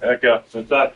Lecker, sind satt.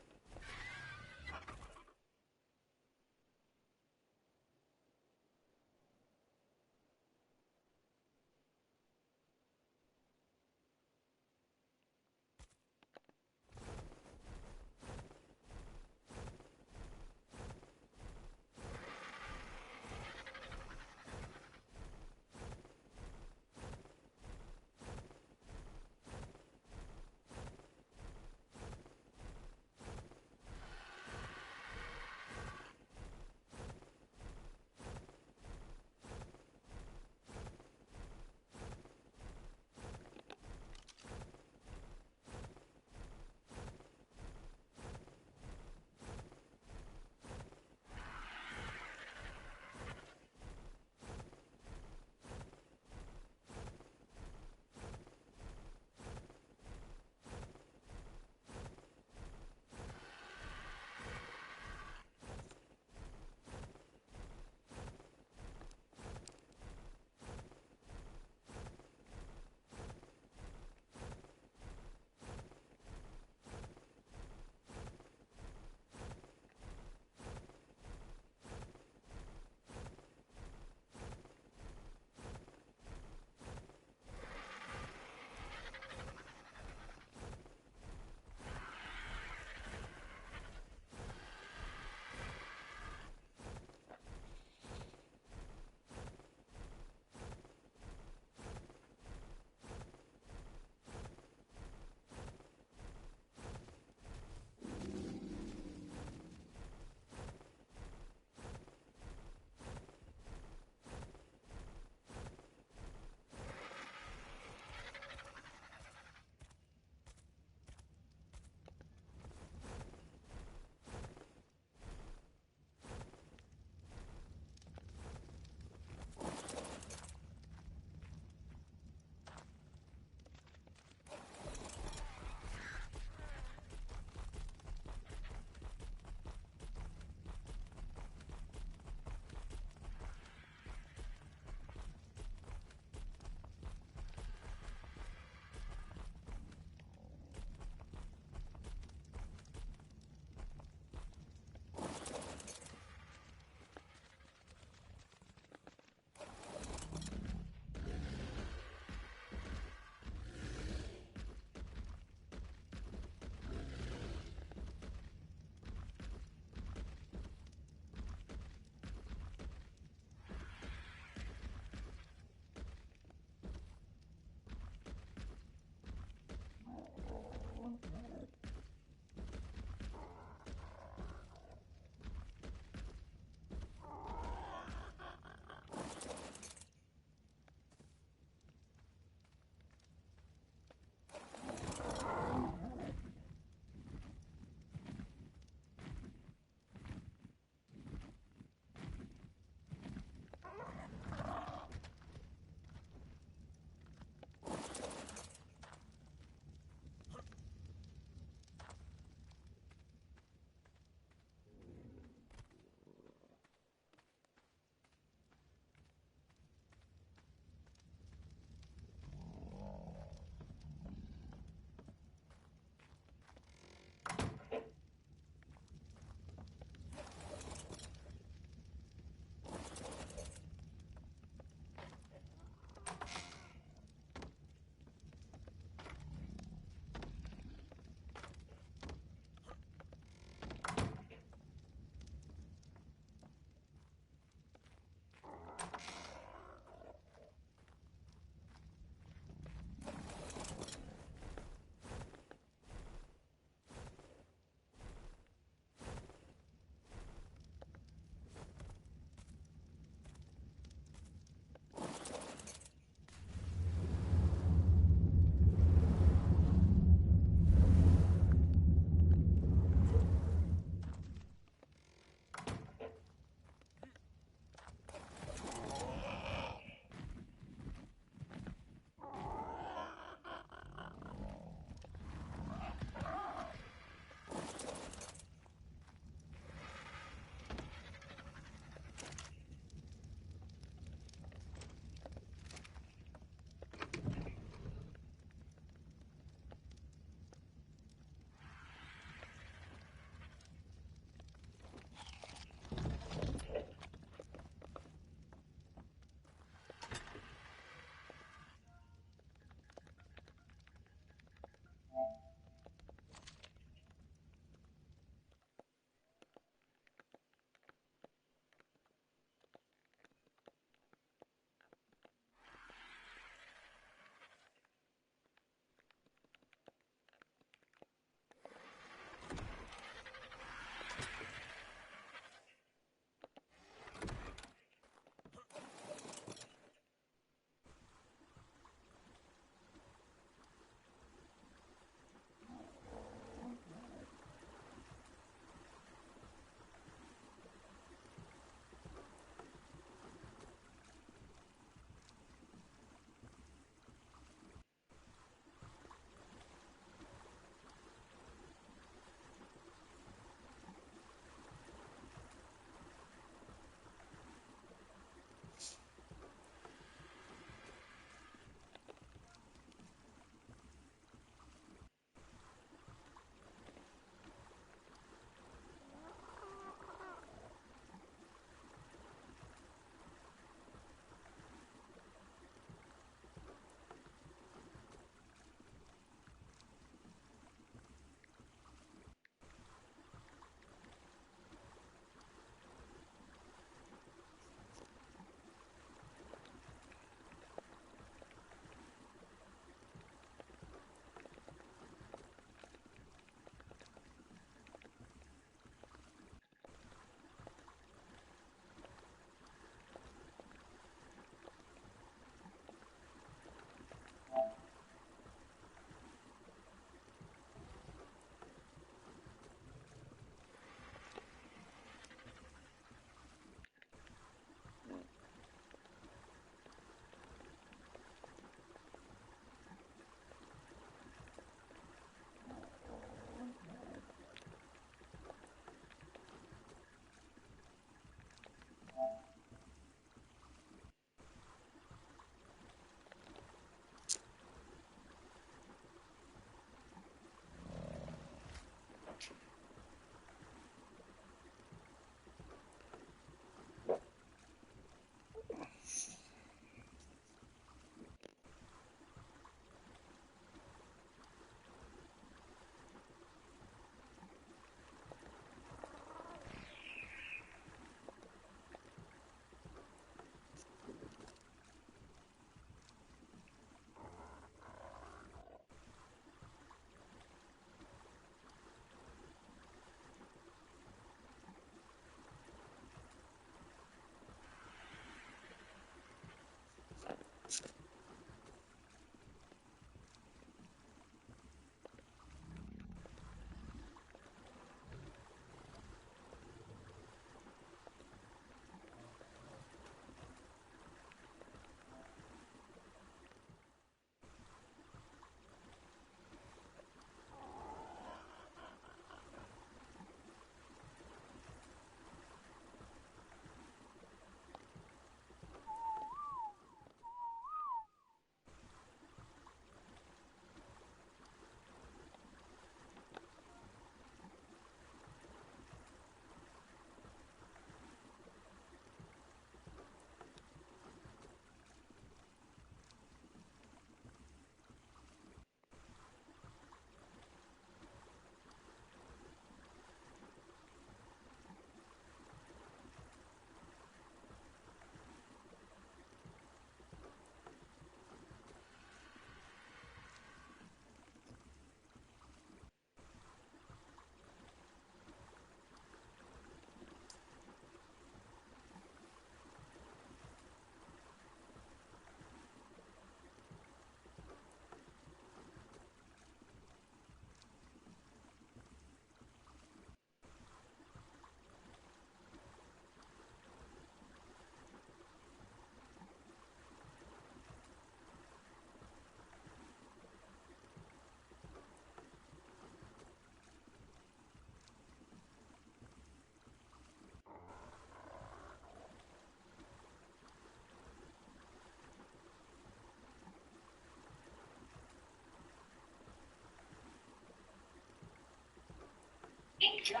Can you tell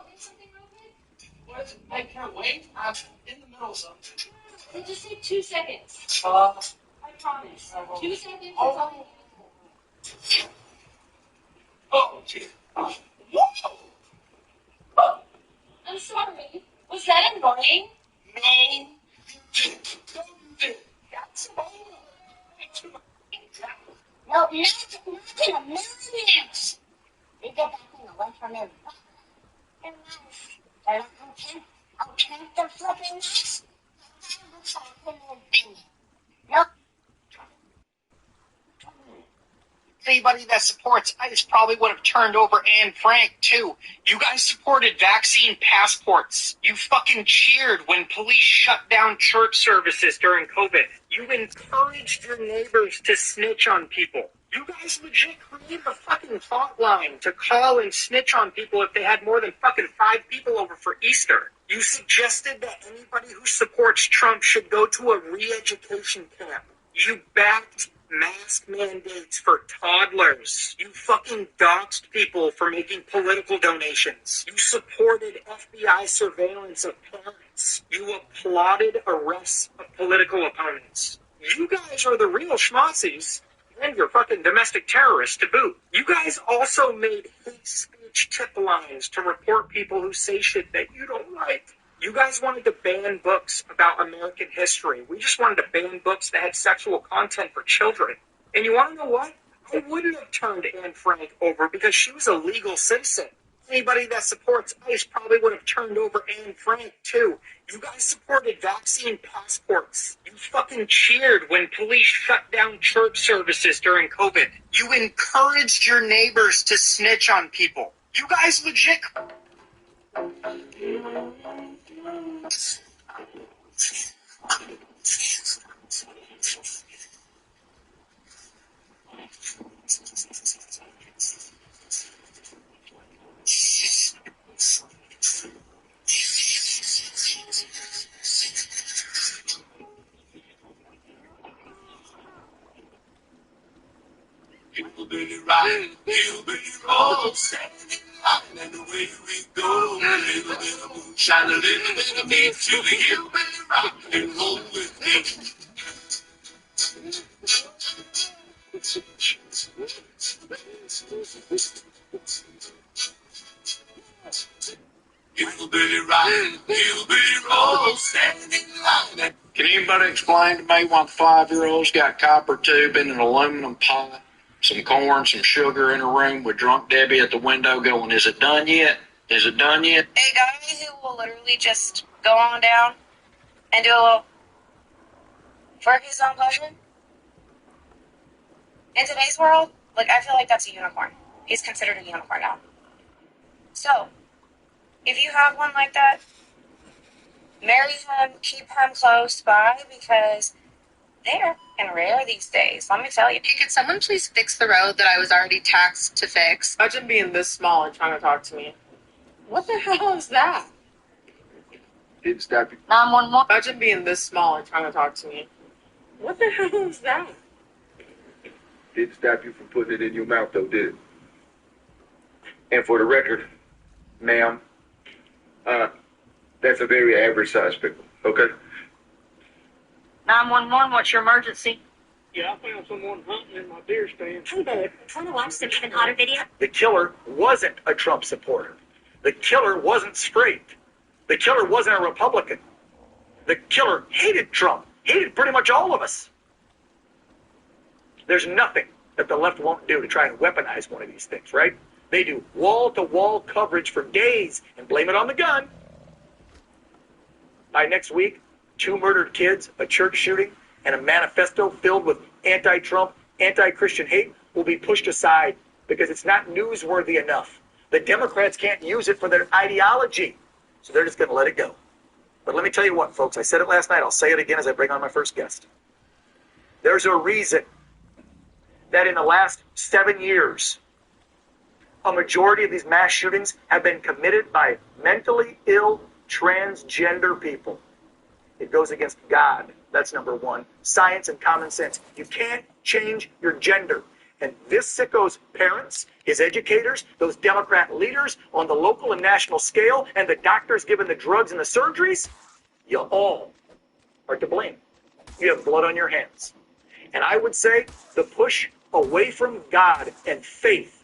me something real quick? What? I can't wait. I'm in the middle of something. It'll just take 2 seconds. I promise. 2 seconds. Oh, gee. Whoa! Oh, I'm sorry. Was that annoying? No. That's no, not in a million years. They get that thing away from him. They're nice. They're not content. Okay, they're flipping nice. That looks like a little thing. Nope. Anybody that supports ICE probably would have turned over Anne Frank, too. You guys supported vaccine passports. You fucking cheered when police shut down church services during COVID. You encouraged your neighbors to snitch on people. You guys legit created a fucking hotline to call and snitch on people if they had more than fucking 5 people over for Easter. You suggested that anybody who supports Trump should go to a re-education camp. You backed mask mandates for toddlers. You fucking doxed people for making political donations. You supported FBI surveillance of parents. You applauded arrests of political opponents. You guys are the real schmossies. And you're fucking domestic terrorists to boot. You guys also made hate speech tip lines to report people who say shit that you don't like. You guys wanted to ban books about American history. We just wanted to ban books that had sexual content for children. And you want to know what? I wouldn't have turned Anne Frank over because she was a legal citizen. Anybody that supports ICE probably would have turned over Anne Frank, too. You guys supported vaccine passports. You fucking cheered when police shut down church services during COVID. You encouraged your neighbors to snitch on people. You guys legit... Hillbilly rock, hillbilly roll, standing in line, and away we go. A little bit of moonshine, a little bit of beef to the hillbilly rock and roll with me. Hillbilly rock, hillbilly roll, standing in line. Can anybody explain to me why the 5-year-old's got copper tube in an aluminum pot, some corn, some sugar in a room with drunk Debbie at the window going, is it done yet? Is it done yet? A guy who will literally just go on down and do a little for his own pleasure. In today's world, like, I feel like that's a unicorn. He's considered a unicorn now. So, if you have one like that, marry him, keep him close by, because they're fucking rare these days, let me tell you. Hey, could someone please fix the road that I was already taxed to fix? Imagine being this small and trying to talk to me. What the hell is that? Didn't stop you. 911. Imagine being this small and trying to talk to me. What the hell is that? Didn't stop you from putting it in your mouth, though, did it? And for the record, ma'am, that's a very average size pickle, okay? 911, what's your emergency? Yeah, I found someone hunting in my deer stand. Hey babe, want to watch some even hotter video? The killer wasn't a Trump supporter. The killer wasn't straight. The killer wasn't a Republican. The killer hated Trump, hated pretty much all of us. There's nothing that the left won't do to try and weaponize one of these things, right? They do wall-to-wall coverage for days and blame it on the gun. By next week, 2 murdered kids, a church shooting, and a manifesto filled with anti-Trump, anti-Christian hate will be pushed aside because it's not newsworthy enough. The Democrats can't use it for their ideology, so they're just going to let it go. But let me tell you what, folks, I said it last night, I'll say it again as I bring on my first guest. There's a reason that in the last 7 years, a majority of these mass shootings have been committed by mentally ill transgender people. It goes against God. That's number one. Science and common sense. You can't change your gender. And this sicko's parents, his educators, those Democrat leaders on the local and national scale, and the doctors giving the drugs and the surgeries, you all are to blame. You have blood on your hands. And I would say the push away from God and faith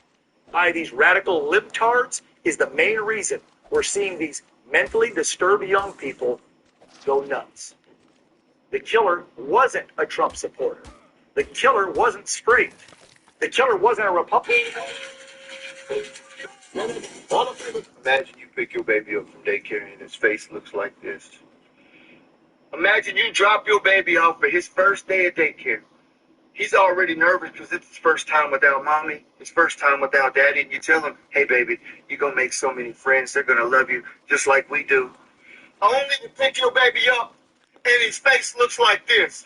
by these radical libtards is the main reason we're seeing these mentally disturbed young people go nuts. The killer wasn't a Trump supporter. The killer wasn't straight. The killer wasn't a Republican. Imagine you pick your baby up from daycare and his face looks like this. Imagine you drop your baby off for his first day of daycare. He's already nervous because it's his first time without mommy, his first time without daddy, and you tell him, hey, baby, you're going to make so many friends. They're going to love you just like we do. Only to pick your baby up, and his face looks like this.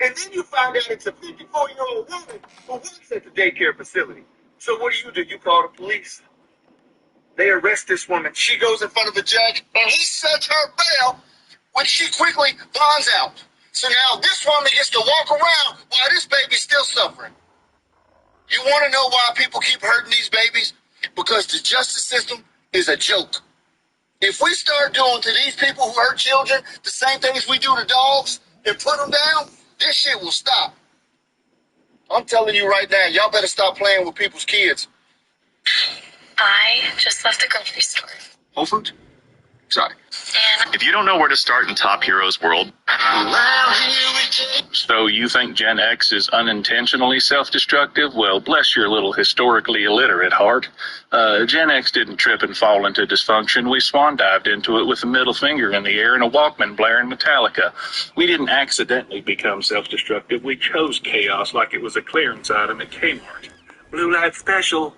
And then you find out it's a 54-year-old woman who works at the daycare facility. So what do? You call the police. They arrest this woman. She goes in front of the judge, and he sets her bail, which she quickly bonds out. So now this woman gets to walk around while this baby's still suffering. You want to know why people keep hurting these babies? Because the justice system is a joke. If we start doing to these people who hurt children the same things we do to dogs and put them down, this shit will stop. I'm telling you right now, y'all better stop playing with people's kids. I just left the grocery store. Whole Foods? Sorry. If you don't know where to start in Top Heroes World, so you think Gen X is unintentionally self-destructive? Well, bless your little historically illiterate heart. Gen X didn't trip and fall into dysfunction. We swan dived into it with a middle finger in the air and a Walkman blaring Metallica. We didn't accidentally become self-destructive. We chose chaos like it was a clearance item at Kmart. Blue light special.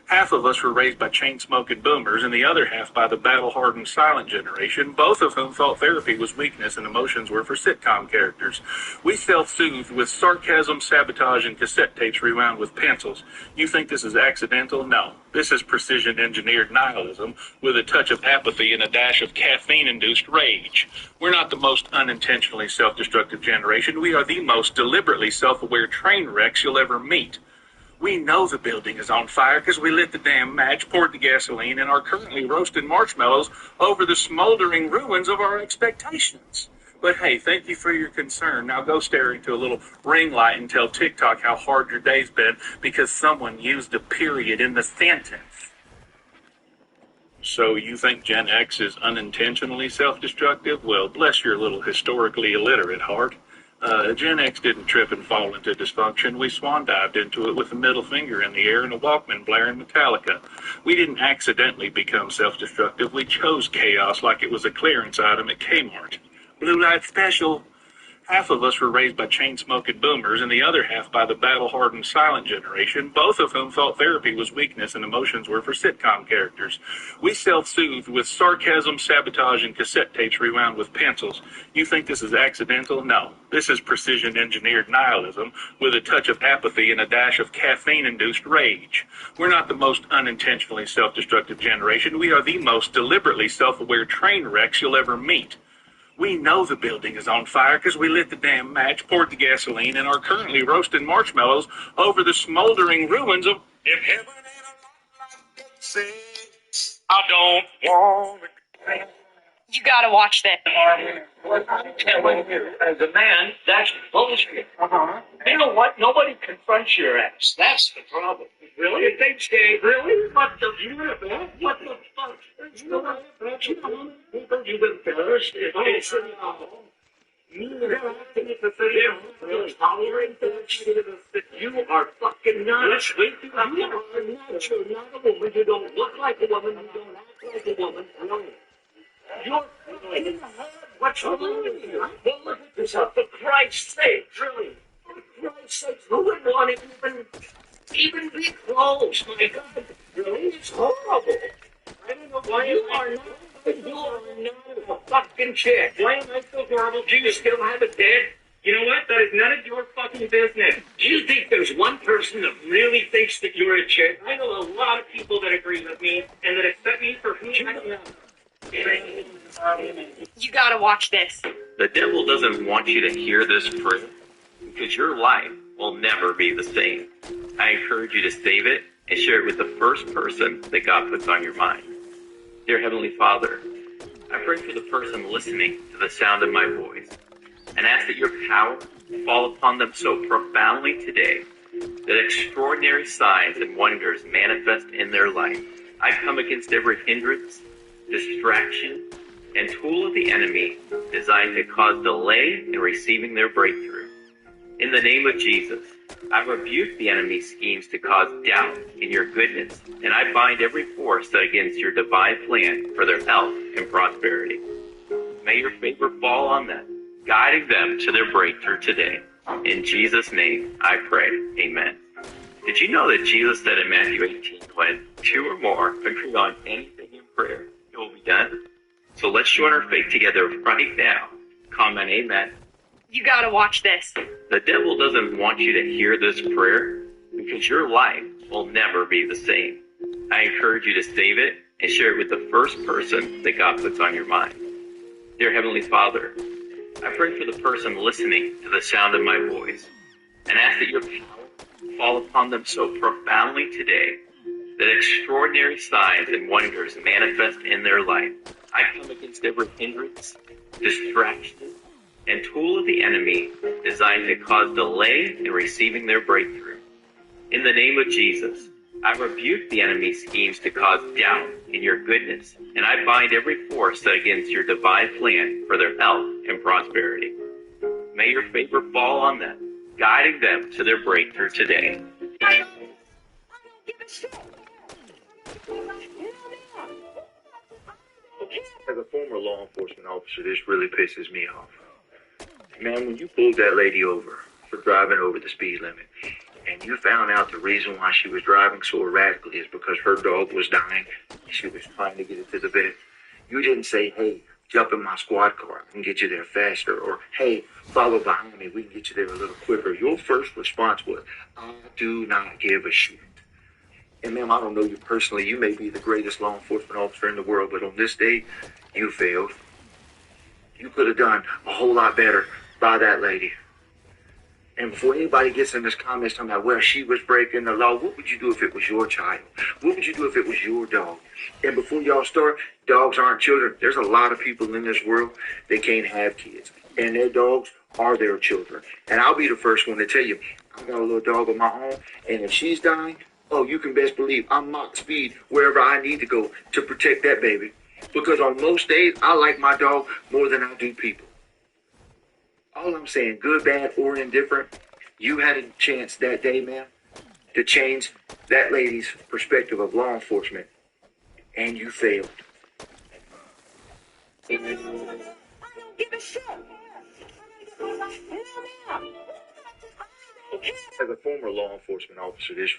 Half of us were raised by chain-smoking boomers, and the other half by the battle-hardened silent generation, both of whom thought therapy was weakness and emotions were for sitcom characters. We self-soothed with sarcasm, sabotage, and cassette tapes rewound with pencils. You think this is accidental? No. This is precision-engineered nihilism with a touch of apathy and a dash of caffeine-induced rage. We're not the most unintentionally self-destructive generation. We are the most deliberately self-aware train wrecks you'll ever meet. We know the building is on fire because we lit the damn match, poured the gasoline, and are currently roasting marshmallows over the smoldering ruins of our expectations. But hey, thank you for your concern. Now go stare into a little ring light and tell TikTok how hard your day's been because someone used a period in the sentence. So you think Gen X is unintentionally self-destructive? Well, bless your little historically illiterate heart. Gen X didn't trip and fall into dysfunction. We swan dived into it with a middle finger in the air and a Walkman blaring Metallica. We didn't accidentally become self-destructive. We chose chaos like it was a clearance item at Kmart. Blue light special. Half of us were raised by chain-smoking boomers, and the other half by the battle-hardened silent generation, both of whom thought therapy was weakness and emotions were for sitcom characters. We self-soothed with sarcasm, sabotage, and cassette tapes rewound with pencils. You think this is accidental? No. This is precision-engineered nihilism with a touch of apathy and a dash of caffeine-induced rage. We're not the most unintentionally self-destructive generation. We are the most deliberately self-aware train wrecks you'll ever meet. We know the building is on fire because we lit the damn match, poured the gasoline, and are currently roasting marshmallows over the smoldering ruins of... If heaven ain't a lot like Texas, I don't want it. You gotta watch this. What I'm telling you, as a man, that's bullshit. You know what? Nobody confronts your ex. That's the problem. Really? If they say, really? What the What the fuck? You've been embarrassed. If they say, you are fucking nuts. You are nuts. You're not a woman. You don't look like a woman. You don't act like a woman. You're in the head. What's wrong with you? Well, look at yourself. For Christ's sake, really. For Christ's sake, who would want to even be close? My God, really? It's horrible. I don't know why you are not. You are not a fucking chick. Why am I so horrible? Do you still have a dad? You know what? That is none of your fucking business. Do you think there's one person that really thinks that you're a chick? I know a lot of people that agree with me and that accept me for who I am. You gotta watch this. The devil doesn't want you to hear this truth because your life will never be the same. I encourage you to save it and share it with the first person that God puts on your mind. Dear Heavenly Father, I pray for the person listening to the sound of my voice and ask that your power fall upon them so profoundly today that extraordinary signs and wonders manifest in their life. I come against every hindrance, distraction, and tool of the enemy designed to cause delay in receiving their breakthrough. In the name of Jesus, I rebuke the enemy's schemes to cause doubt in your goodness, and I bind every force that against your divine plan for their health and prosperity. May your favor fall on them, guiding them to their breakthrough today. In Jesus' name, I pray. Amen. Did you know that Jesus said in Matthew 18, when two or more agree on anything in prayer, it will be done? So let's join our faith together right now. Comment amen. You gotta watch this. The devil doesn't want you to hear this prayer because your life will never be the same. I encourage you to save it and share it with the first person that God puts on your mind. Dear Heavenly Father, I pray for the person listening to the sound of my voice and ask that your power fall upon them so profoundly today that extraordinary signs and wonders manifest in their life. I come against every hindrance, distraction, and tool of the enemy designed to cause delay in receiving their breakthrough. In the name of Jesus, I rebuke the enemy's schemes to cause doubt in your goodness, and I bind every force that against your divine plan for their health and prosperity. May your favor fall on them, guiding them to their breakthrough today. As a former law enforcement officer, this really pisses me off. Man, when you pulled that lady over for driving over the speed limit, and you found out the reason why she was driving so erratically is because her dog was dying, and she was trying to get it to the vet, you didn't say, hey, jump in my squad car, I can get you there faster, or hey, follow behind me, we can get you there a little quicker. Your first response was, I do not give a shit. And ma'am, I don't know you personally, you may be the greatest law enforcement officer in the world, but on this day, you failed. You could have done a whole lot better by that lady. And before anybody gets in this comments talking about, well, she was breaking the law, what would you do if it was your child? What would you do if it was your dog? And before y'all start, dogs aren't children. There's a lot of people in this world that can't have kids. And their dogs are their children. And I'll be the first one to tell you, I got a little dog of my own, and if she's dying, oh, you can best believe I'm Mach speed wherever I need to go to protect that baby. Because on most days, I like my dog more than I do people. All I'm saying, good, bad, or indifferent, you had a chance that day, ma'am, to change that lady's perspective of law enforcement, and you failed. I don't give a shit. As a former law enforcement officer, this...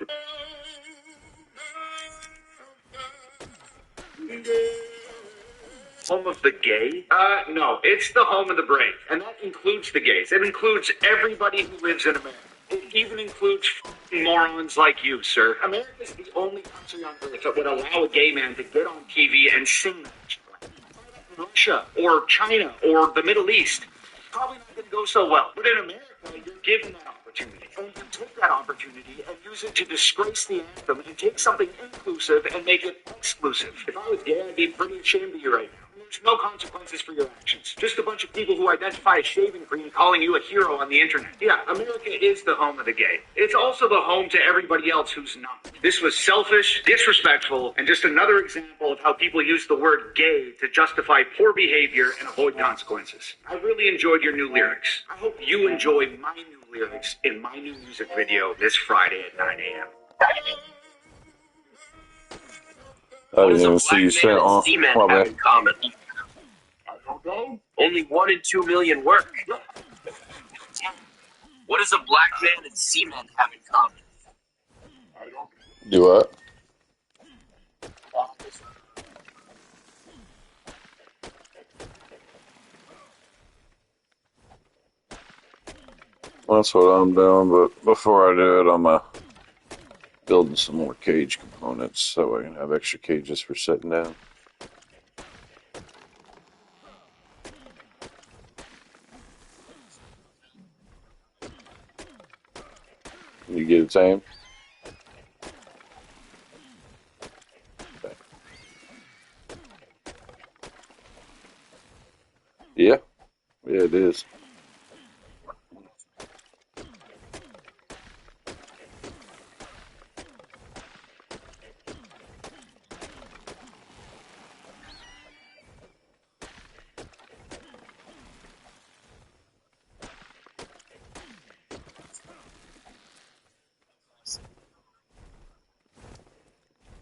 Home of the gay? No, it's the home of the brave, and that includes the gays. It includes everybody who lives in America. It even includes morons like you, sir. America's the only country on earth that would allow a gay man to get on TV and sing that. Russia or China or the Middle East, probably not going to go so well. But in America, you're given that opportunity. And you take that opportunity and use it to disgrace the anthem and take something inclusive and make it exclusive. If I was gay, I'd be pretty ashamed of you right now. There's no consequences for your actions. Just a bunch of people who identify as shaving cream calling you a hero on the internet. Yeah, America is the home of the gay. It's also the home to everybody else who's not. This was selfish, disrespectful, and just another example of how people use the word gay to justify poor behavior and avoid consequences. I really enjoyed your new lyrics. I hope you enjoy my new lyrics in my new music video this Friday at 9 a.m. I didn't even see you sent off. My bad. In common? I don't know. Only 1 in 2 million work. What does a black man and seaman have in common? I don't. Do what? That's what I'm doing, but before I do it, I'm building some more cage components so I can have extra cages for sitting down. You get it, Sam? Yeah, yeah, it is.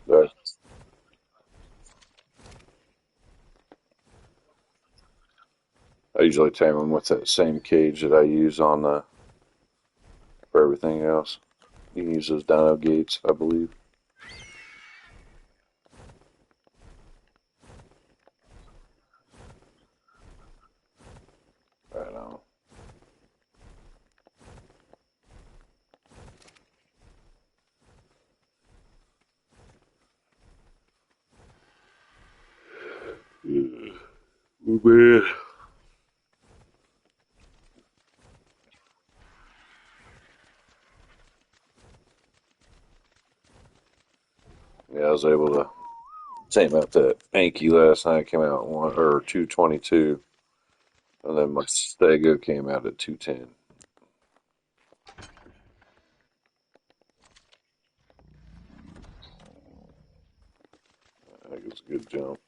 But I usually tame them with that same cage that I use on for everything else. You can use those dino gates, I believe. Right on. Yeah. Oh, man. Yeah, I was able to tame out that Anki last night. Came out one or 222, and then my Stego came out at 210. I think it was a good jump.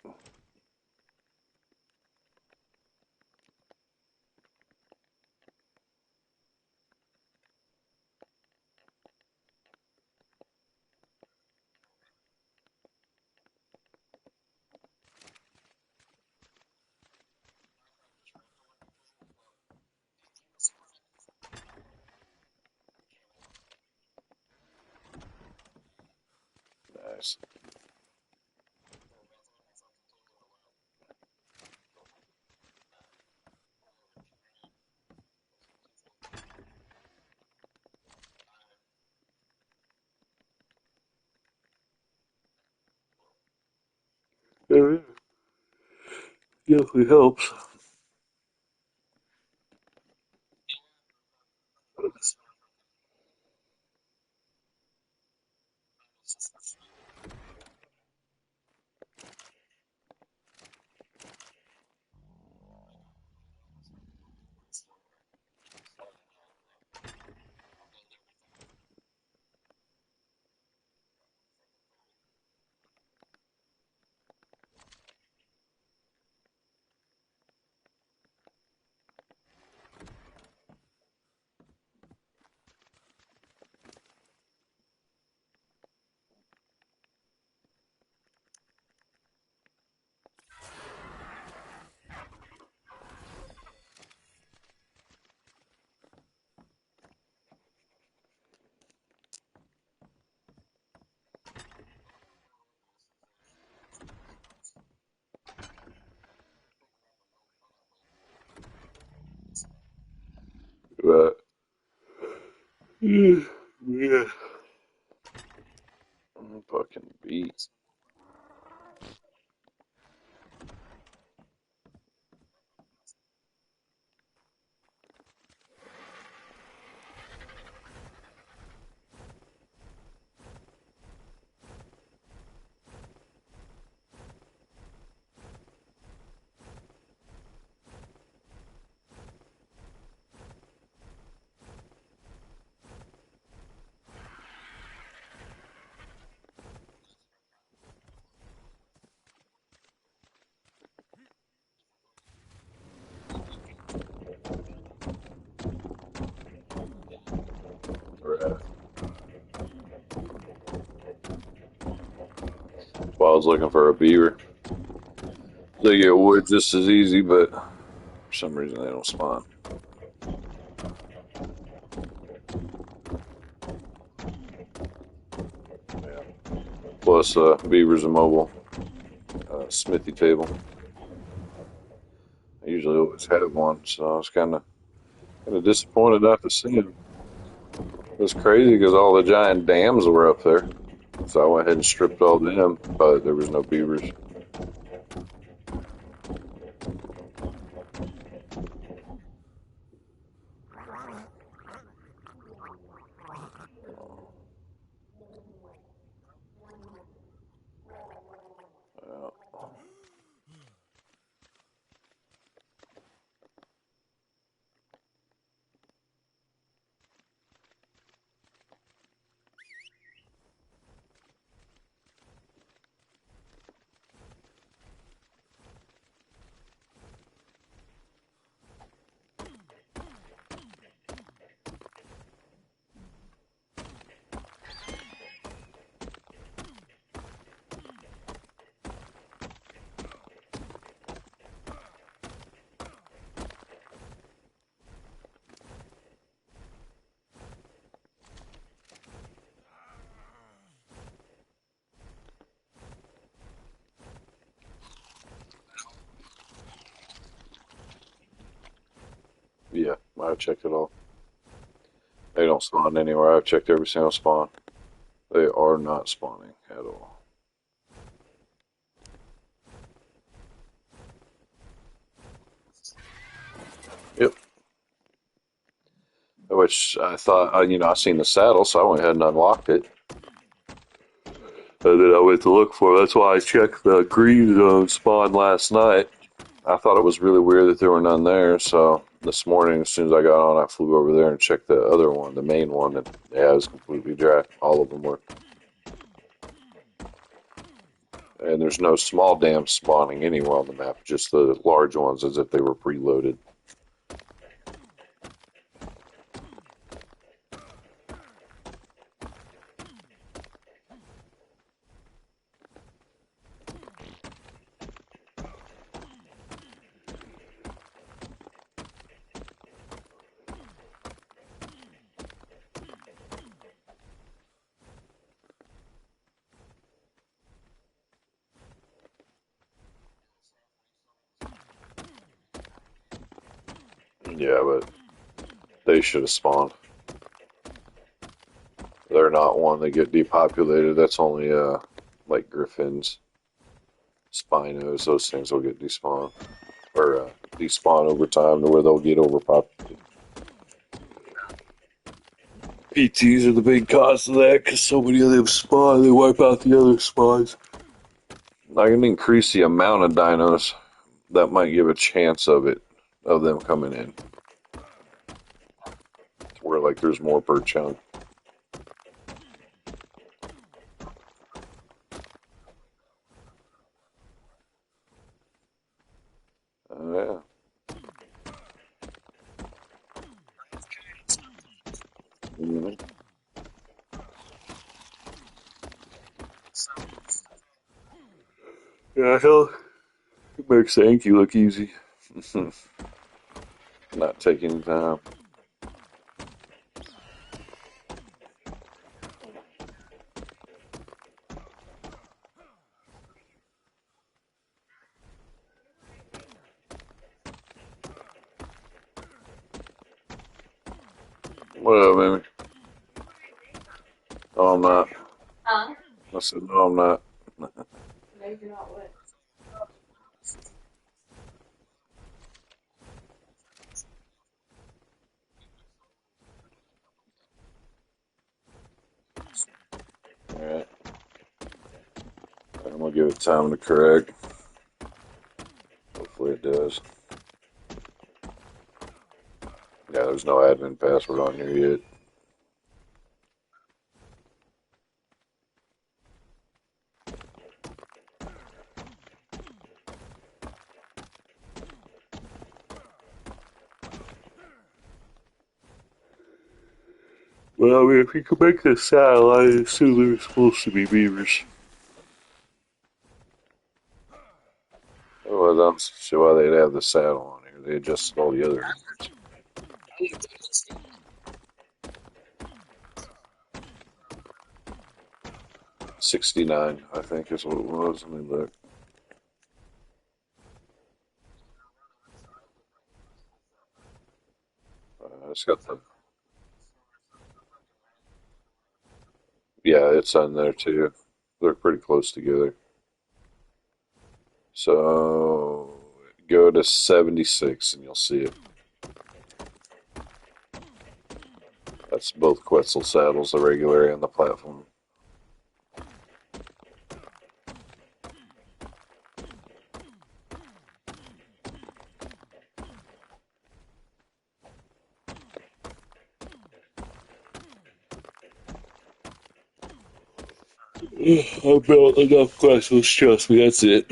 Nice. Yeah, definitely helps. But yeah, I'm fucking beat. Right. Well, I was looking for a beaver. They get wood just as easy, but for some reason they don't spawn. Yeah. Plus, beavers are mobile. Smithy table. I usually always have one, so I was kind of disappointed not to see him. It was crazy because all the giant dams were up there, so I went ahead and stripped all them, but there was no beavers. Yeah, I've checked it all. They don't spawn anywhere. I've checked every single spawn. They are not spawning at all. Yep. Which I thought, I seen the saddle, so I went ahead and unlocked it. And then I went to look for it. That's why I checked the green spawn last night. I thought it was really weird that there were none there, so this morning, as soon as I got on, I flew over there and checked the other one, the main one, and yeah, it was completely dry. All of them were. And there's no small dams spawning anywhere on the map, just the large ones as if they were preloaded. Yeah, but they should have spawned. They're not one that get depopulated. That's only like griffins, spinos. Those things will get despawned or despawn over time to where they'll get overpopulated. PTs are the big cause of that because so many of them spawn. They wipe out the other spawns. I can increase the amount of dinos. That might give a chance of them coming in. Where like there's more per chunk. Yeah. Mhm. Yeah, hell, it makes the Anki look easy. Not taking time. What up, baby? No, I'm not. Huh? I said, no, I'm not. No, you're not what? Alright. I'm gonna give it time to correct. Hopefully it does. Yeah, there's no admin password on here yet. Well, I mean, if you could make this saddle, I assume there's supposed to be beavers. Well, I don't see why they'd have the saddle on here. They adjusted all the other. 69, I think, is what it was. Let me look. It's got the. Yeah, it's on there too. They're pretty close together. So go to 76 and you'll see it. That's both Quetzal saddles, the regular and the platform. I built enough Quetzals, trust me, that's it.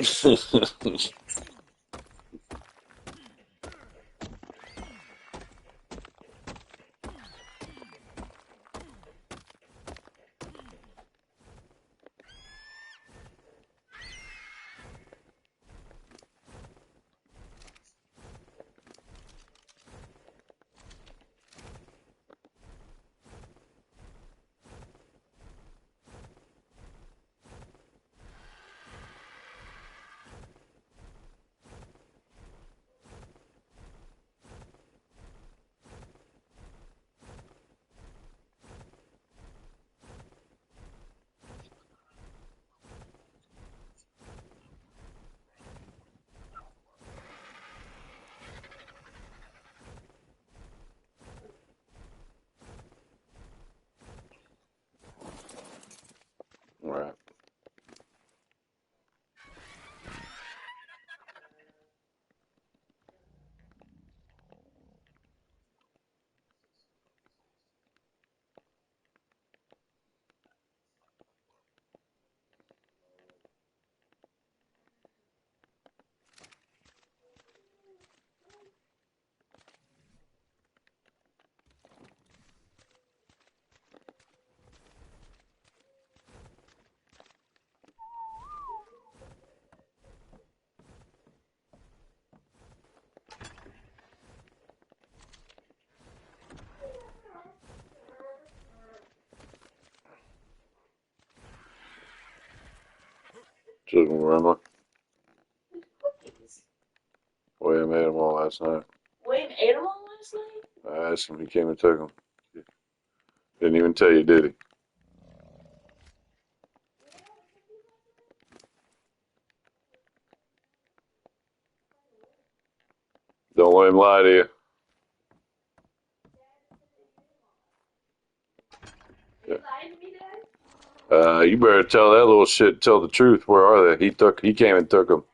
Doesn't remember. Cookies. William ate them all last night. William ate them all last night? I asked him. He came and took them. Didn't even tell you, did he? Don't let him lie to you. Are you lying to me, Dad? You better tell that little shit. Tell the truth. Where are they? He came and took them.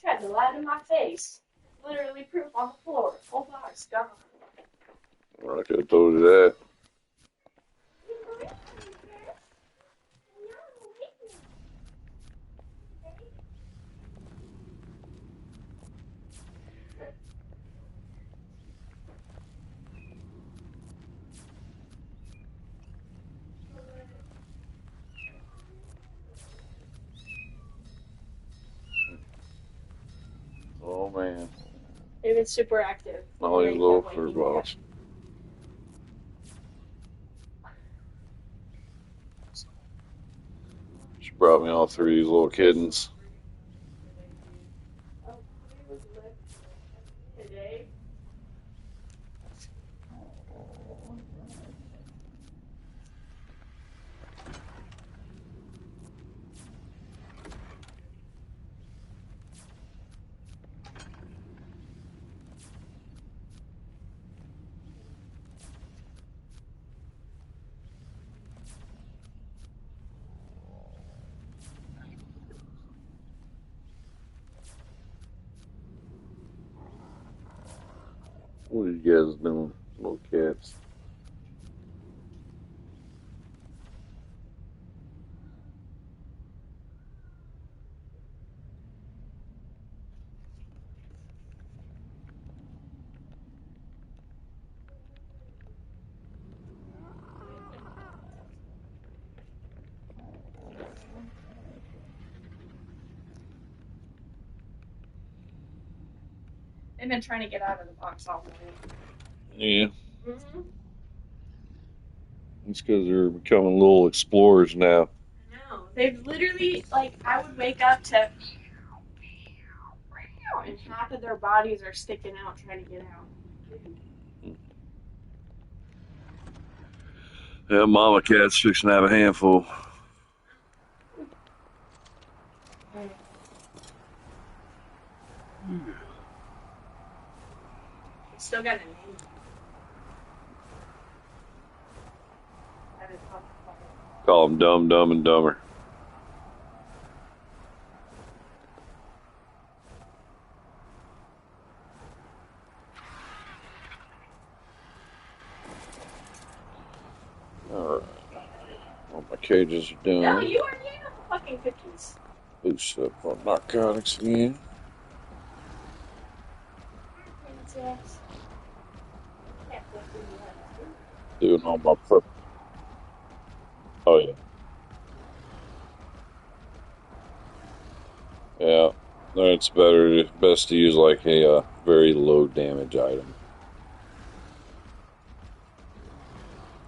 Tried to lie to my face. Literally proof on the floor. Whole box gone. I could have told you that. Oh man. They've been super active. All these They little kept fruit waking me up. balls. She brought me all three of these little kittens. Today. What are you guys doing, little cats? They've been trying to get out of the box all morning. Yeah. Mm-hmm. It's because they're becoming little explorers now. No, they've literally, like, I would wake up to, and half of their bodies are sticking out trying to get out. Yeah, mama cat's fixing to have a handful. It's still got a name. Call them Dumb, Dumb, and Dumber. Alright. All my cages are done. No, you already ate the fucking cookies. Boost up on narcotics again. Doing all my prep. Oh, yeah. Yeah. It's best to use like a very low damage item.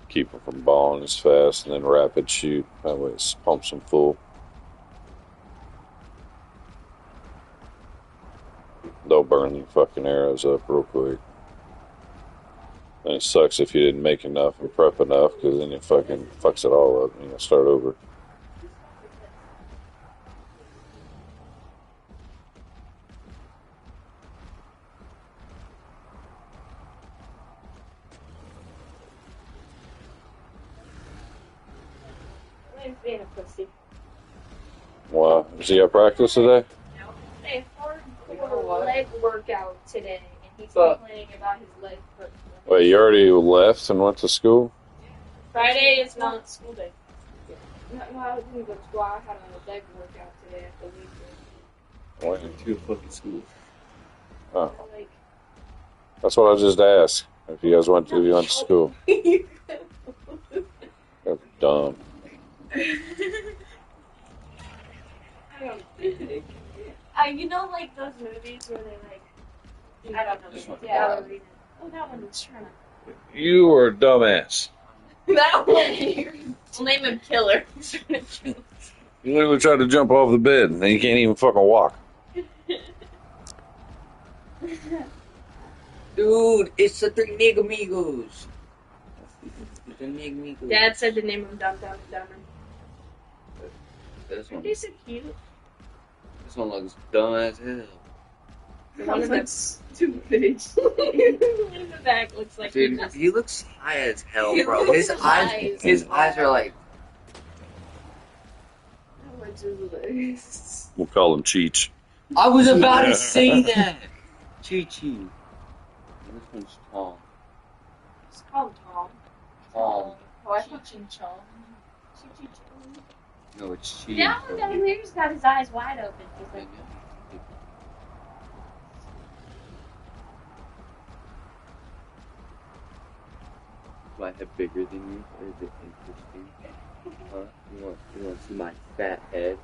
Keep them from balling as fast, and then rapid shoot. That way it pumps them full. They'll burn your fucking arrows up real quick. And it sucks if you didn't make enough and prep enough, because then it fucking fucks it all up and you gotta start over. He's being a pussy. Wow. Is he at practice today? A hardcore leg workout today, and he's complaining about his leg hurt. Wait, you already left and went to school? Friday is not school day. No, I didn't go to school. I had a leg workout today at the weekend. Why didn't you fucking school? Oh. That's what I just asked. If you guys went to school. That's dumb. You know, like those movies where they like, I don't know. Yeah. Oh, that one was trying to. You were a dumbass. That one. We'll name him Killer. You literally tried to jump off the bed and you can't even fucking walk. Dude, it's the three Nigamigos. The Nigamigos. Dad said to name him Dumb Dumb Dumber. This one. They're so cute. This one looks dumb as hell. The one that's stupid. In the back looks like Dude, he looks high as hell, bro. His eyes are like. We'll call him Cheech. I was about to say that. Chi-Chi. This one's Tom. It's called Tom. Tom. Oh, I thought Ching Chong. No, it's Chi. That one down here's got his eyes wide open. He's like, Do I have bigger than you, or is it interesting? Huh? You want to see my fat head?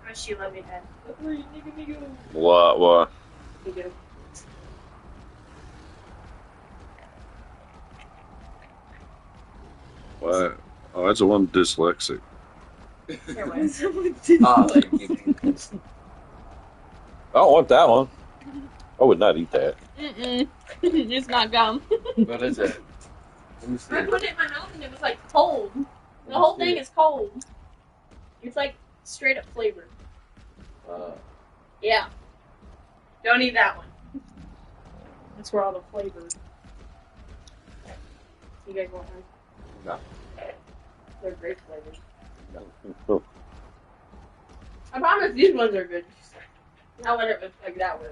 oh, she love me, Dad. What? You do. What? Oh, that's the one dyslexic. I don't want that one. I would not eat that. It's not gum. What is it? Let me see. I put it in my mouth and it was like cold. The whole thing is cold. It's like straight up flavor. Yeah. Don't eat that one. That's where all the flavor. You guys want one? No. They're great flavors. No. I promise these ones are good. Not when it was like that one.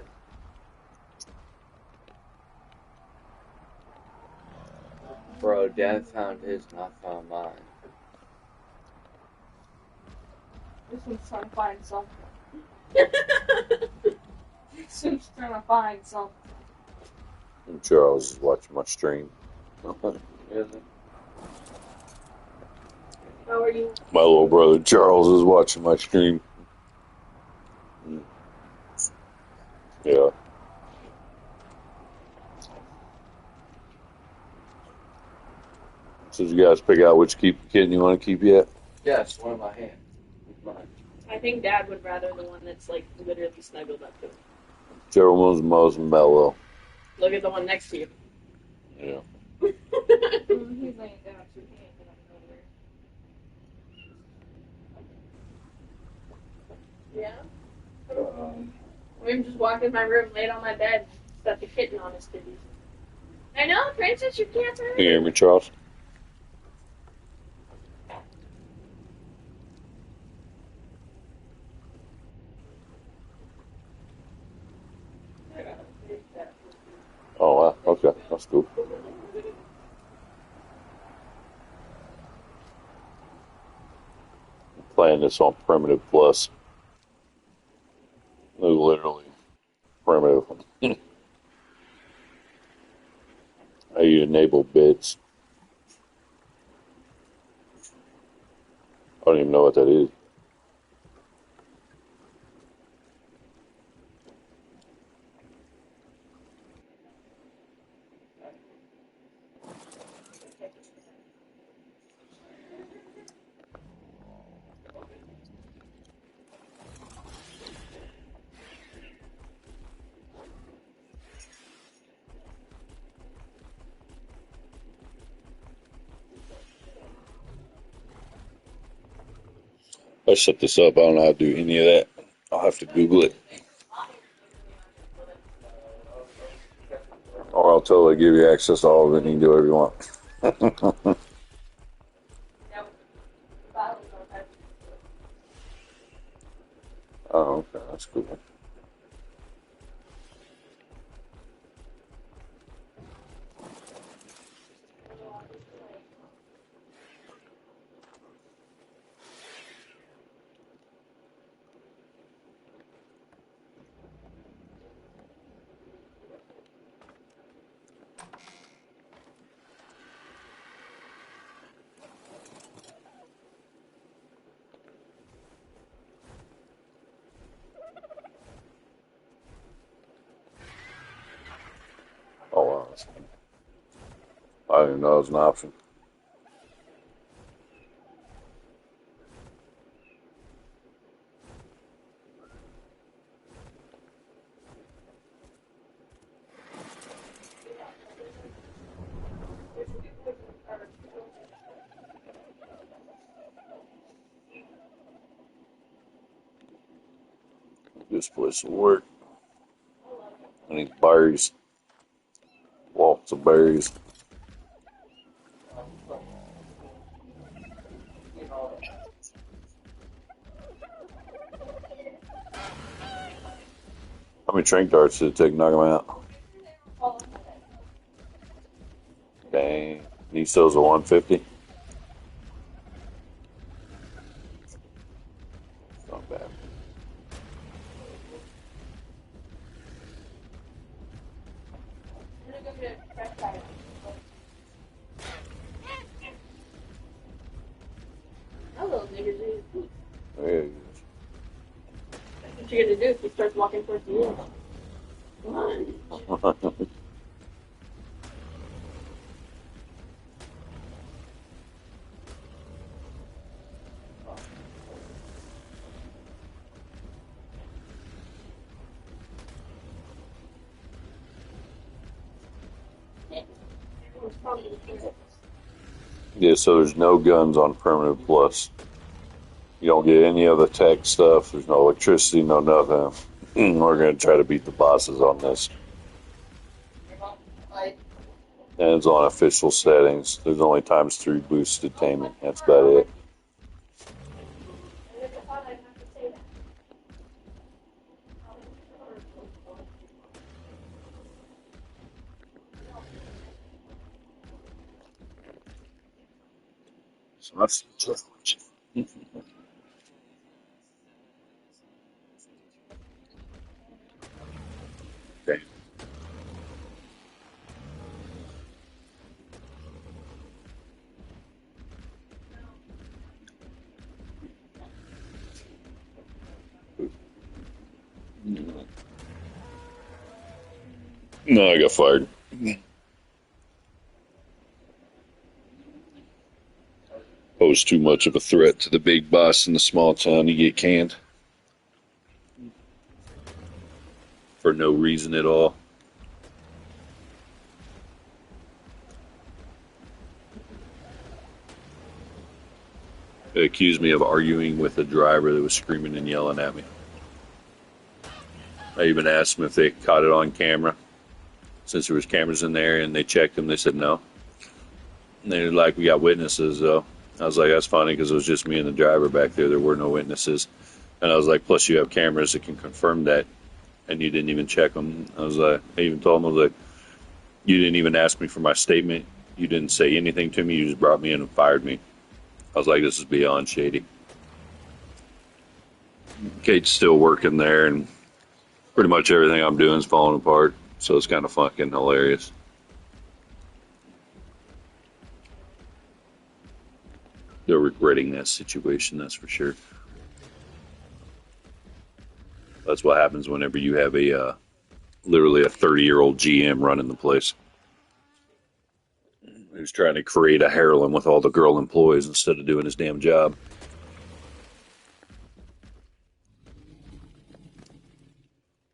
Bro, Dad found his, and I found mine. This one's trying to find something. This one's trying to find something. And Charles is watching my stream. Is it? How are you? My little brother Charles is watching my stream. Yeah. So did you guys pick out which kitten you want to keep yet? Yes, one in my hand. Mine. I think Dad would rather the one that's like literally snuggled up to him. Whichever one's most mellow. Look at the one next to you. Yeah. He's laying down too. He ain't gonna go there. Yeah? We just walked in my room, laid on my bed, set the kitten on his titties. I know, Princess, you can't hurt. Can you hear me, Charles? Oh, wow. Okay. That's cool. I'm playing this on Primitive Plus. No, literally. Primitive. How you enable bits. I don't even know what that is. I set this up. I don't know how to do any of that. I'll have to Google it. Or I'll totally give you access to all of it and you can do whatever you want. Oh, okay. That's cool. Oh, wow. I didn't know it was an option. This place will work. I need berries. Lots of berries. How many trank darts did it take to knock him out? Dang. These those are 150. Not bad. That little nigger's in his feet. There he That's what you're gonna do if he starts walking towards the edge. Lunge. is. Yeah, so there's no guns on Primitive Plus. You don't get any of the tech stuff. There's no electricity, no nothing. We're going to try to beat the bosses on this. And it's on official settings. There's only ×3 boosted attainment. That's about it. So that's okay. No, I got fired. Pose too much of a threat to the big boss in the small town, you get canned. For no reason at all. They accused me of arguing with a driver that was screaming and yelling at me. I even asked them if they caught it on camera, since there was cameras in there, and they checked them. They said no. And they were like, "We got witnesses, though." I was like, "That's funny, because it was just me and the driver back there. There were no witnesses." And I was like, "Plus, you have cameras that can confirm that, and you didn't even check them." I was like, I even told them, I was like, "You didn't even ask me for my statement. You didn't say anything to me. You just brought me in and fired me." I was like, "This is beyond shady." Kate's still working there, and pretty much everything I'm doing is falling apart. So it's kind of fucking hilarious. They're regretting that situation, that's for sure. That's what happens whenever you have a literally a 30-year-old GM running the place, who's trying to create a harem with all the girl employees instead of doing his damn job.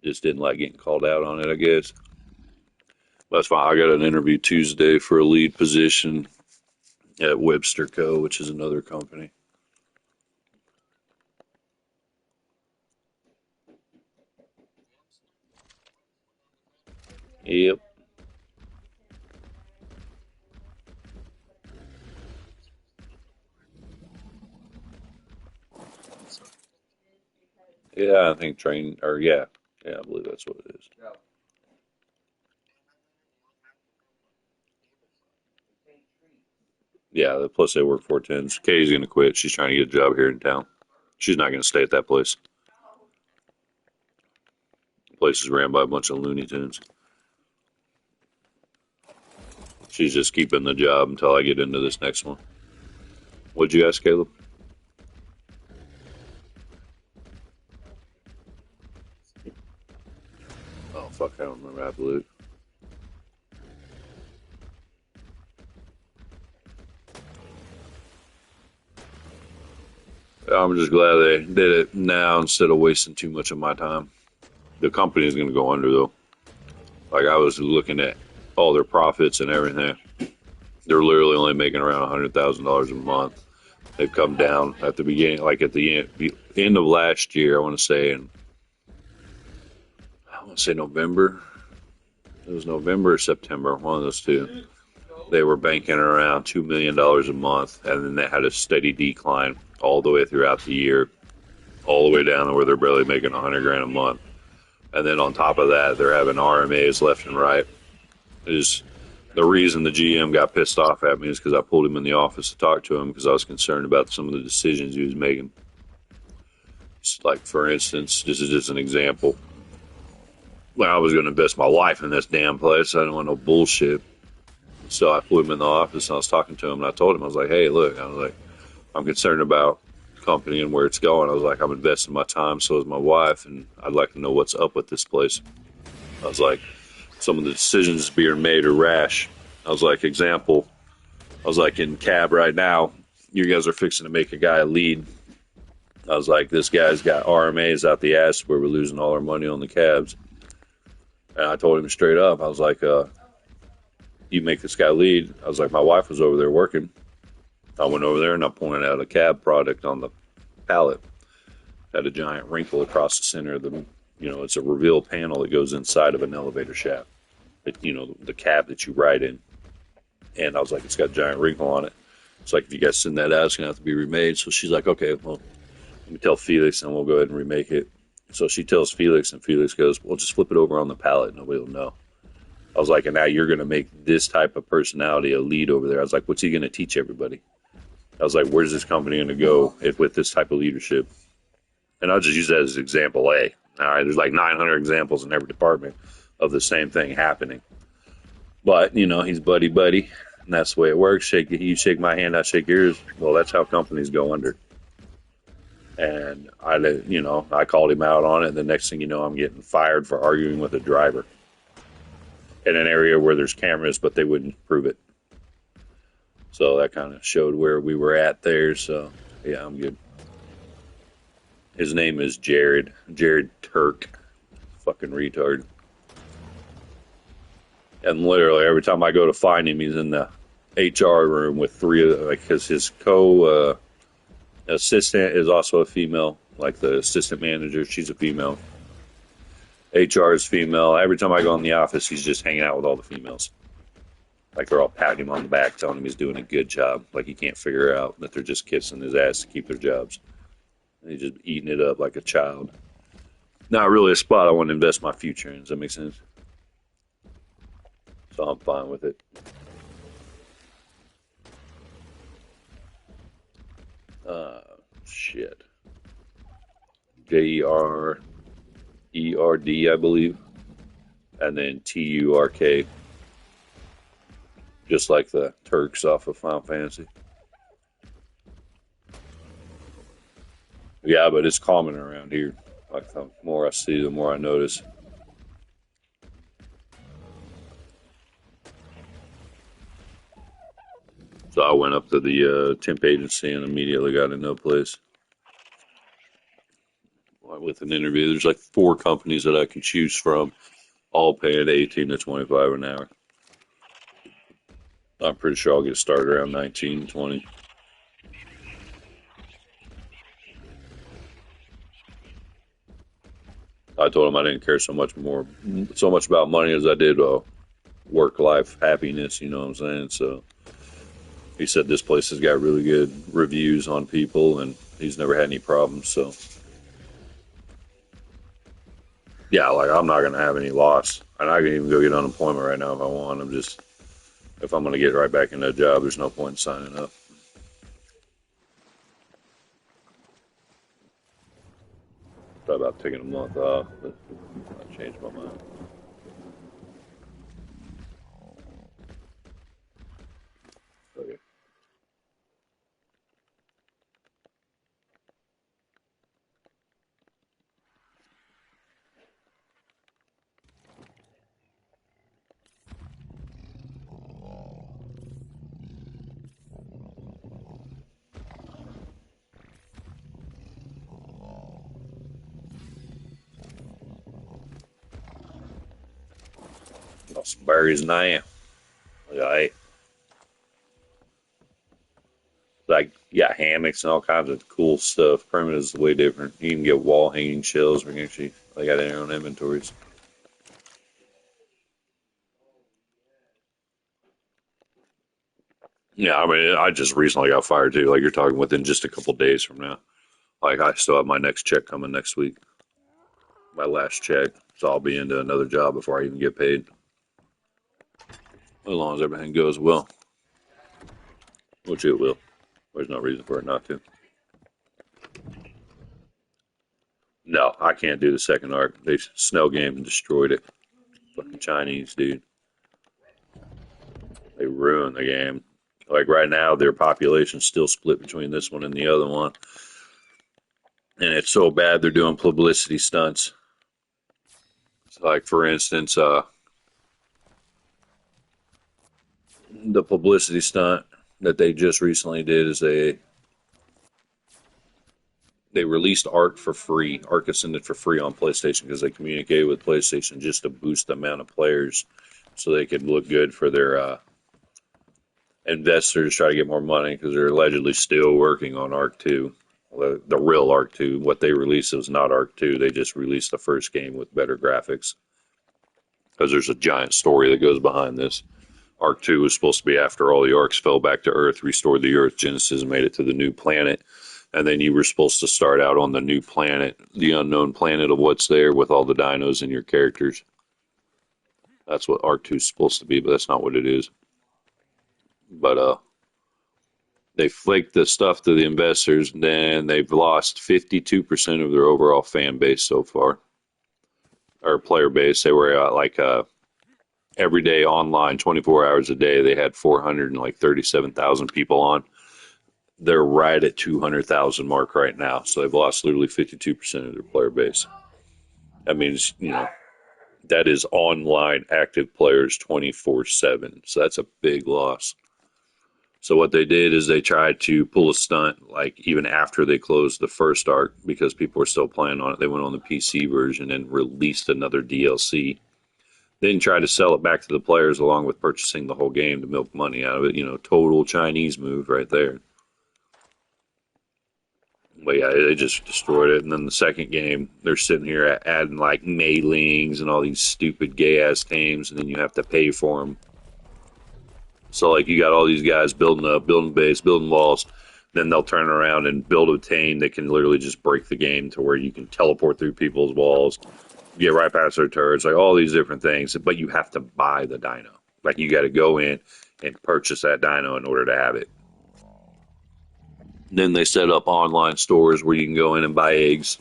Just didn't like getting called out on it, I guess. That's fine. I got an interview Tuesday for a lead position at Webster Co., which is another company. Yep. Yeah, I think train, or yeah, I believe that's what it is. Yeah, plus they work 410s. Kay's going to quit. She's trying to get a job here in town. She's not going to stay at that place. The place is ran by a bunch of Looney Tunes. She's just keeping the job until I get into this next one. What'd you ask, Caleb? Oh, fuck, I don't remember. Absolute. I'm just glad they did it now instead of wasting too much of my time. The company is going to go under, though. Like, I was looking at all their profits and everything. They're literally only making around $100,000 a month. They've come down at the beginning, like at the end of last year, I want to say November. It was November or September, one of those two. They were banking around $2 million a month, and then they had a steady decline all the way throughout the year, all the way down to where they're barely making $100,000 a month. And then on top of that, they're having RMAs left and right. Is the reason the GM got pissed off at me is because I pulled him in the office to talk to him because I was concerned about some of the decisions he was making. Just like, for instance, this is just an example. When I was going to invest my life in this damn place, I didn't want no bullshit. So I pulled him in the office and I was talking to him and I told him, I was like, hey, look, I was like, I'm concerned about the company and where it's going. I was like, I'm investing my time, so is my wife, and I'd like to know what's up with this place. I was like, some of the decisions being made are rash. I was like, example, I was like, in cab right now, you guys are fixing to make a guy a lead. I was like, this guy's got RMAs out the ass where we're losing all our money on the cabs. And I told him straight up, I was like, you make this guy lead. I was like, my wife was over there working. I went over there and I pointed out a cab product on the pallet. Had a giant wrinkle across the center of the, it's a reveal panel that goes inside of an elevator shaft. The cab that you ride in. And I was like, it's got a giant wrinkle on it. It's like, if you guys send that out, it's going to have to be remade. So she's like, okay, well, let me tell Felix and we'll go ahead and remake it. So she tells Felix and Felix goes, well, just flip it over on the pallet. Nobody will know. I was like, and now you're going to make this type of personality a lead over there. I was like, what's he going to teach everybody? I was like, where's this company going to go with this type of leadership? And I'll just use that as example A. All right, there's like 900 examples in every department of the same thing happening. But, he's buddy, and that's the way it works. You shake my hand, I shake yours. Well, that's how companies go under. And I called him out on it. And the next thing you know, I'm getting fired for arguing with a driver in an area where there's cameras, but they wouldn't prove it. So that kind of showed where we were at there. So, yeah, I'm good. His name is Jared Turk. Fucking retard. And literally every time I go to find him, he's in the HR room with three of, because his assistant is also a female, like the assistant manager, she's a female. HR is female. Every time I go in the office, he's just hanging out with all the females. Like, they're all patting him on the back, telling him he's doing a good job. Like, he can't figure out that they're just kissing his ass to keep their jobs. And he's just eating it up like a child. Not really a spot I want to invest my future in. Does that make sense? So I'm fine with it. Shit. JERERD, I believe. And then TURK. Just like the Turks off of Final Fantasy. Yeah, but it's common around here. Like, the more I see, the more I notice. So I went up to the temp agency and immediately got a no place. With an interview, there's like 4 companies that I could choose from, all paying 18 to 25 an hour. I'm pretty sure I'll get started around 19, 20. I told him I didn't care so much about money as I did work-life happiness. You know what I'm saying? So he said this place has got really good reviews on people, and he's never had any problems. So yeah, like I'm not gonna have any loss, and I can even go get unemployment right now if I want. If I'm gonna get right back in that job, there's no point in signing up. Thought about taking a month off, but I changed my mind. Okay. Got some berries now. Like, yeah, hammocks and all kinds of cool stuff. Primitive is way different. You can get wall hanging shells. They got their own inventories. Yeah, I mean, I just recently got fired too. Like you're talking within just a couple days from now. Like I still have my next check coming next week. My last check, so I'll be into another job before I even get paid. As long as everything goes well, which it will. There's no reason for it not to. No, I can't do the second arc. They snow game and destroyed it. Fucking Chinese, dude. They ruined the game. Like right now, their population's still split between this one and the other one. And it's so bad they're doing publicity stunts. So like for instance, the publicity stunt that they just recently did is they released ARK for free. ARK Ascended for free on PlayStation because they communicated with PlayStation just to boost the amount of players so they could look good for their investors, try to get more money because they're allegedly still working on ARK 2. The real ARK 2. What they released was not ARK 2. They just released the first game with better graphics because there's a giant story that goes behind this. ARK 2 was supposed to be after all the ARKs fell back to Earth, restored the Earth, Genesis made it to the new planet. And then you were supposed to start out on the new planet, the unknown planet of what's there with all the dinos and your characters. That's what ARK 2 is supposed to be, but that's not what it is. But they flaked the stuff to the investors, and then they've lost 52% of their overall fan base so far, or player base. They were every day online, 24 hours a day. They had 437,000 people on. They're right at 200,000 mark right now. So they've lost literally 52% of their player base. That means, that is online active players 24/7. So that's a big loss. So what they did is they tried to pull a stunt, like even after they closed the first ARC, because people were still playing on it. They went on the PC version and released another DLC. Then tried to sell it back to the players along with purchasing the whole game to milk money out of it. Total Chinese move right there. But yeah, they just destroyed it. And then the second game, they're sitting here adding like Meilings and all these stupid gay ass names, and then you have to pay for them. So like you got all these guys building up, building base, building walls. Then they'll turn around and build a team that can literally just break the game to where you can teleport through people's walls, get right past their turrets, like all these different things. But you have to buy the dino. Like you got to go in and purchase that dino in order to have it. Then they set up online stores where you can go in and buy eggs,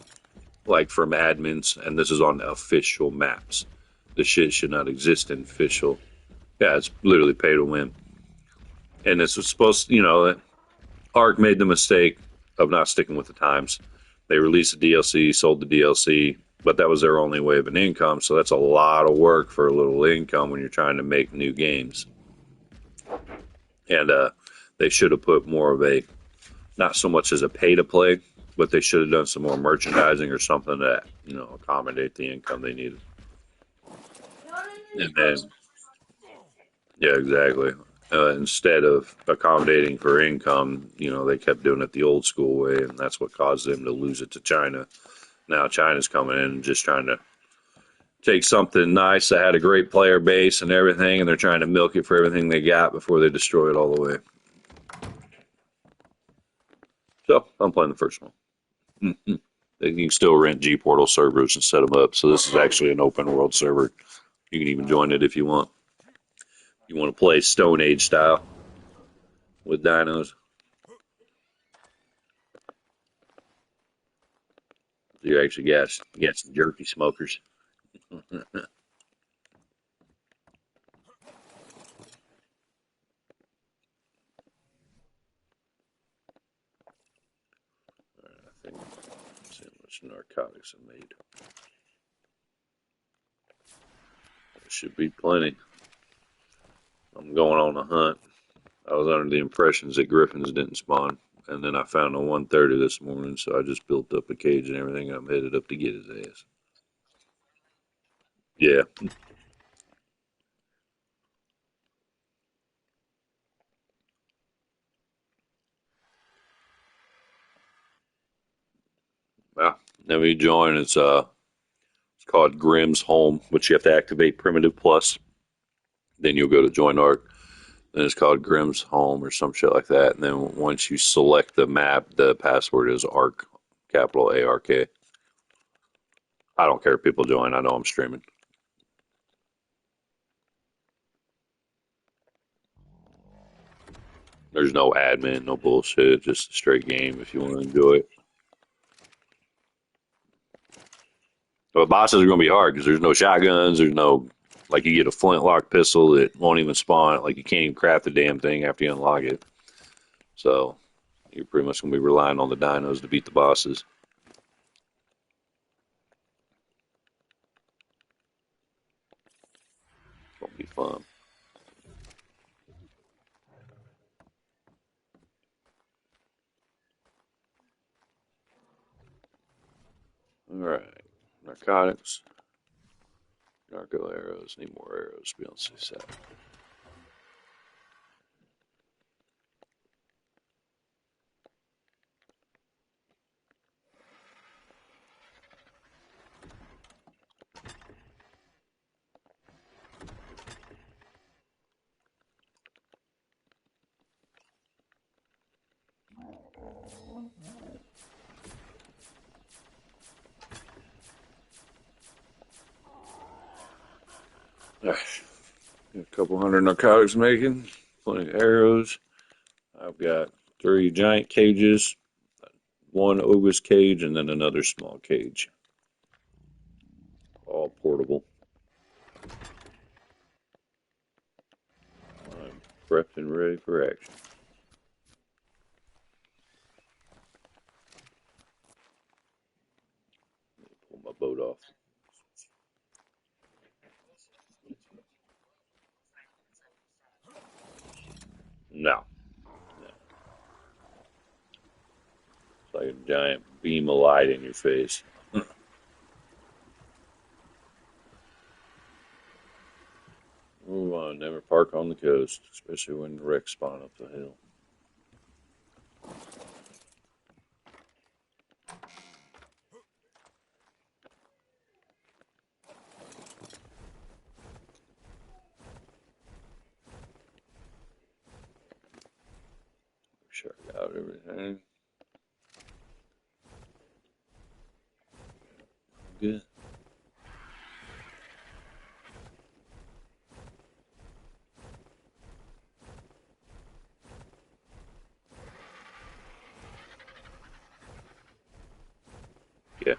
like from admins, and this is on the official maps. The shit should not exist in official. Yeah, it's literally pay to win. And this was supposed to, ARK made the mistake of not sticking with the times. They released the DLC, sold the DLC, but that was their only way of an income, so that's a lot of work for a little income when you're trying to make new games. And they should have put more of a, not so much as a pay-to-play, but they should have done some more merchandising or something that, accommodate the income they needed. And then, yeah, exactly. Instead of accommodating for income, they kept doing it the old school way, and that's what caused them to lose it to China. Now China's coming in and just trying to take something nice that had a great player base and everything, and they're trying to milk it for everything they got before they destroy it all the way. So I'm playing the first one. You can still rent G Portal servers and set them up. So this is actually an open world server. You can even join it if you want. You want to play Stone Age style with dinos. You actually got some jerky smokers. I think let's see how much narcotics I made. There should be plenty. I'm going on a hunt. I was under the impressions that griffins didn't spawn, and then I found a 130 this morning, so I just built up a cage and everything. I'm headed up to get his ass. Yeah. Well, then we join. It's called Grimm's Home, which you have to activate Primitive Plus. Then you'll go to join ARK. Then it's called Grimm's Home or some shit like that. And then once you select the map, the password is ARK, capital ARK. I don't care if people join. I know I'm streaming. There's no admin, no bullshit. Just a straight game if you want to enjoy it. But bosses are going to be hard because there's no shotguns. There's no, like, you get a flintlock pistol that won't even spawn. Like, you can't even craft the damn thing after you unlock it. So you're pretty much going to be relying on the dinos to beat the bosses. It's going to be fun. All right. Narcotics. Narco arrows. Need more arrows to be on the safe side. Got a couple hundred narcotics making. Plenty of arrows. I've got 3 giant cages, 1 Ogus cage, and then another small cage. All portable. I'm prepped and ready for action. Pull my boat off. No. It's like a giant beam of light in your face. Move on. Never park on the coast, especially when the wrecks spawn up the hill. Check out everything. Good. Yeah.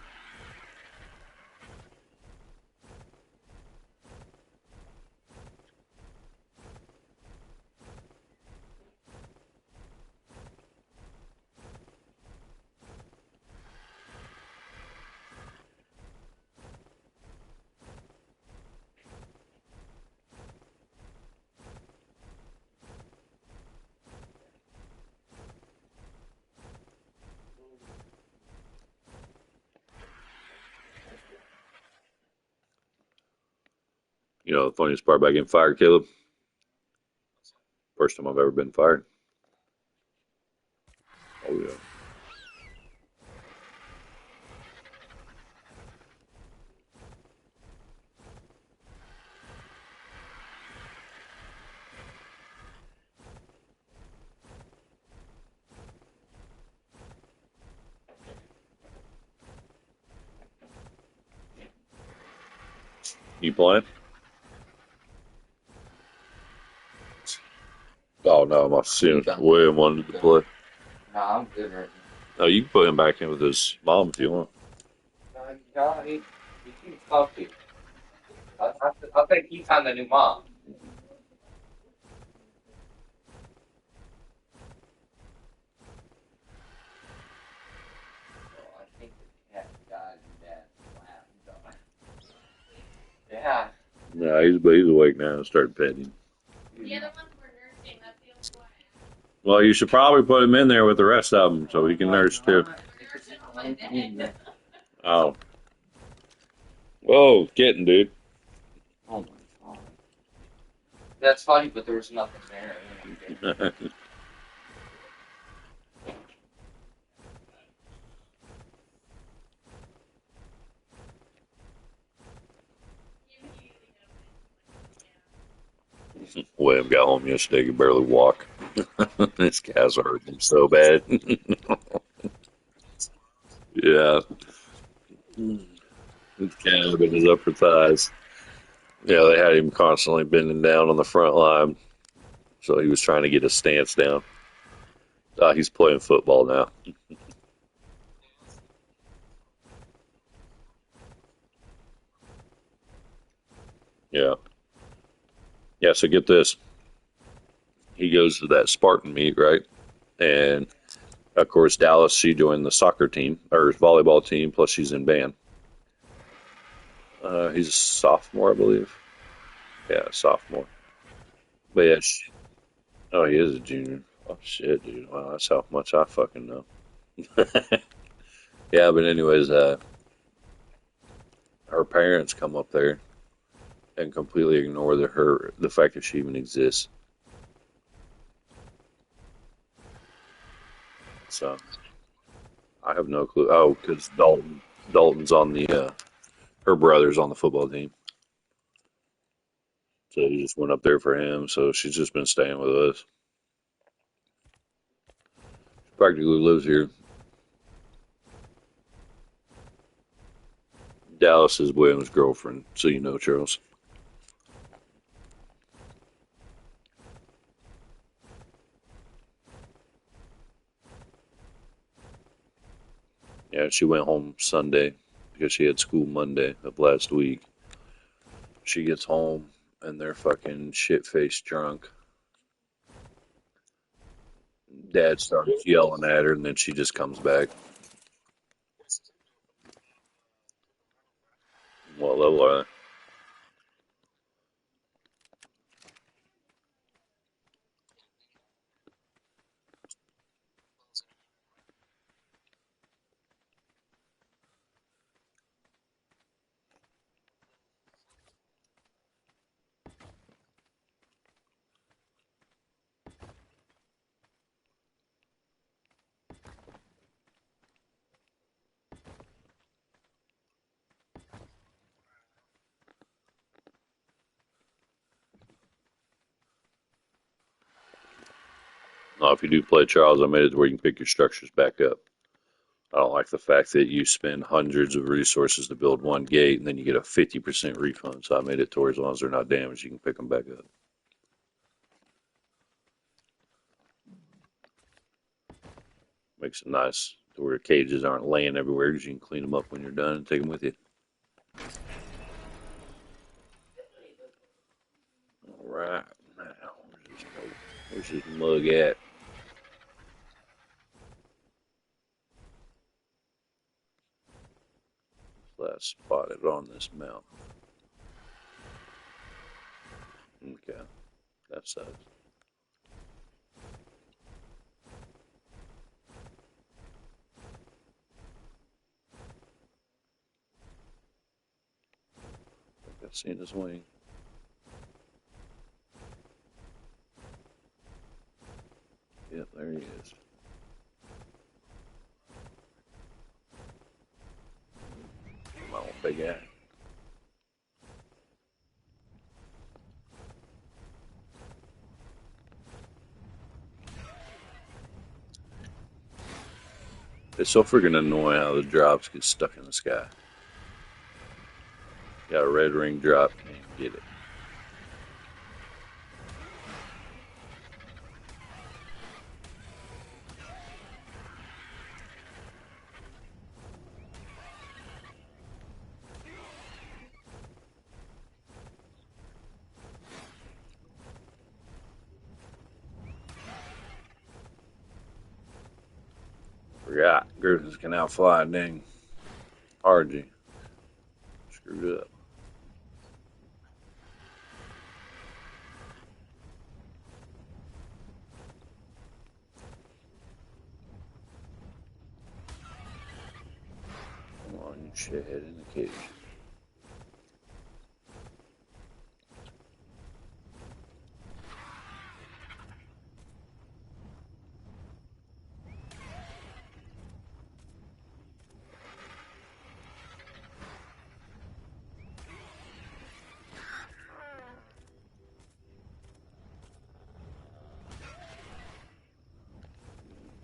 You know the funniest part about getting fired, Caleb? First time I've ever been fired. Oh yeah. You playing? Oh no, my son William wanted to play. No, I'm good right Oh, you can put him back in with his mom if you want. now. No, he keeps talking. I think he found a new mom. Oh, I think the cat died in Dad's lap. Yeah. No, he's awake now. Start petting. The other ones were nursing. That's the only one. Well, you should probably put him in there with the rest of them so he can nurse too. Oh. Whoa, kitten, dude. Oh my god. That's funny, but there was nothing there. William got home yesterday, could barely walk. His calves are hurting him so bad. Yeah. His calf and his upper thighs. Yeah, they had him constantly bending down on the front line, so he was trying to get his stance down. He's playing football now. Yeah. Yeah, so get this. He goes to that Spartan meet, right? And of course, Dallas, she joined the soccer team or volleyball team, plus she's in band. He's a sophomore, I believe. Yeah, sophomore. But yeah, oh, he is a junior. Oh shit, dude. Wow, that's how much I fucking know. Yeah, but anyways, her parents come up there and completely ignore the fact that she even exists. So I have no clue. Oh, because Dalton's on the her brother's on the football team, so he just went up there for him. So she's just been staying with us. She practically lives here. Dallas is William's girlfriend, so you know, Charles. Yeah, she went home Sunday because she had school Monday of last week. She gets home and they're fucking shit faced drunk. Dad starts yelling at her and then she just comes back. What level are they? No, if you do play Charles, I made it where you can pick your structures back up. I don't like the fact that you spend hundreds of resources to build one gate and then you get a 50% refund. So I made it to where as long as they're not damaged, you can pick them back up. Makes it nice to where cages aren't laying everywhere because you can clean them up when you're done and take them with you. All right. Now, where's this mug at? Let's spot it on this mountain. Okay. That sucks. I think I've seen his wing. Yep, there he is. Come on, big guy. It's so freaking annoying how the drops get stuck in the sky. Got a red ring drop. Can't get it. Forgot. Griffins can outfly a dang RG. Screwed up. Come on, you shithead in the cage.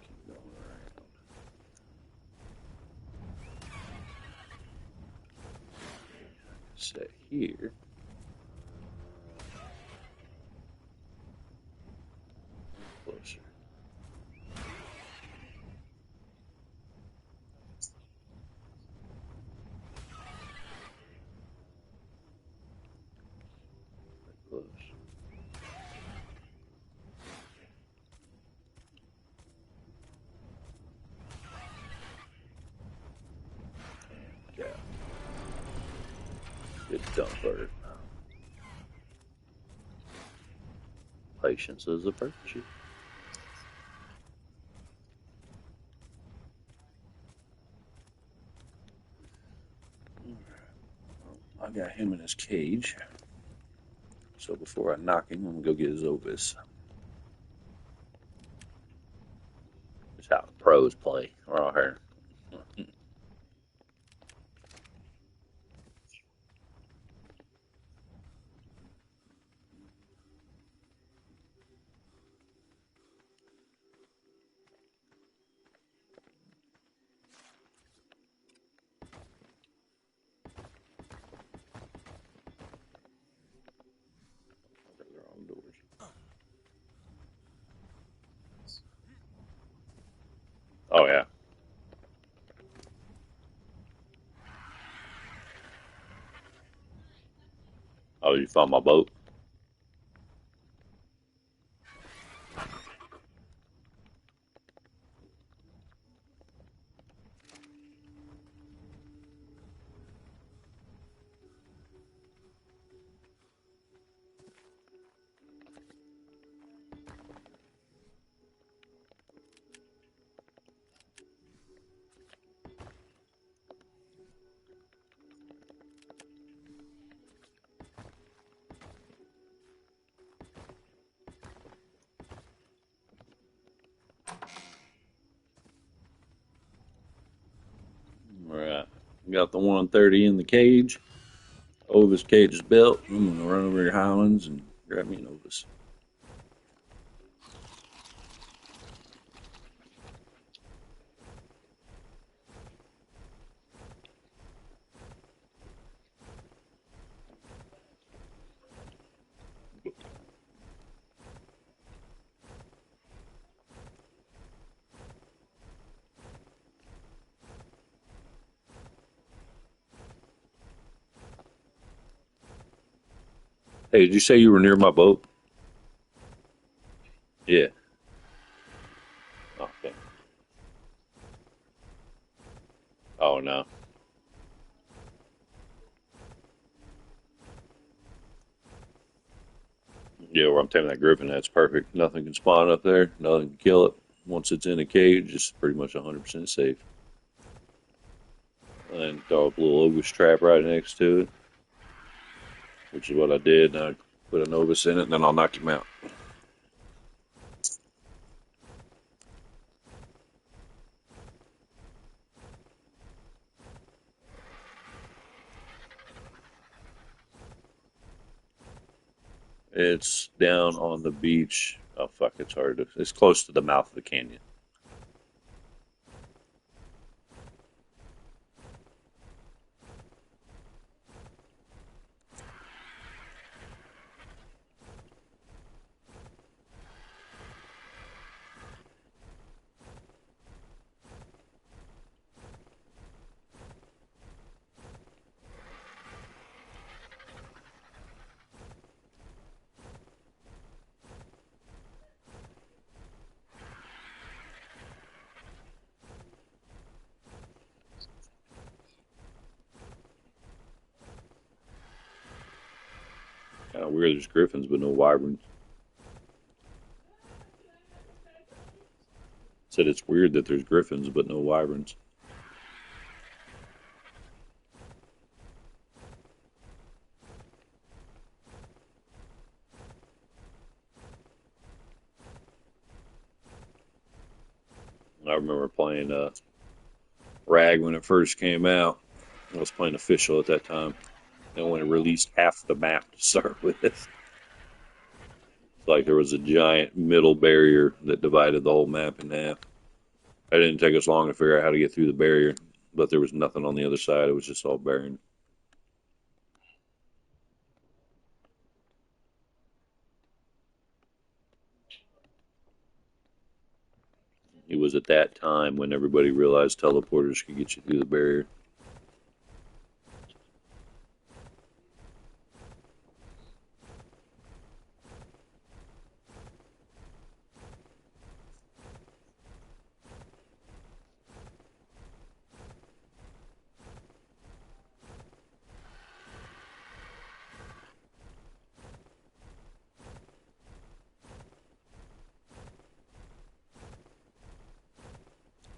Keep going around. Set here. Closer. Close. Yeah. Good dump bird. Patience is a virtue. I got him in his cage. So before I knock him, I'm gonna go get his Ovis. That's how the pros play right here. They're on doors. Oh yeah. Oh, you found my boat? All right. Got the 130 in the cage. Ovis cage is built. I'm gonna run over your Highlands and grab me an Ovis. Hey, did you say you were near my boat? Yeah. Okay. Oh no. Yeah, where I'm taking that Griffin, that's perfect. Nothing can spawn up there. Nothing can kill it. Once it's in a cage, it's pretty much 100% safe. And throw up a little Ovis trap right next to it, which is what I did. And I put an Ovis in it, and then I'll knock him out. It's down on the beach. Oh fuck, it's hard to. It's close to the mouth of the canyon. weird there's griffins but no wyverns. Said it's weird that there's griffins but no wyverns. I remember playing Rag when it first came out. I was playing official at that time. And when it released half the map to start with. It's like there was a giant middle barrier that divided the whole map in half. It didn't take us long to figure out how to get through the barrier, but there was nothing on the other side. It was just all barren. It was at that time when everybody realized teleporters could get you through the barrier.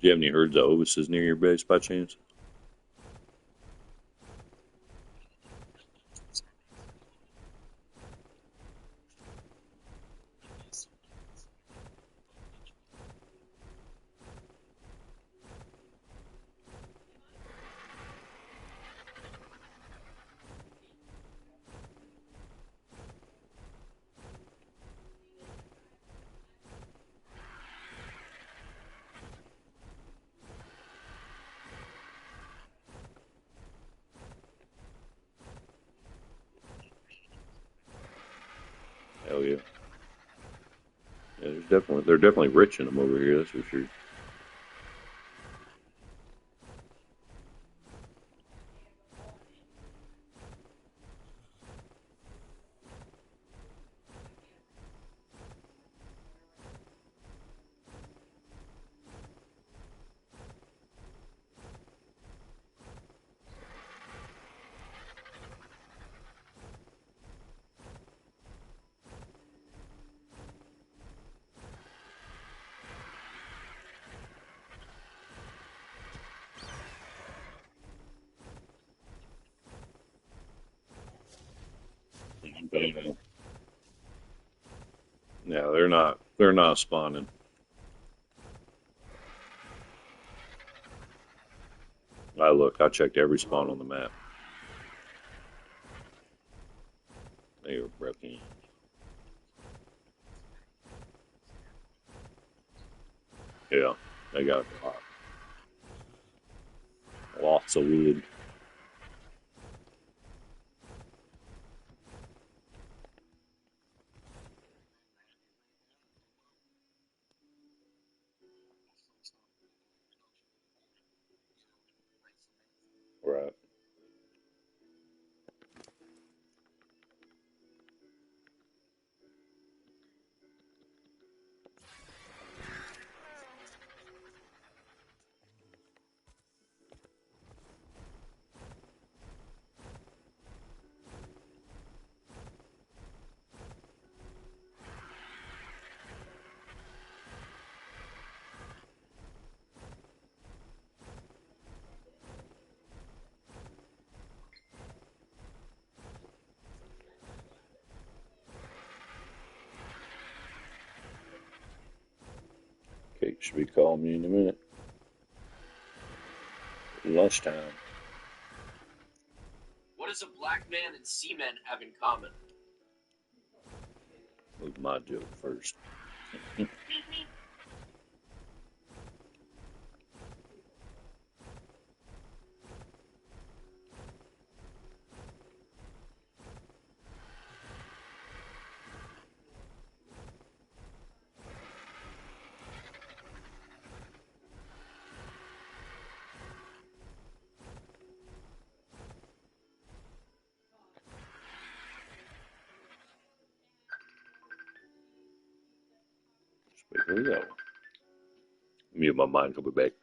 Do you have any herds of ovises near your base by chance? Hell yeah. Yeah, they're definitely rich in them over here, that's for sure. But, yeah, they're not spawning. I checked every spawn on the map. They were broken. Yeah, they got lots of wood. Right. Kate should be calling me in a minute. Lunchtime. What does a black man and seamen have in common? Move my joke first. Here we go. Mute my mind, I'll be back.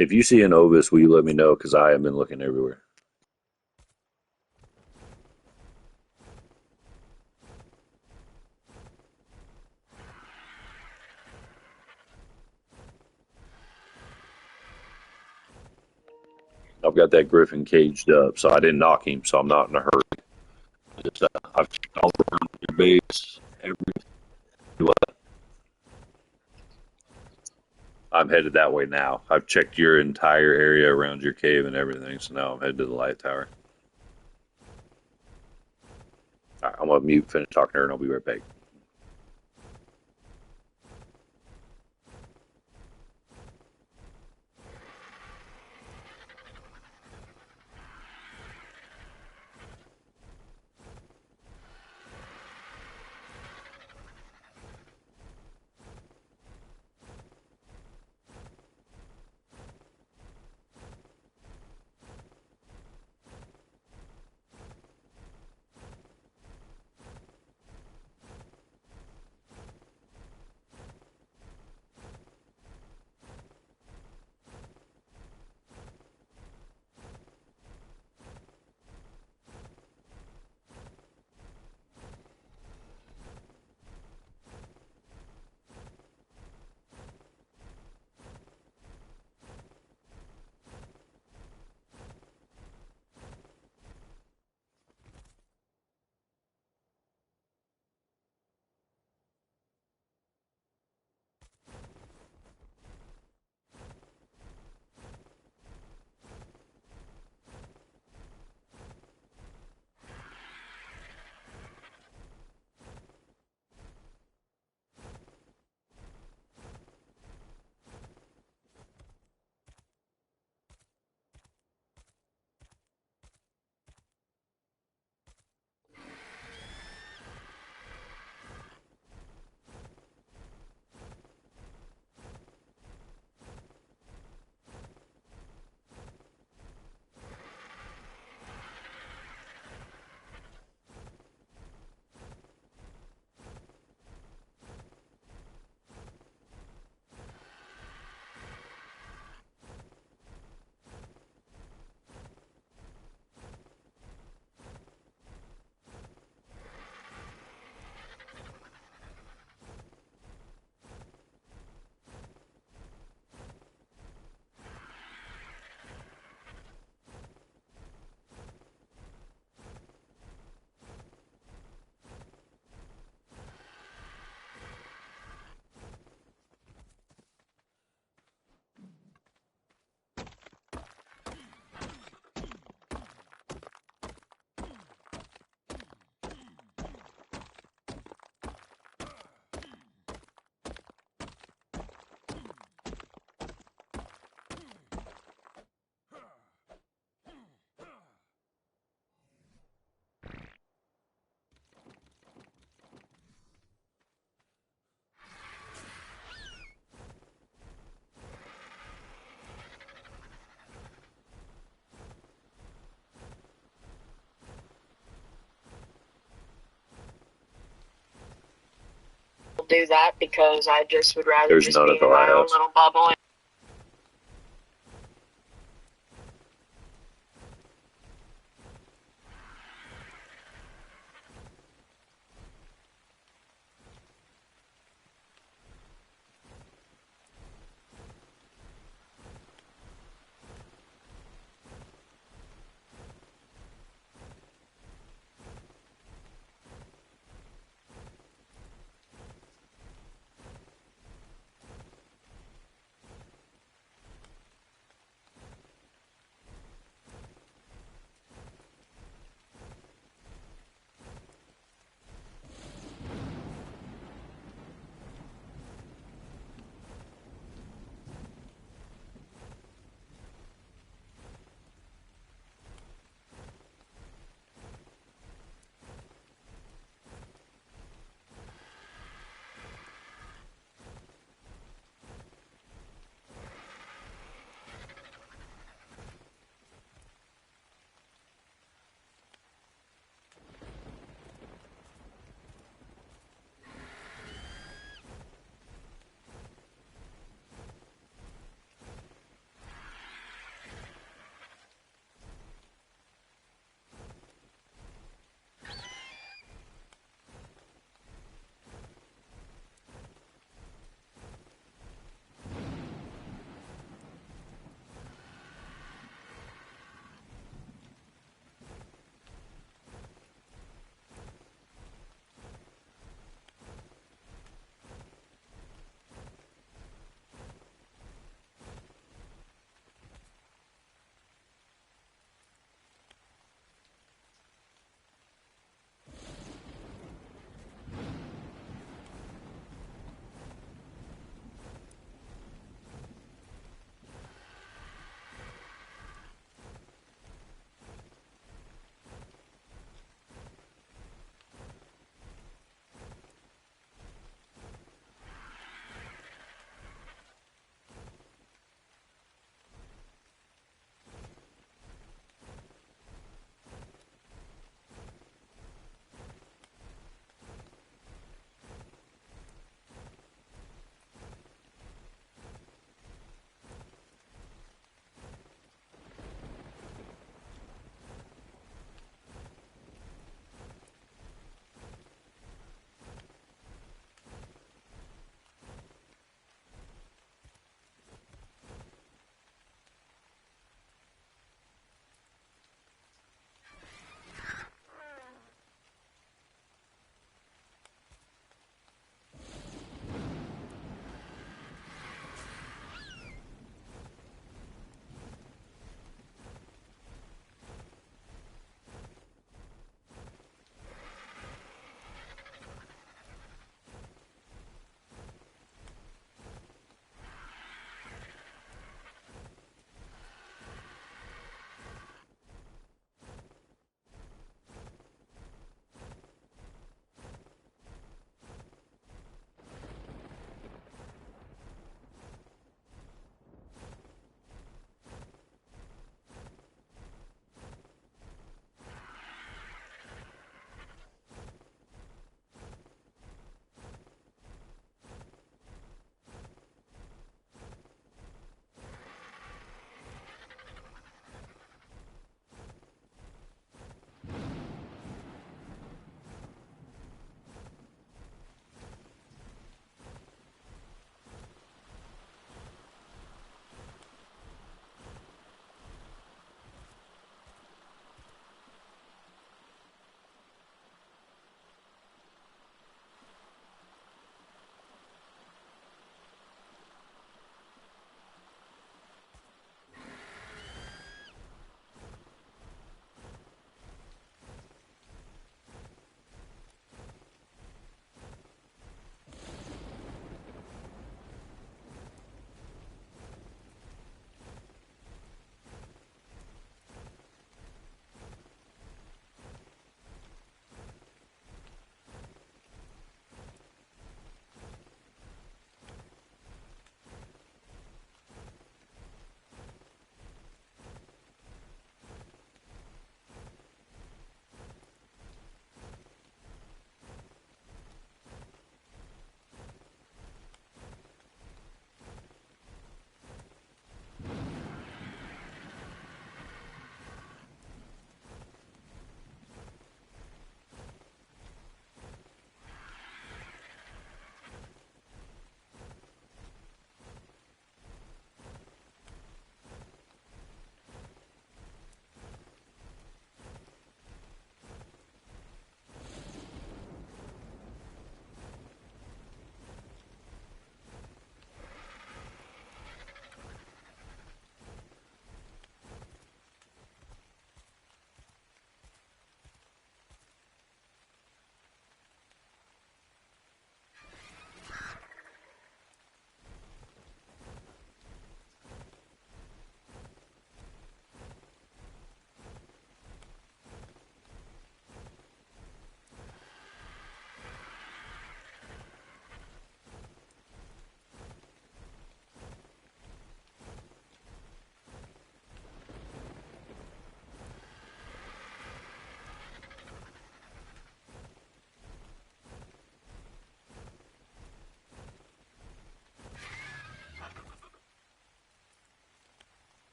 If you see an Ovis, will you let me know? Because I have been looking everywhere. I've got that Griffin caged up, so I didn't knock him, so I'm not in a hurry. Just, I've checked all around your base, everything. I'm headed that way now. I've checked your entire area around your cave and everything, so now I'm headed to the light tower. All right, I'm going to mute, finish talking to her, and I'll be right back. Do that because I just would rather There's just none be at the in my own lighthouse. little bubble.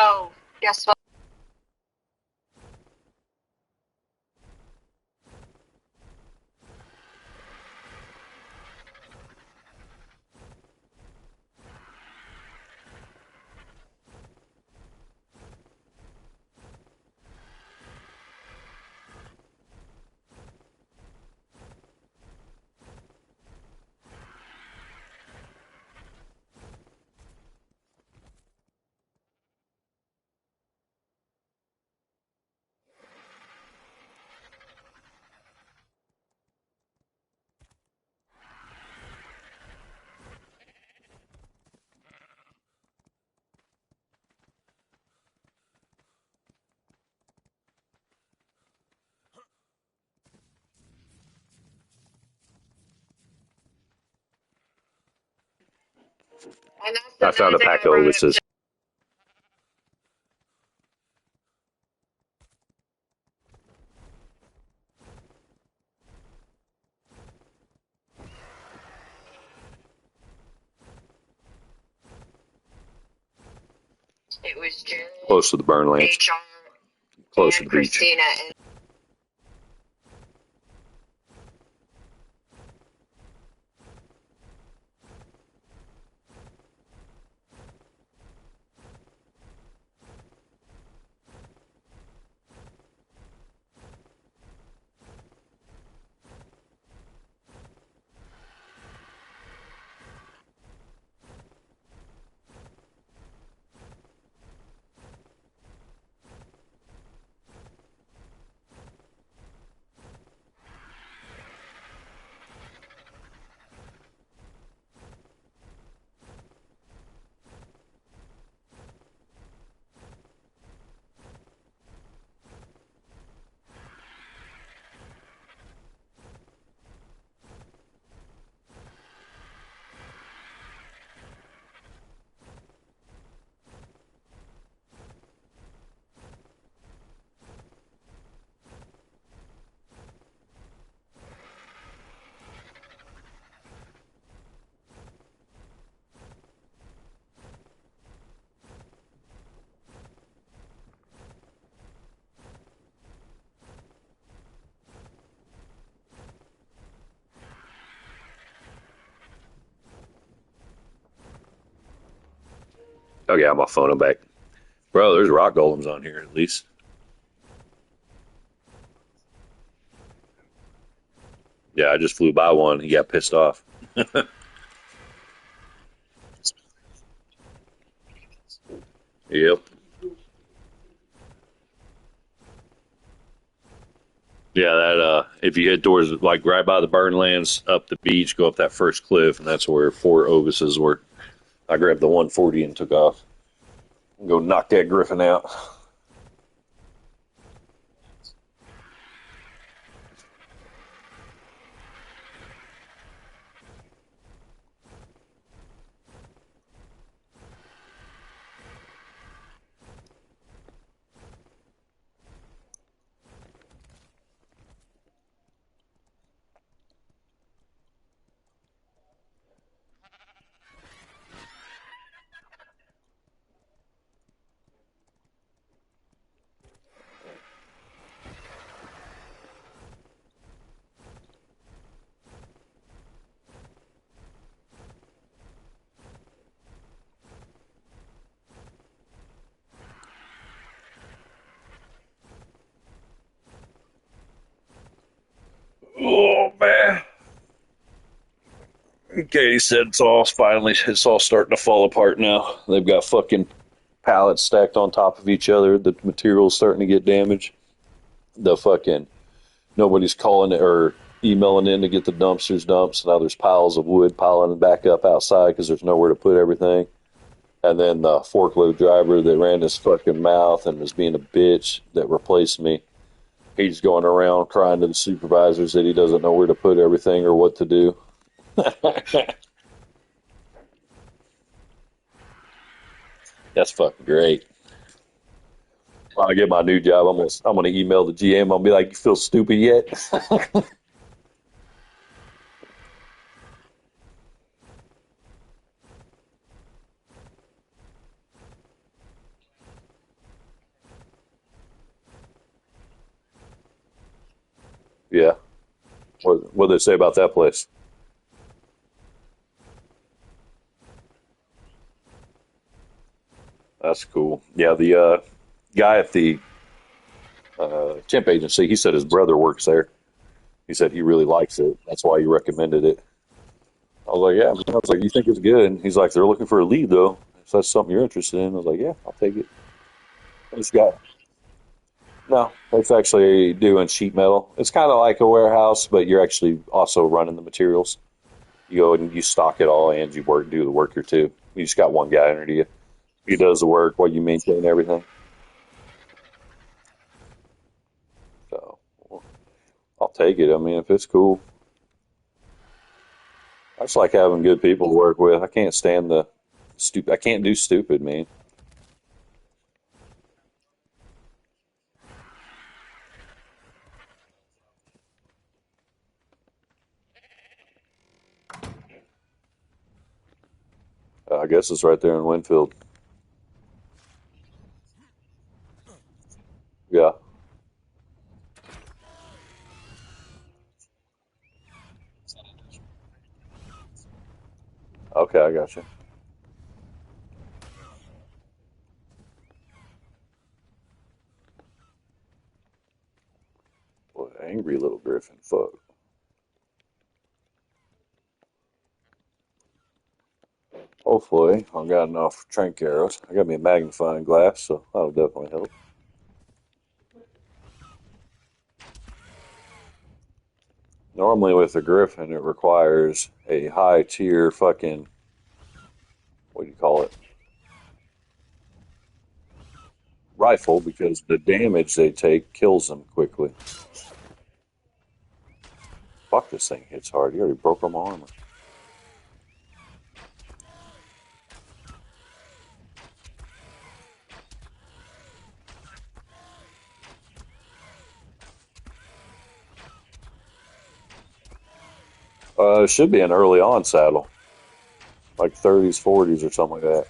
Oh, guess what? I found a pack of Oguses. It was Jared, Close to the burn lands. HR, Close to and the beach. Christina. And Oh yeah, my phone back. Bro, there's rock golems on here at least. Yeah, I just flew by one. He got pissed off. Yep. Yeah, that if you head towards like right by the burn lands up the beach, go up that first cliff, and that's where 4 Oguses were. I grabbed the 140 and took off. Go knock that griffin out. Oh man. Katie said it's all starting to fall apart now. They've got fucking pallets stacked on top of each other. The material's starting to get damaged. The fucking nobody's calling it or emailing in to get the dumpsters dumped. So now there's piles of wood piling back up outside because there's nowhere to put everything. And then the forklift driver that ran his fucking mouth and was being a bitch that replaced me, he's going around crying to the supervisors that he doesn't know where to put everything or what to do. That's fucking great. When I get my new job, I'm gonna email the GM. I'll be like, "You feel stupid yet?" Yeah. What did they say about that place? That's cool. Yeah, the guy at the temp agency, he said his brother works there. He said he really likes it. That's why he recommended it. I was like, yeah. I was like, you think it's good? And he's like, they're looking for a lead though. If that's something you're interested in, I was like, yeah, I'll take it. This guy, no, it's actually doing sheet metal. It's kind of like a warehouse, but you're actually also running the materials. You go and you stock it all, and you do the work here too. You just got one guy under you. He does the work while you maintain everything. So I'll take it. I mean, if it's cool, I just like having good people to work with. I can't stand the stupid. I can't do stupid, man. I guess it's right there in Winfield. Yeah. Okay, I got you. Boy, angry little griffin. Fuck. Hopefully, I got enough trank arrows. I got me a magnifying glass, so that'll definitely help. Normally, with a griffin, it requires a high tier fucking, what do you call it? Rifle, because the damage they take kills them quickly. Fuck, this thing hits hard. You already broke all my armor. It should be an early on saddle, like 30s, 40s, or something like that.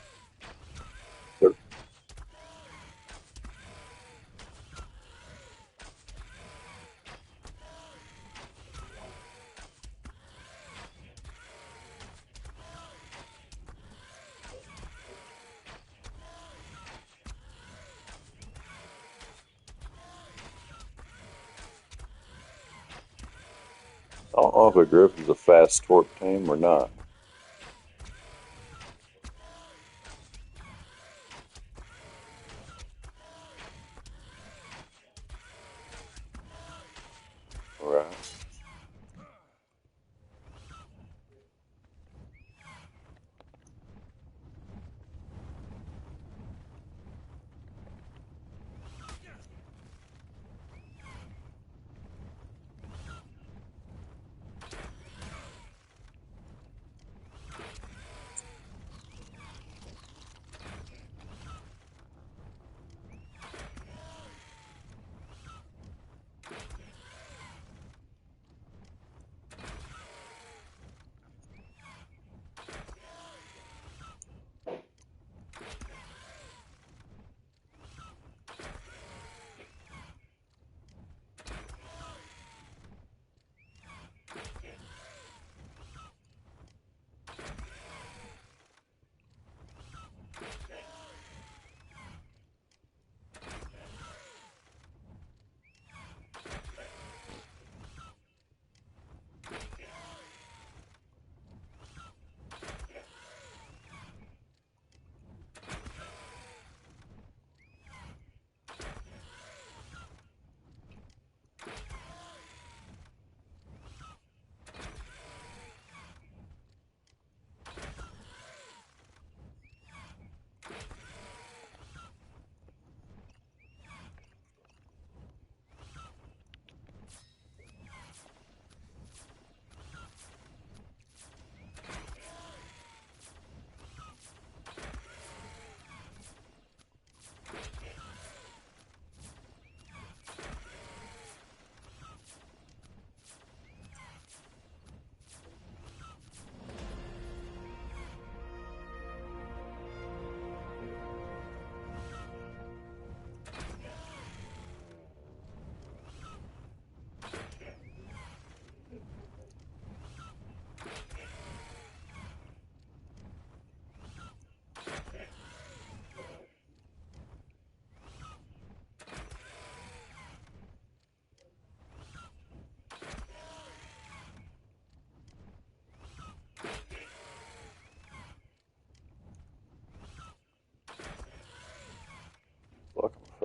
I don't know if a griffin's a fast torque tame or not. Right.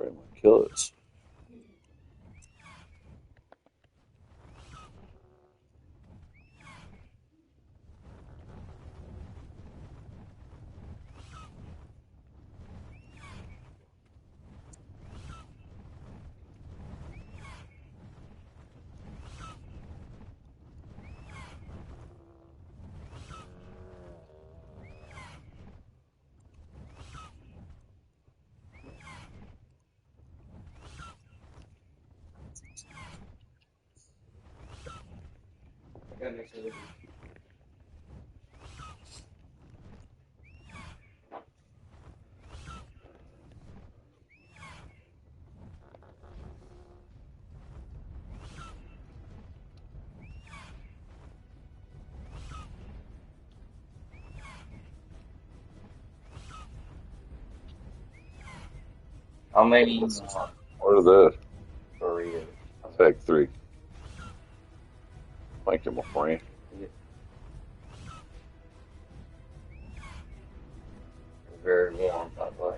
Probably might kill us. How many What are the burritos? Take 3? Thank you, my friend. Very warm, by the way.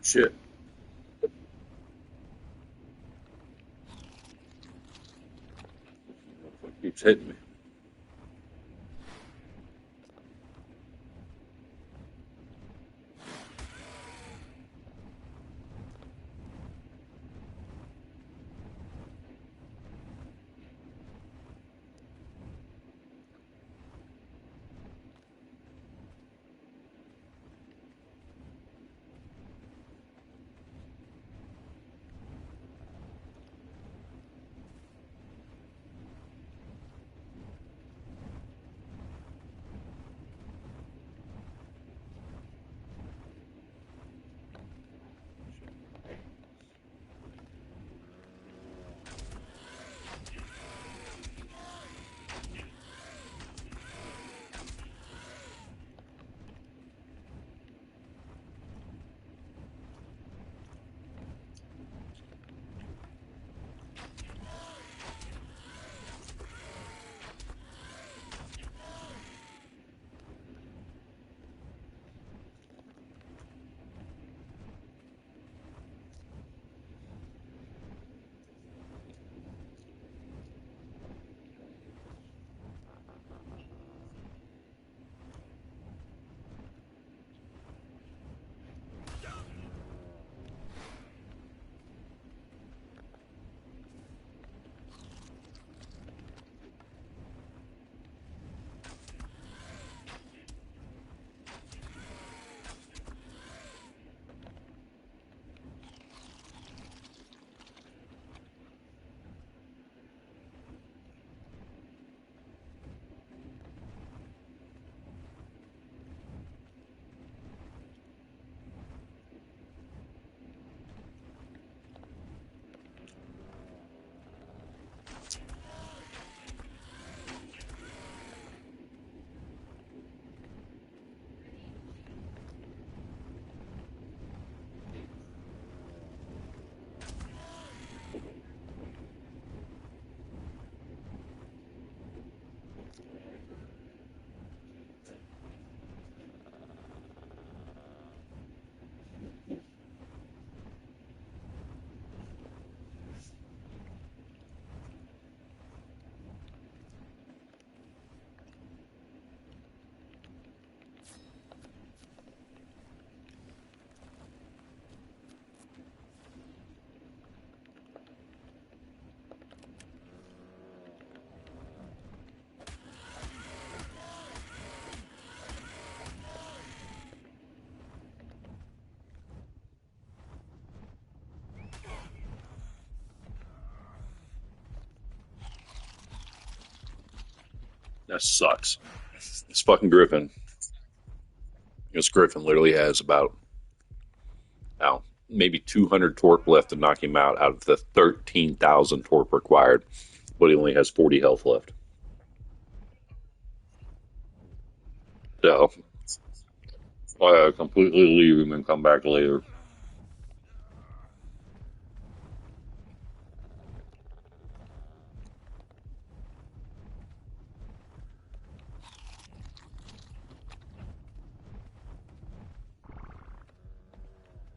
Shit. Keeps hitting me. That sucks. This fucking Griffin. This Griffin literally has about, maybe 200 torp left to knock him out of the 13,000 torp required, but he only has 40 health left. So I completely leave him and come back later.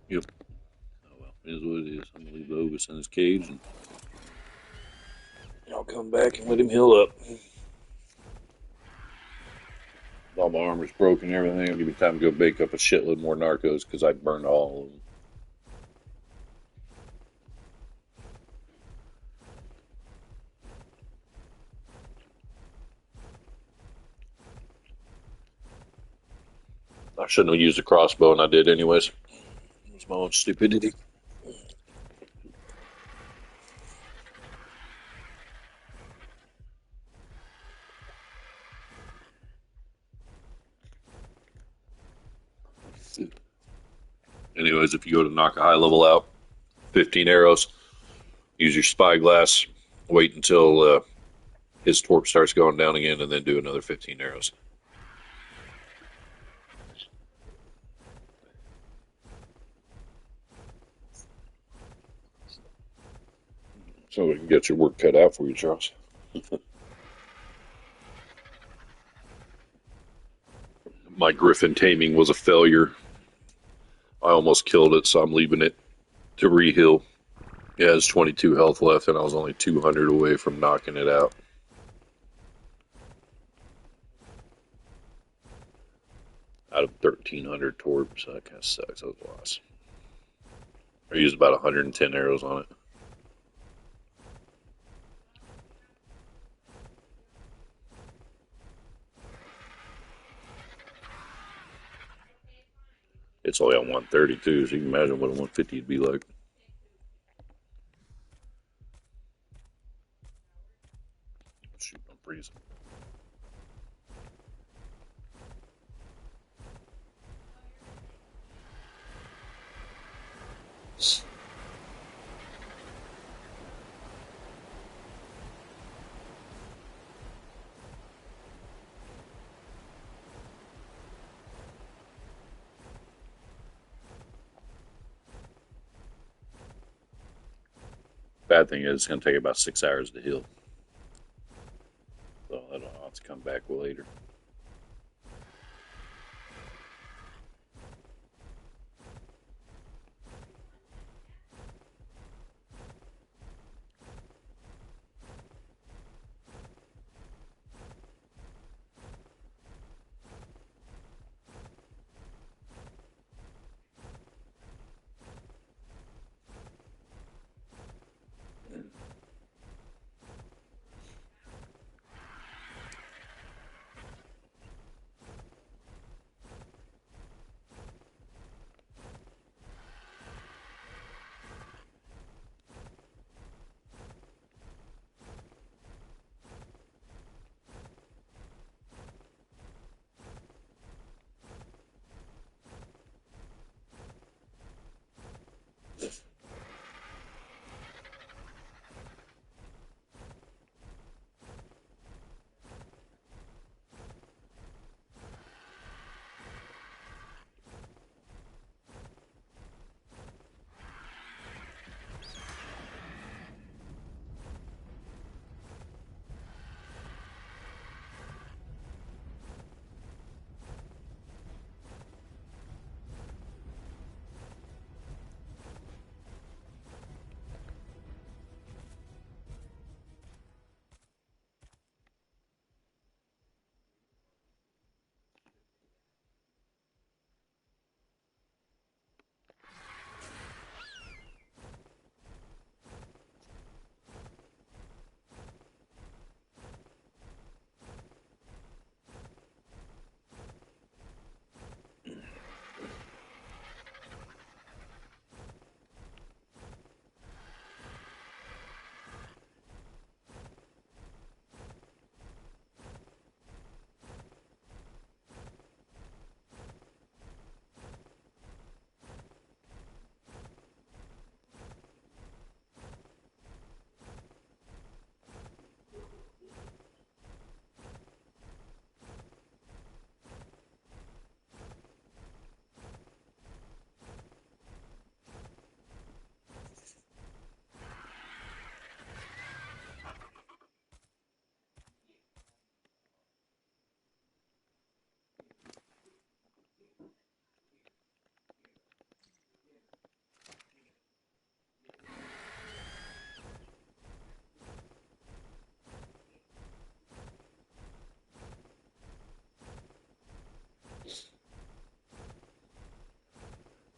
Yep. Oh well, it is what it is. I'm gonna leave Ovis in his cage, and I'll come back and let him heal up. All my armor's broken and everything. It'll give me time to go bake up a shitload more narcos because I burned all of them. I shouldn't have used a crossbow, and I did anyways. It was my own stupidity. Anyways, if you go to knock a high level out, 15 arrows, use your spyglass, wait until his torp starts going down again, and then do another 15 arrows. So we can get your work cut out for you, Charles. My Griffin taming was a failure. I almost killed it, so I'm leaving it to reheal. It has 22 health left, and I was only 200 away from knocking it out. Out of 1,300 torps, so that kind of sucks. That was a loss. I used about 110 arrows on it. It's only on 132, so you can imagine what a 150 would be like. Shoot, I'm freezing. Bad thing is, it's going to take about 6 hours to heal. So I'll have to come back later.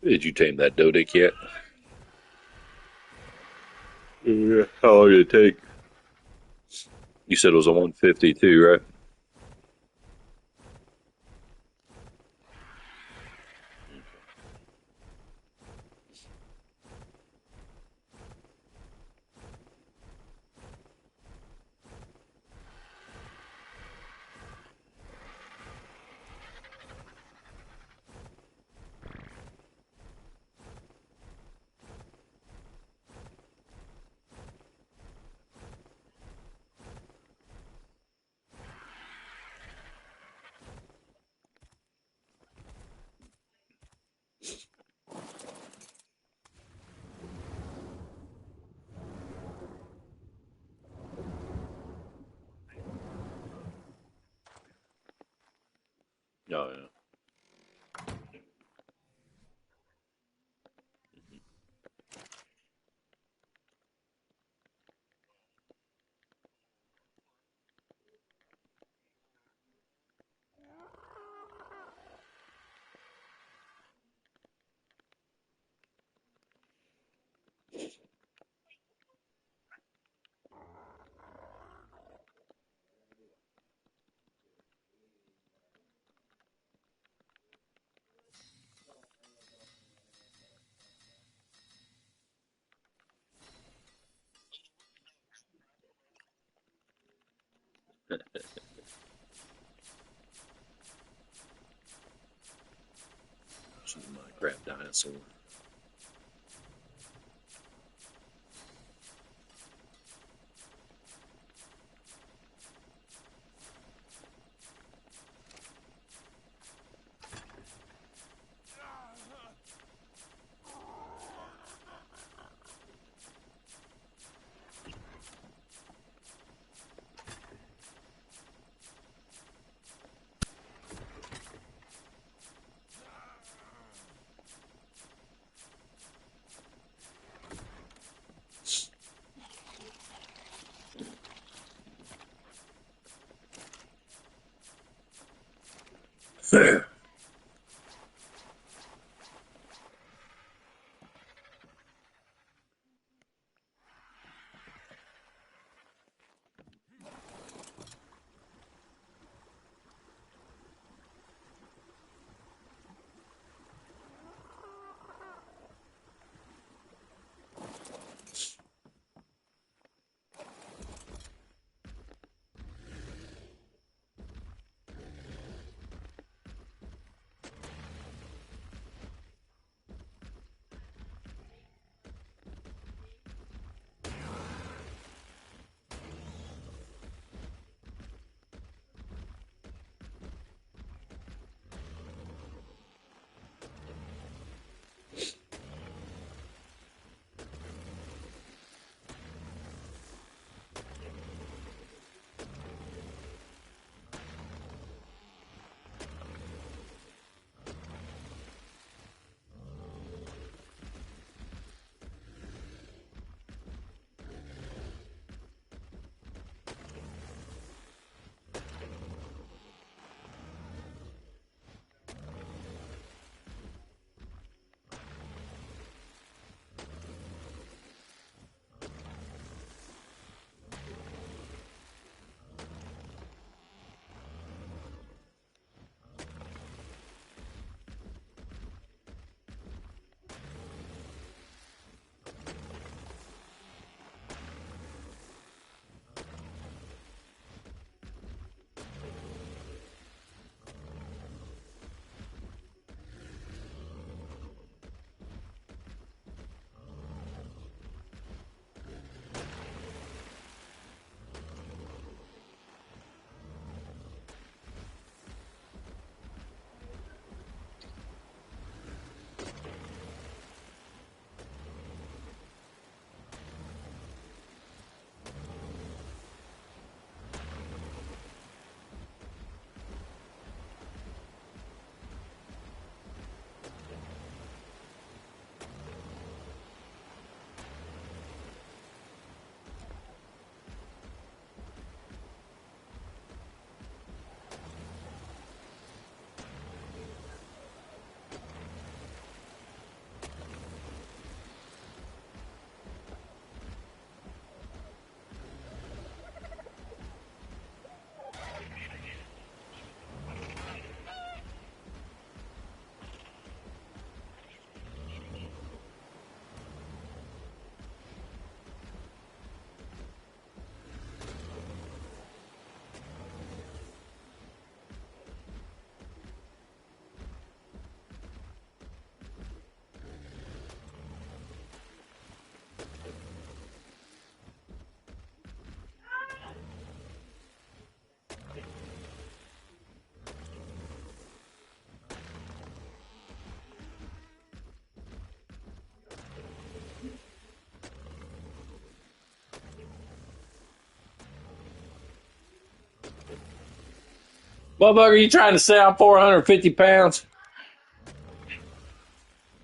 Did you tame that Dodic yet? Yeah. How long did it take? You said it was a 152, right? Oh, yeah. She's a Minecraft dinosaur. There. Motherfucker, you trying to say I'm 450 pounds?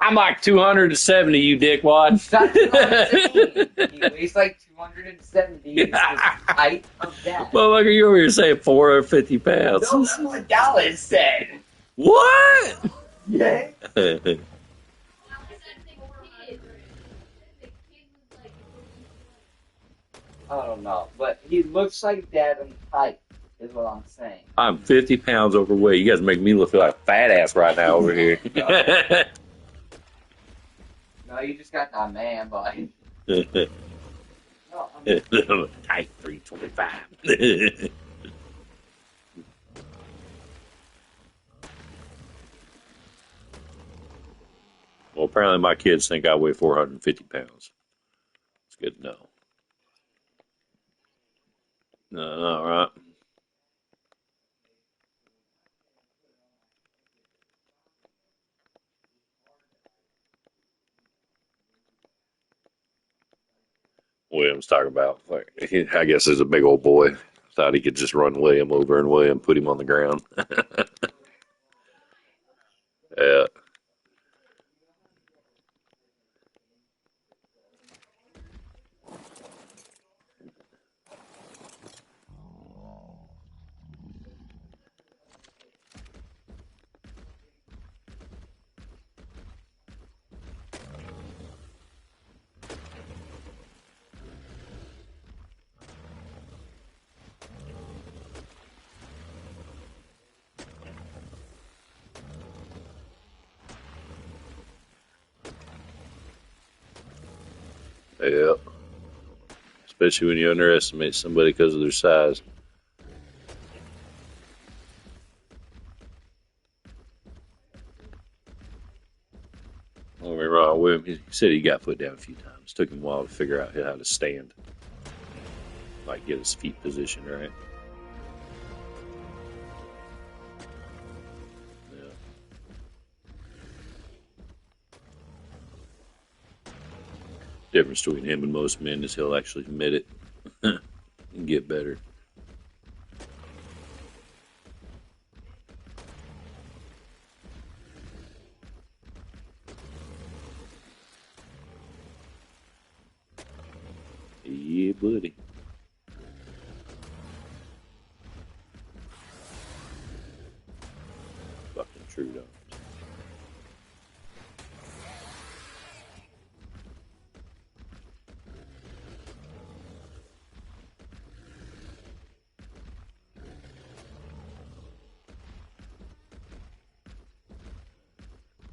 I'm like 270, you dickwad. That's what I'm saying. He weighs like 270. He's the height of that. Motherfucker, you over here saying 450 pounds. No, that's what Dallas said. What? Yeah. I don't know, but he looks like Dad in height, is what I'm saying. I'm 50 pounds overweight. You guys make me look like a fat ass right now over here. No, you just got that man body. Type 325. Well, apparently my kids think I weigh 450 pounds. It's good to know. No, all right. William's talking about, like, I guess he's a big old boy. Thought he could just run William over and William put him on the ground. Yeah. Yeah. Especially when you underestimate somebody because of their size. Don't get me wrong, William, he said he got put down a few times. Took him a while to figure out how to stand. Like, get his feet positioned right. Yeah. Difference between him and most men is he'll actually admit it and get better. Yeah, buddy. Fucking true, though.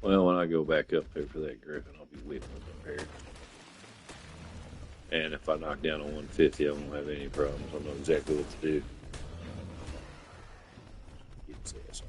Well, when I go back up there for that Griffin, I'll be whipping prepared. And if I knock down a 150, I won't have any problems. I'll know exactly what to do. Get his ass off.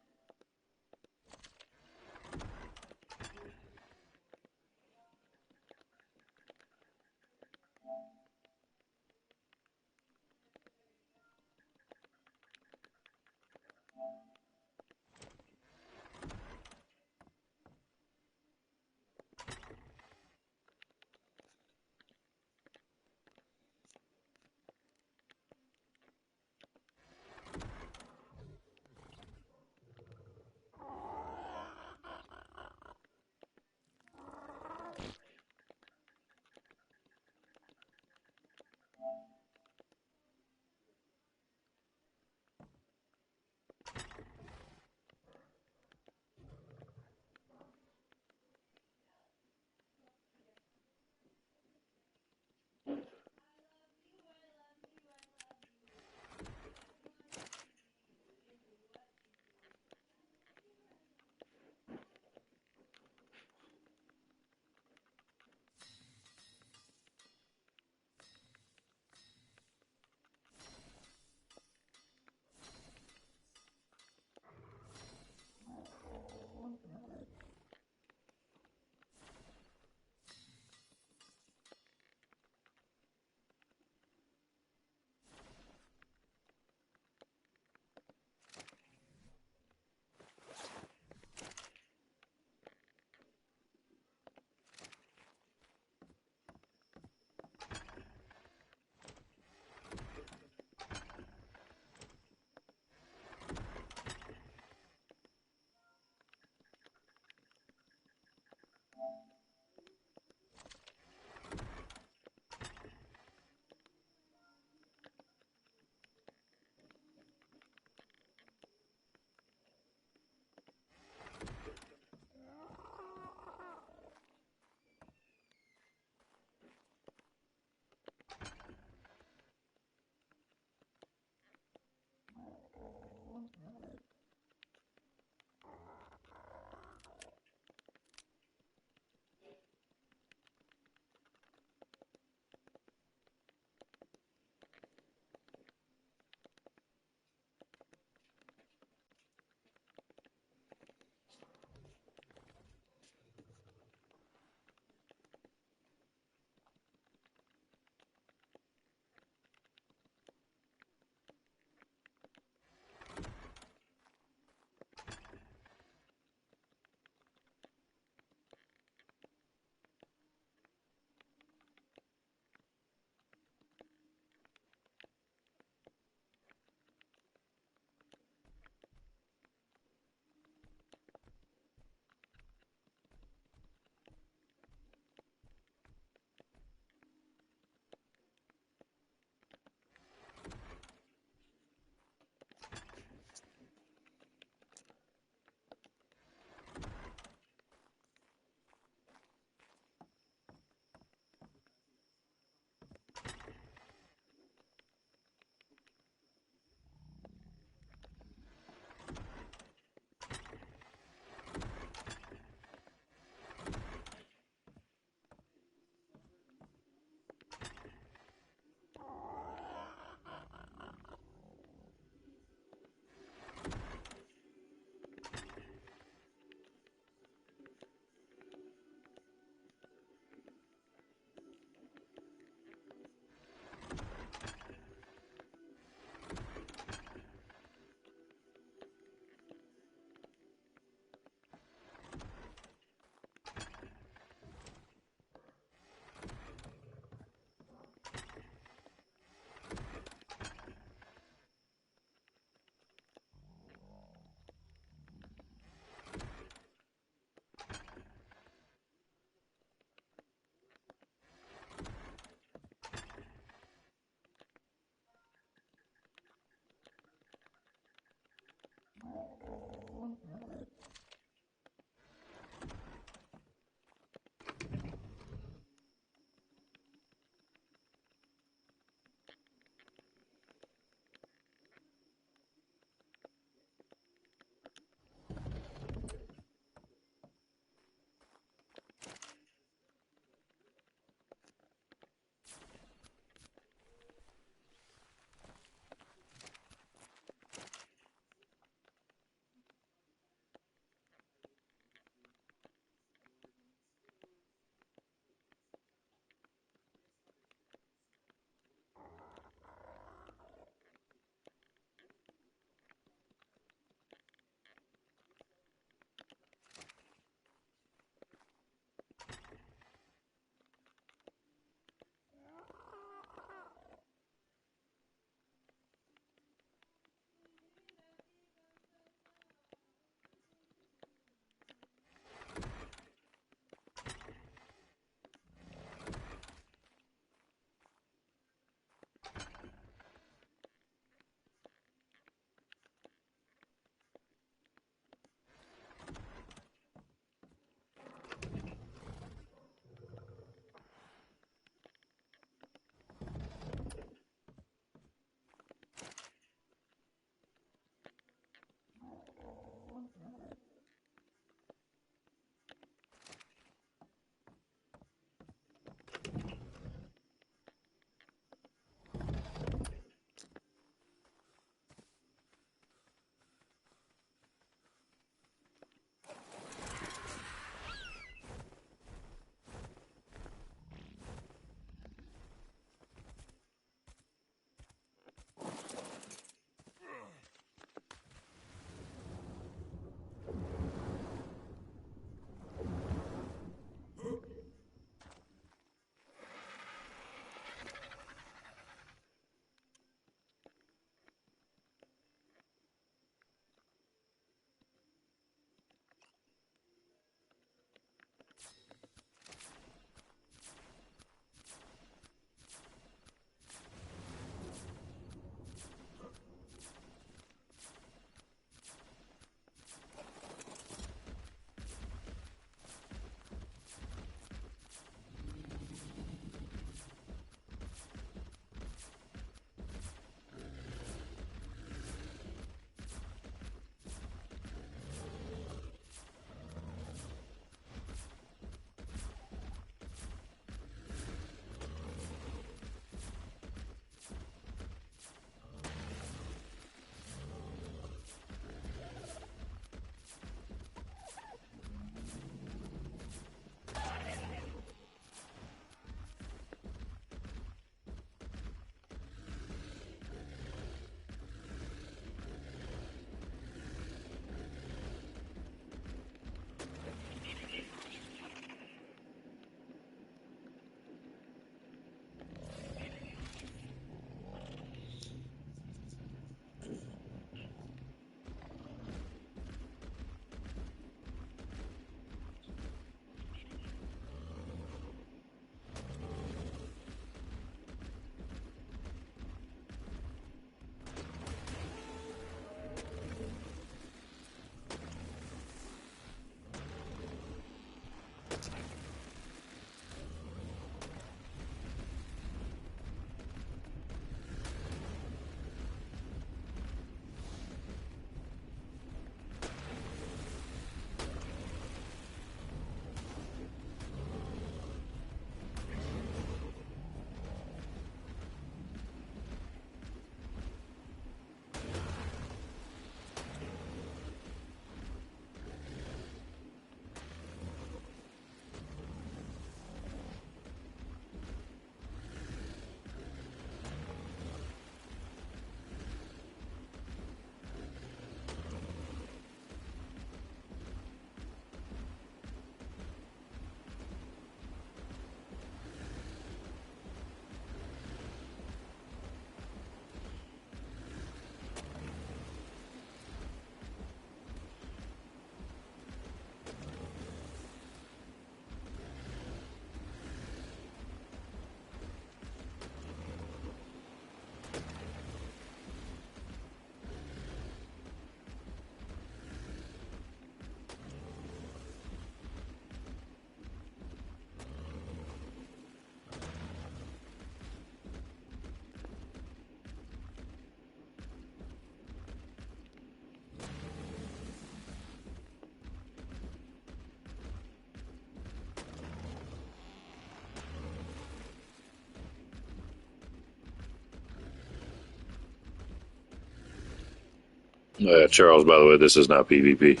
Charles, by the way, this is not PvP.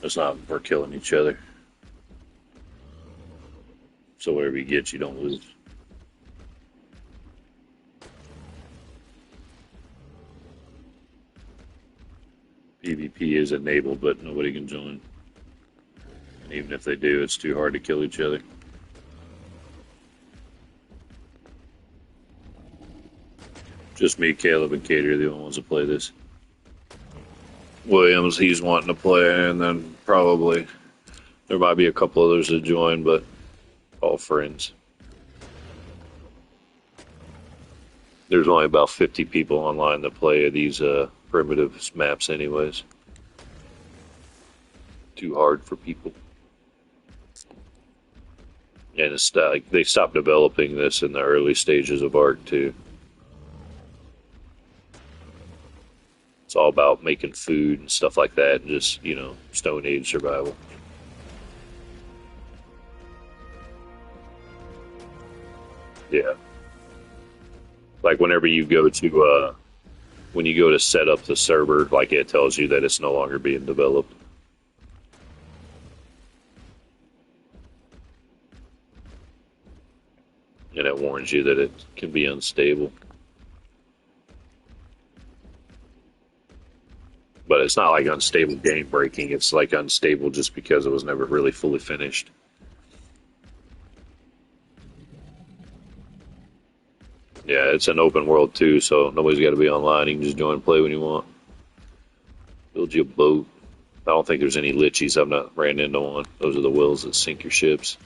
It's not we're killing each other. So whatever you get, you don't lose. PvP is enabled, but nobody can join. And even if they do, it's too hard to kill each other. Just me, Caleb, and Katie are the only ones that play this. Williams, he's wanting to play, and then probably there might be a couple others that join, but all friends. There's only about 50 people online that play these primitive maps anyways. Too hard for people. And it's like they stopped developing this in the early stages of ARK too. It's all about making food and stuff like that, and just, Stone Age survival. Yeah. Like whenever you go to when you go to set up the server, like it tells you that it's no longer being developed. And it warns you that it can be unstable. But it's not like unstable game breaking, it's like unstable just because it was never really fully finished. Yeah, it's an open world too, so nobody's got to be online. You can just join and play when you want. Build you a boat. I don't think there's any lichies. I've not ran into one. Those are the whales that sink your ships.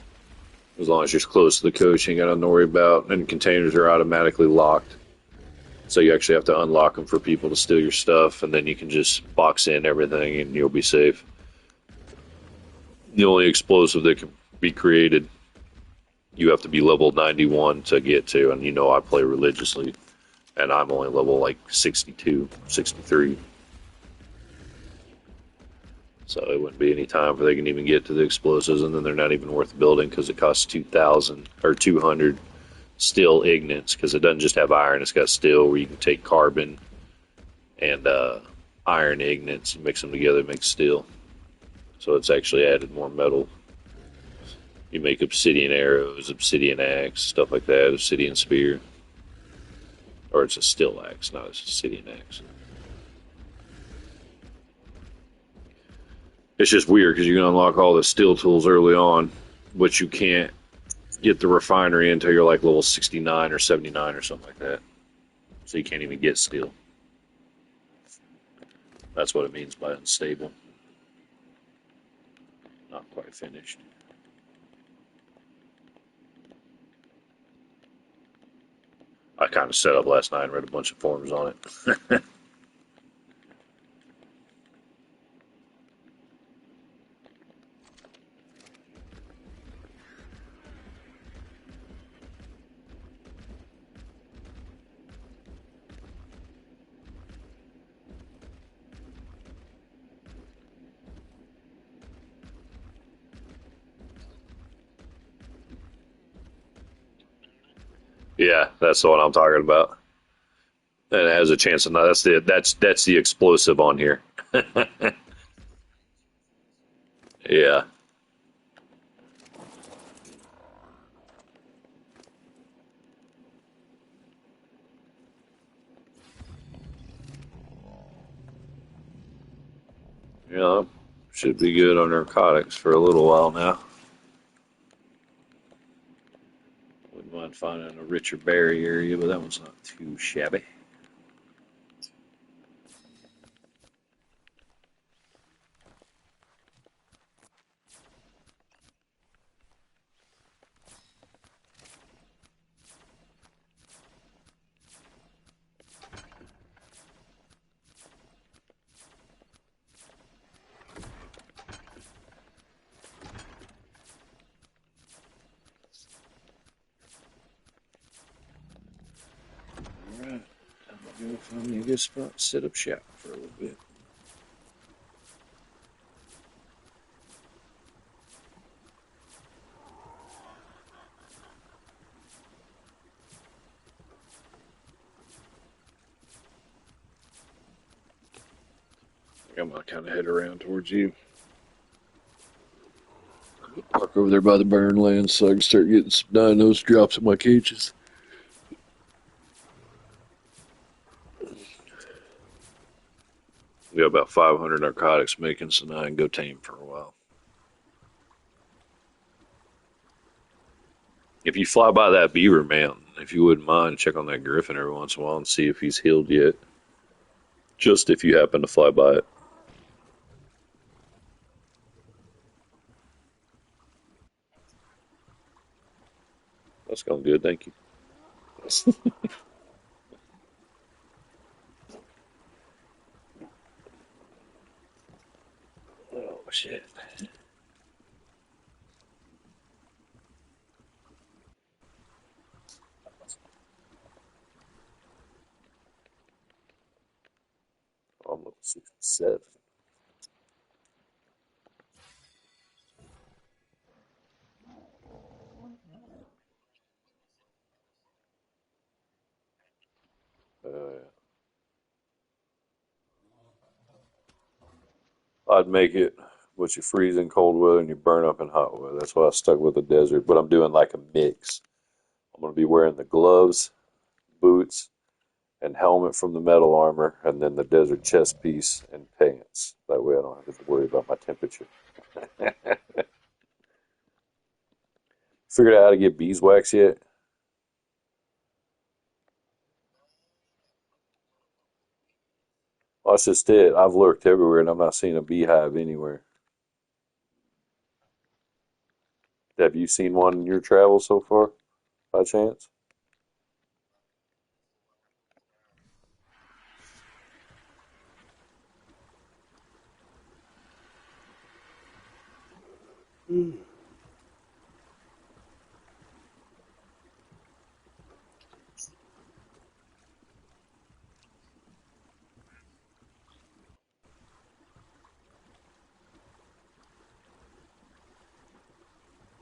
As long as you're close to the coast, you ain't got nothing to worry about. And containers are automatically locked. So you actually have to unlock them for people to steal your stuff, and then you can just box in everything and you'll be safe. The only explosive that can be created, you have to be level 91 to get to, and I play religiously, and I'm only level like 62, 63. So it wouldn't be any time where they can even get to the explosives, and then they're not even worth building because it costs 2,000 or 200 steel ignits, because it doesn't just have iron, it's got steel where you can take carbon and iron ignits and mix them together and make steel. So it's actually added more metal. You make obsidian arrows, obsidian axe, stuff like that, obsidian spear. Or it's a steel axe, not a obsidian axe. It's just weird because you can unlock all the steel tools early on, but you can't get the refinery until you're like level 69 or 79 or something like that. So you can't even get steel. That's what it means by unstable. Not quite finished. I kind of set up last night and read a bunch of forums on it. Yeah, that's the one I'm talking about. And it has a chance of not. That's the explosive on here. Yeah. Yeah, should be good on narcotics for a little while now. Wouldn't mind finding a richer berry area, but that one's not too shabby. Alright, I'm gonna go find me a good spot, set up shop for a little bit. I'm gonna kind of head around towards you. Park over there by the burn land so I can start getting some dinos drops in my cages. We got about 500 narcotics making, so now I can go tame for a while. If you fly by that beaver mountain, if you wouldn't mind, check on that griffin every once in a while and see if he's healed yet. Just if you happen to fly by it. That's going good, thank you. Oh, shit. Almost 67. I'd make it, but you freeze in cold weather and you burn up in hot weather. That's why I stuck with the desert, but I'm doing like a mix. I'm going to be wearing the gloves, boots, and helmet from the metal armor, and then the desert chest piece and pants. That way I don't have to worry about my temperature. Figured out how to get beeswax yet? Well, that's just it. I've looked everywhere and I'm not seeing a beehive anywhere. Have you seen one in your travels so far, by chance?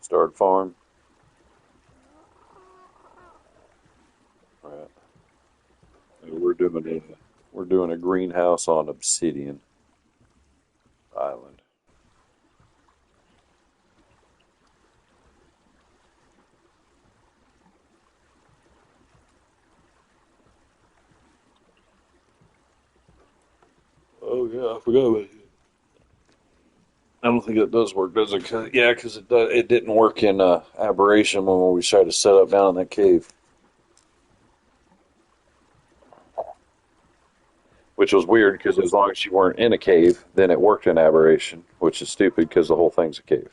Start farm. All right. We're doing a greenhouse on Obsidian Island. Oh yeah, I forgot about it. I don't think it does work, does it? Yeah, because it didn't work in Aberration when we tried to set up down in that cave, which was weird because as long as you weren't in a cave, then it worked in Aberration, which is stupid because the whole thing's a cave.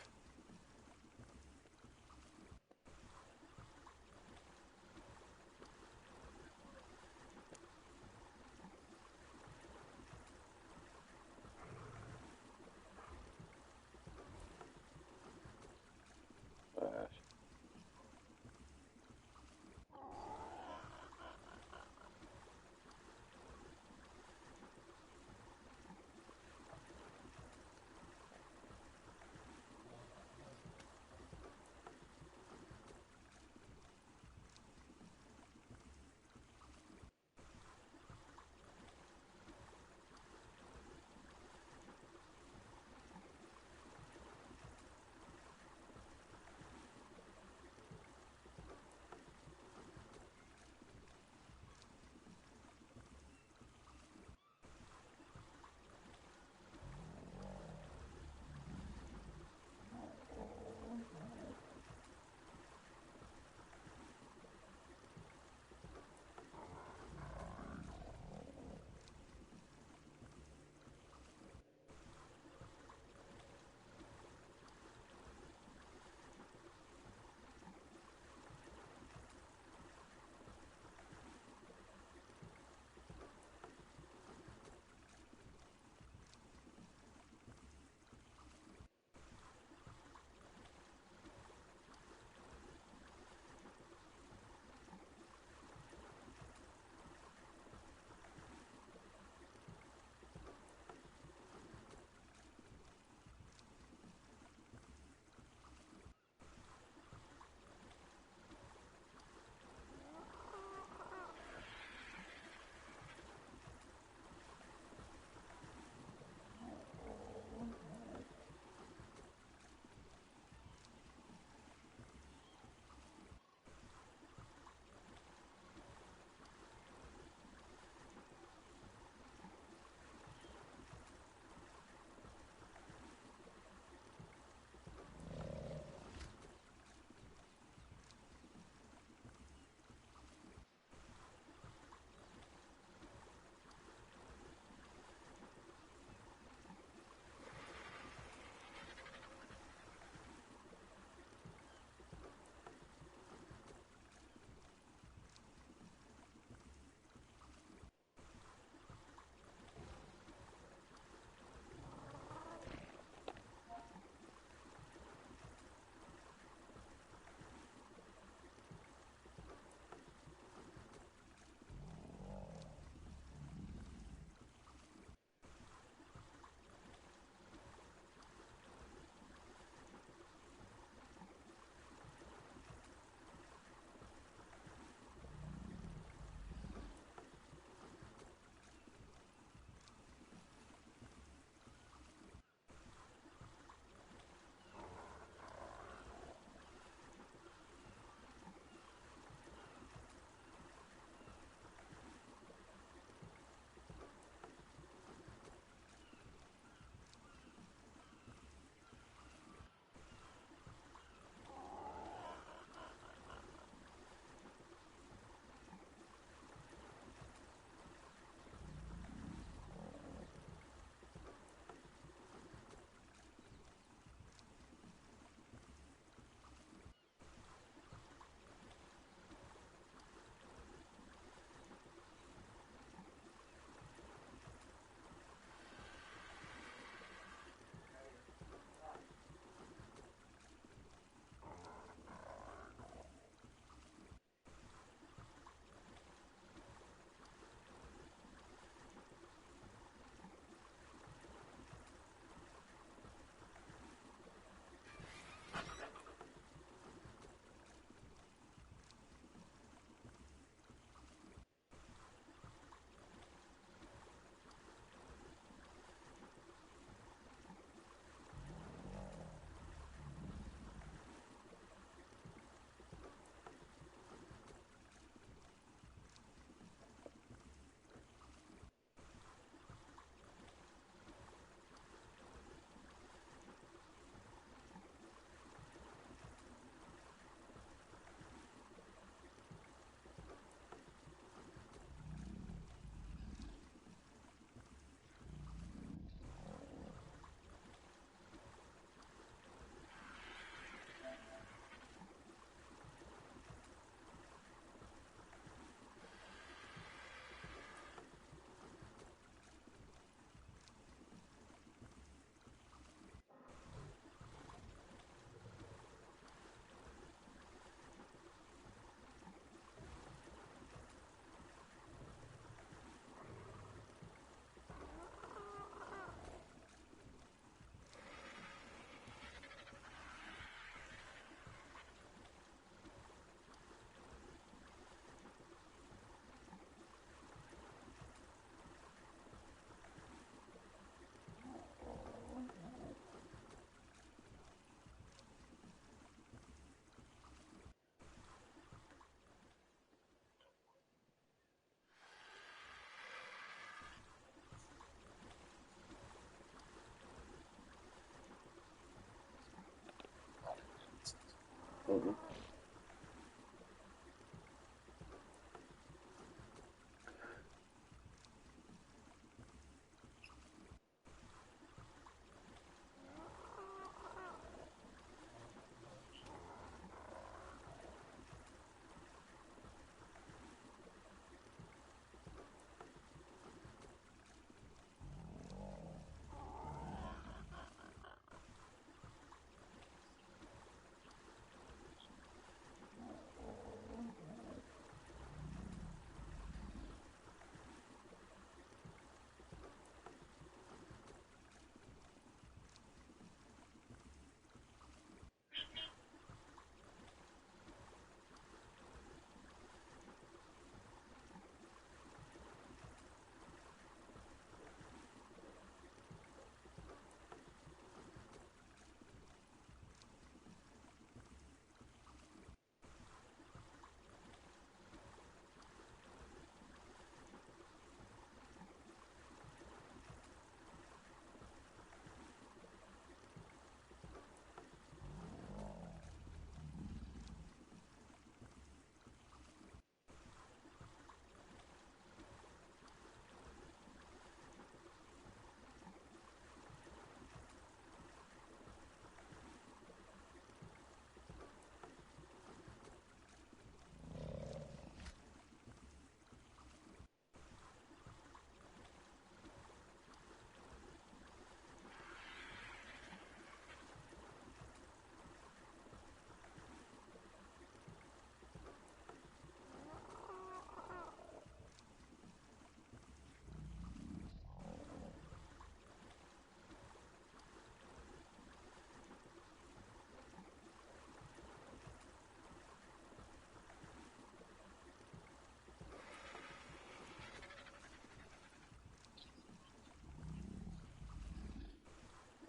Mm-hmm.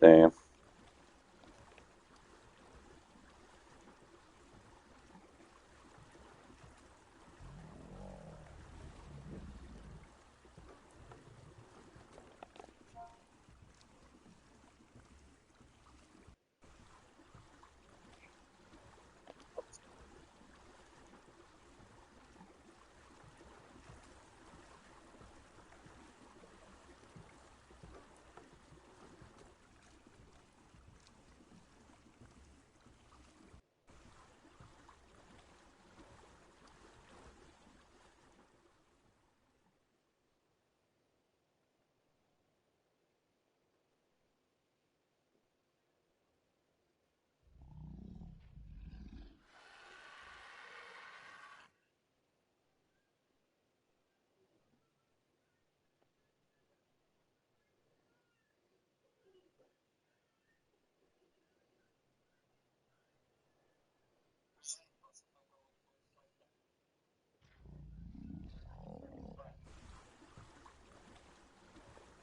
Damn.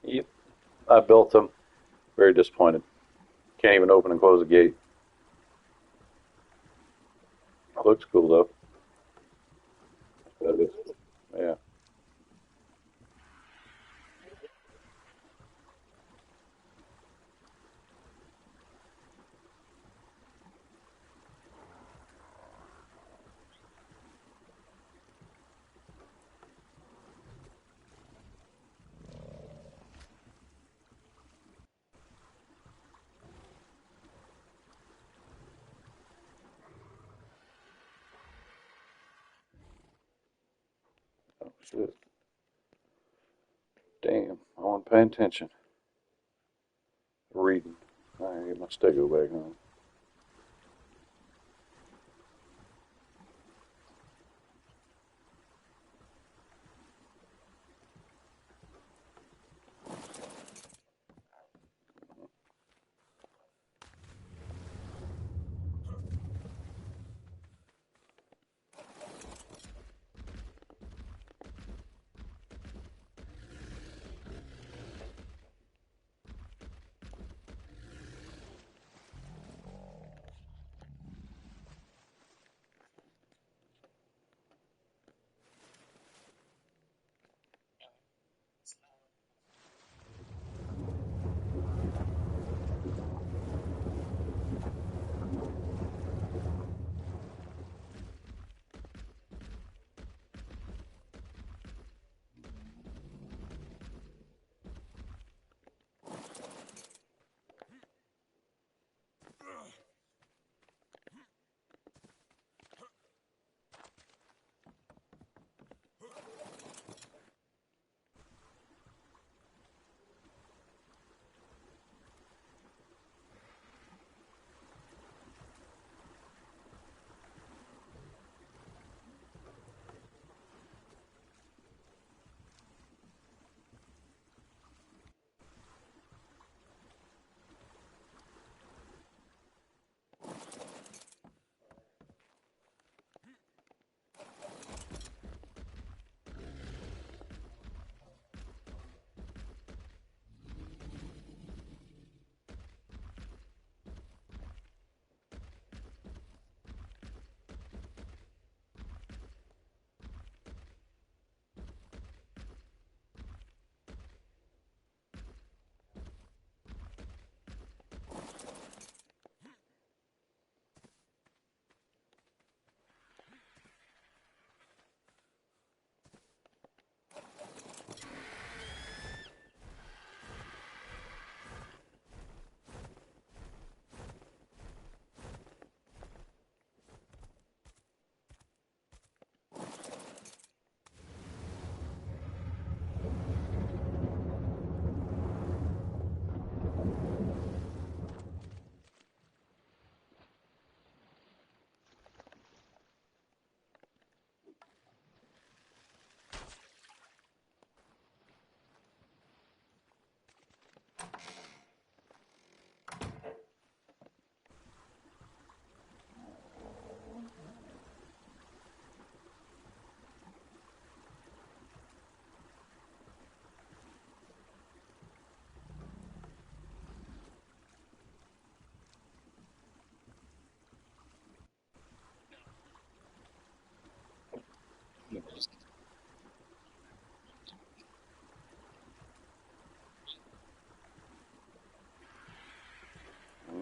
Yep. I built them. Very disappointed. Can't even open and close the gate. It looks cool though. But it's, yeah. Oh shit. Damn. I wasn't paying attention. Reading. I gotta get my stego back on.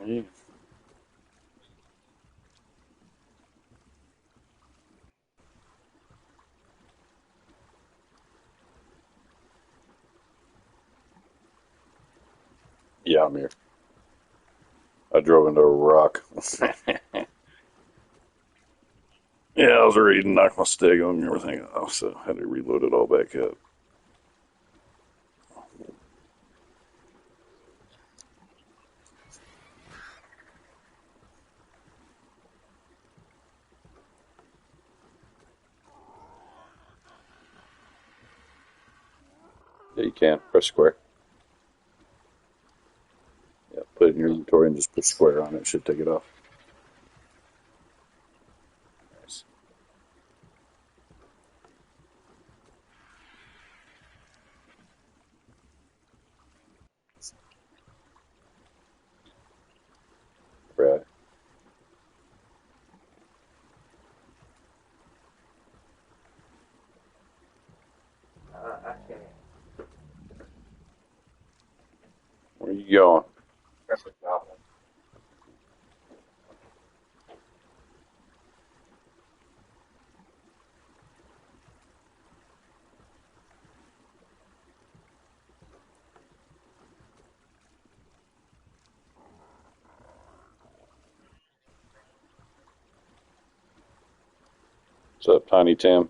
Yeah. Yeah, I'm here. I drove into a rock. Yeah, I was ready to knock my steg on and everything off, so I had to reload it all back up. Yeah, you can. Press square. Yeah, put it in your inventory and just push square on it. It should take it off. Nice. Right. I can't. Where you going? Remember Goblin. What's up, Tiny Tim?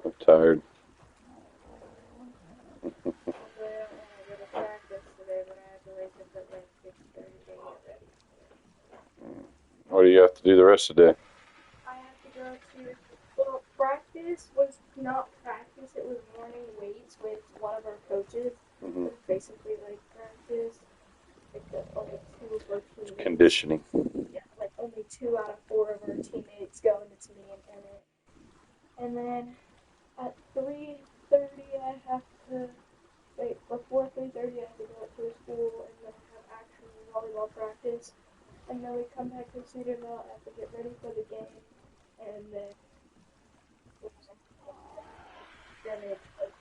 I'm tired. What do you have to do the rest of the day? I have to go to, well, practice was not practice, it was morning weights with one of our coaches. Mm-hmm. It was basically like practice, like only two of our teammates. Conditioning. Yeah, like only 2 out of 4 of our teammates go, and it's me and Emmett. And then at 3:30 I have to, wait, before 3:30 I have to go up to the school, and then I have actual volleyball practice. And then we come back to Cedarville, I have to get ready for the game, and then scrimmage, like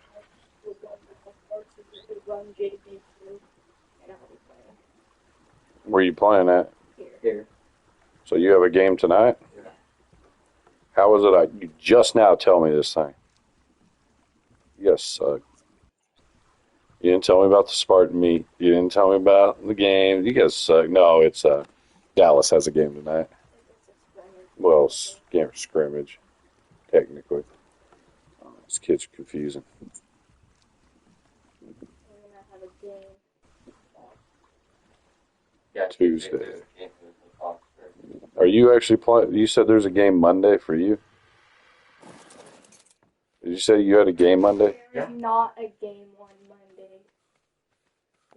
we're going to varsity run JV too, and I'll be playing Where you playing at? here. So you have a game tonight? Yeah. How was it? You just now tell me this thing. You guys suck. You didn't tell me about the Spartan meet. You didn't tell me about the game. You guys suck. No, it's Dallas has a game tonight. Well, it's game of scrimmage, technically. This kid's confusing. And then I have a game. Yeah, Tuesday. Are you actually playing? You said there's a game Monday for you. Did you say you had a game Monday? There's not a game on Monday.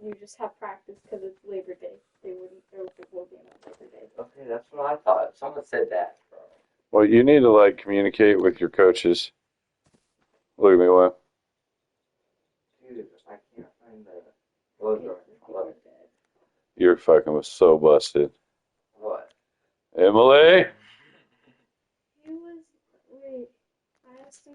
You just have practice because it's Labor Day. There will be on Labor Day. Okay, that's what I thought. Someone said that. Well, you need to communicate with your coaches. Look at me, what? Dude, I can't find the logo. What? You're fucking was so busted. What? Emily? He was, wait, I asked him.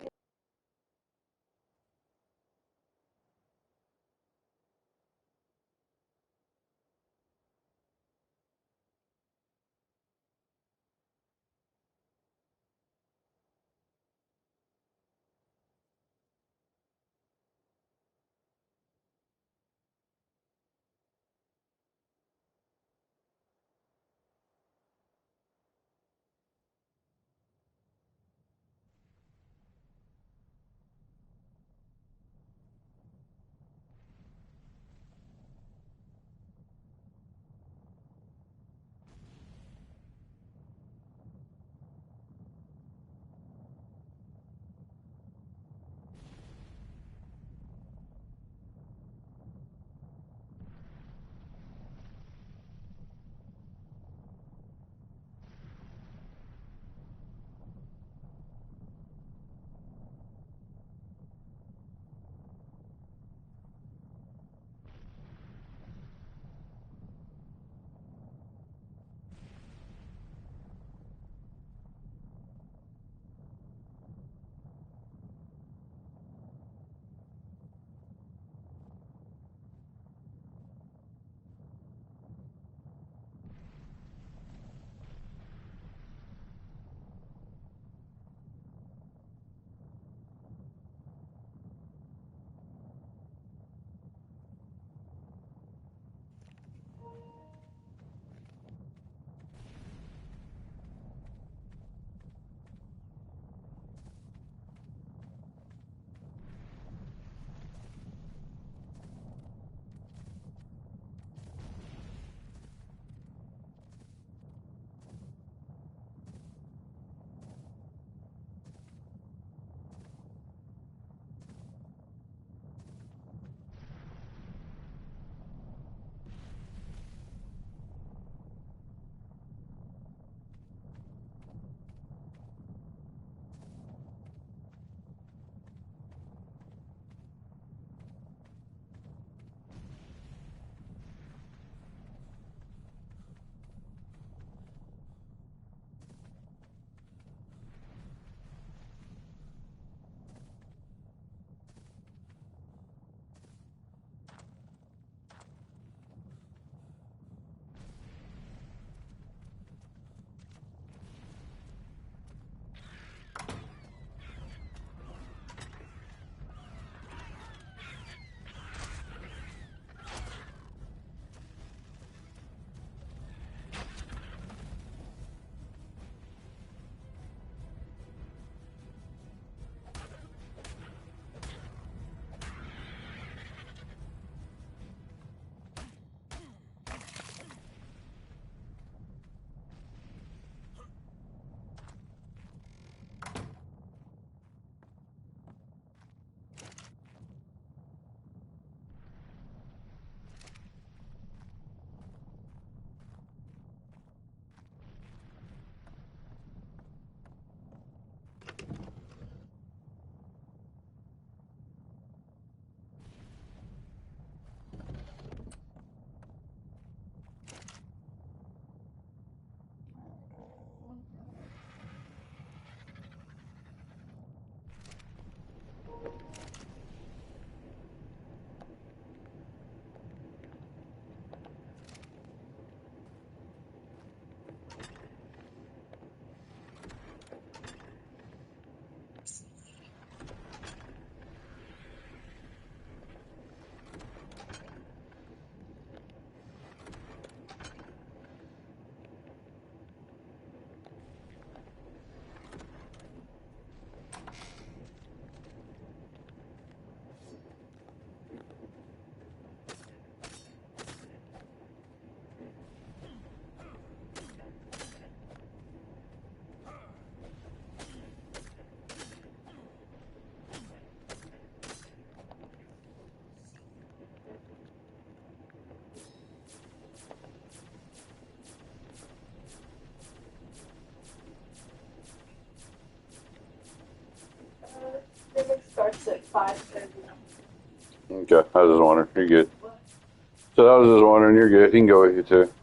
starts at 5:30. Okay, I was just wondering. You're good. So I was just wondering. You're good. He can go with you too.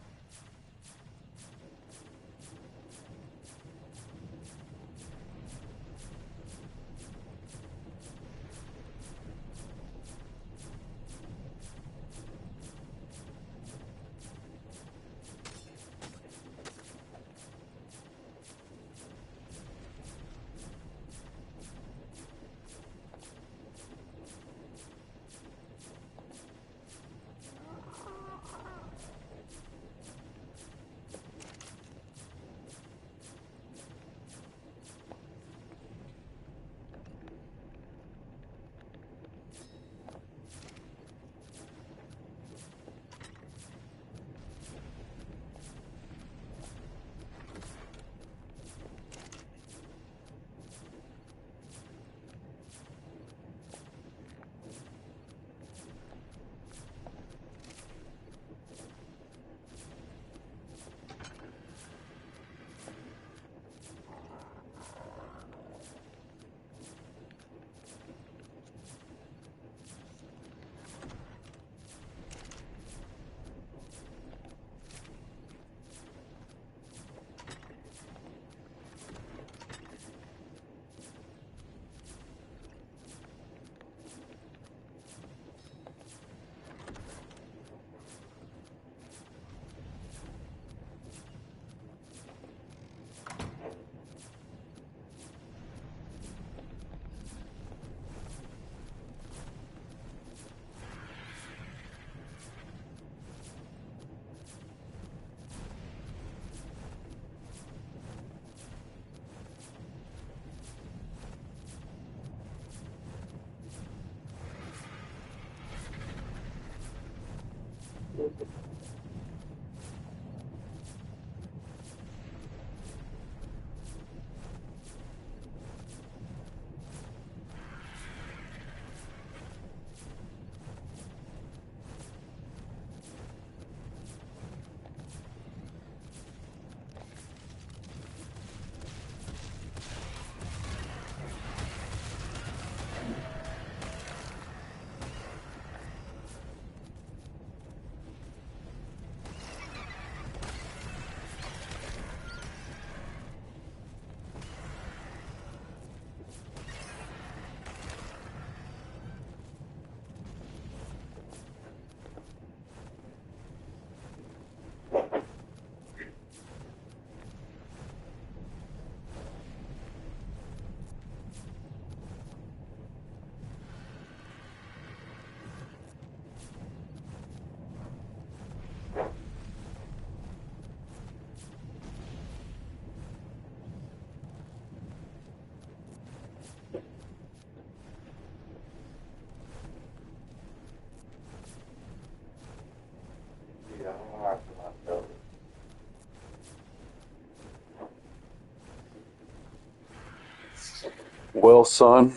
Well, son,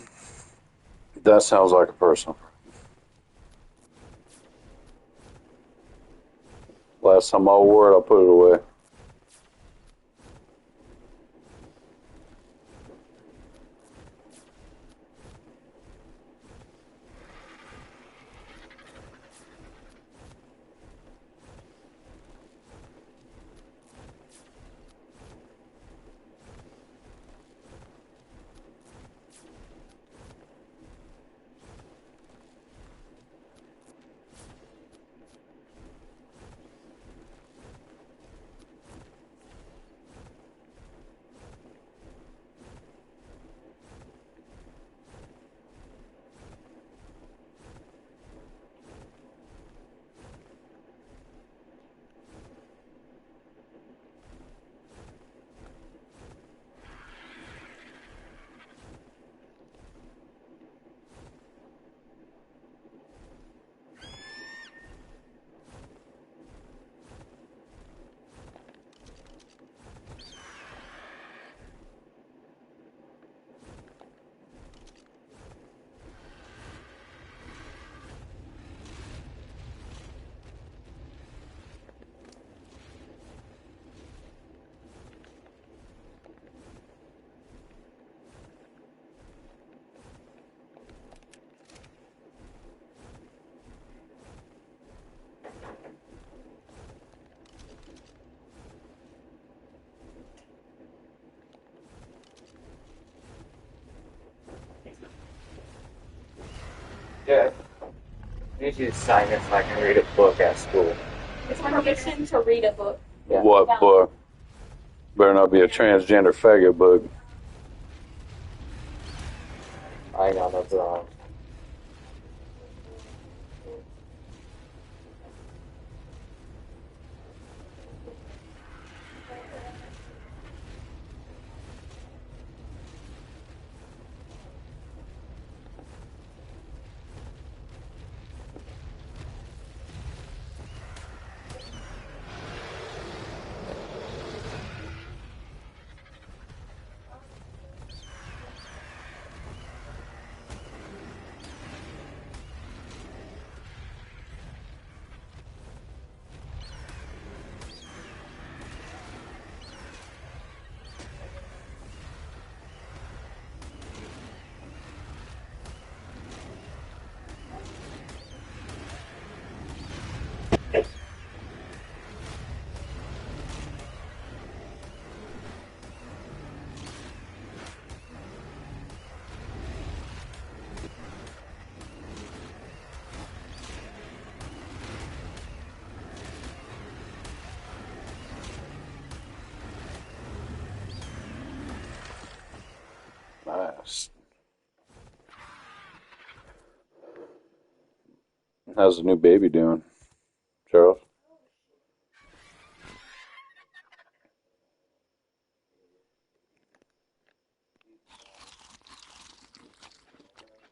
that sounds like a person. Last time I wore it, I put it away. Yeah. I need you to sign this so I can read a book at school. It's permission to read a book. Yeah. What book? Better not be a transgender faggot book. I know that's wrong. Nice. How's the new baby doing, Charles?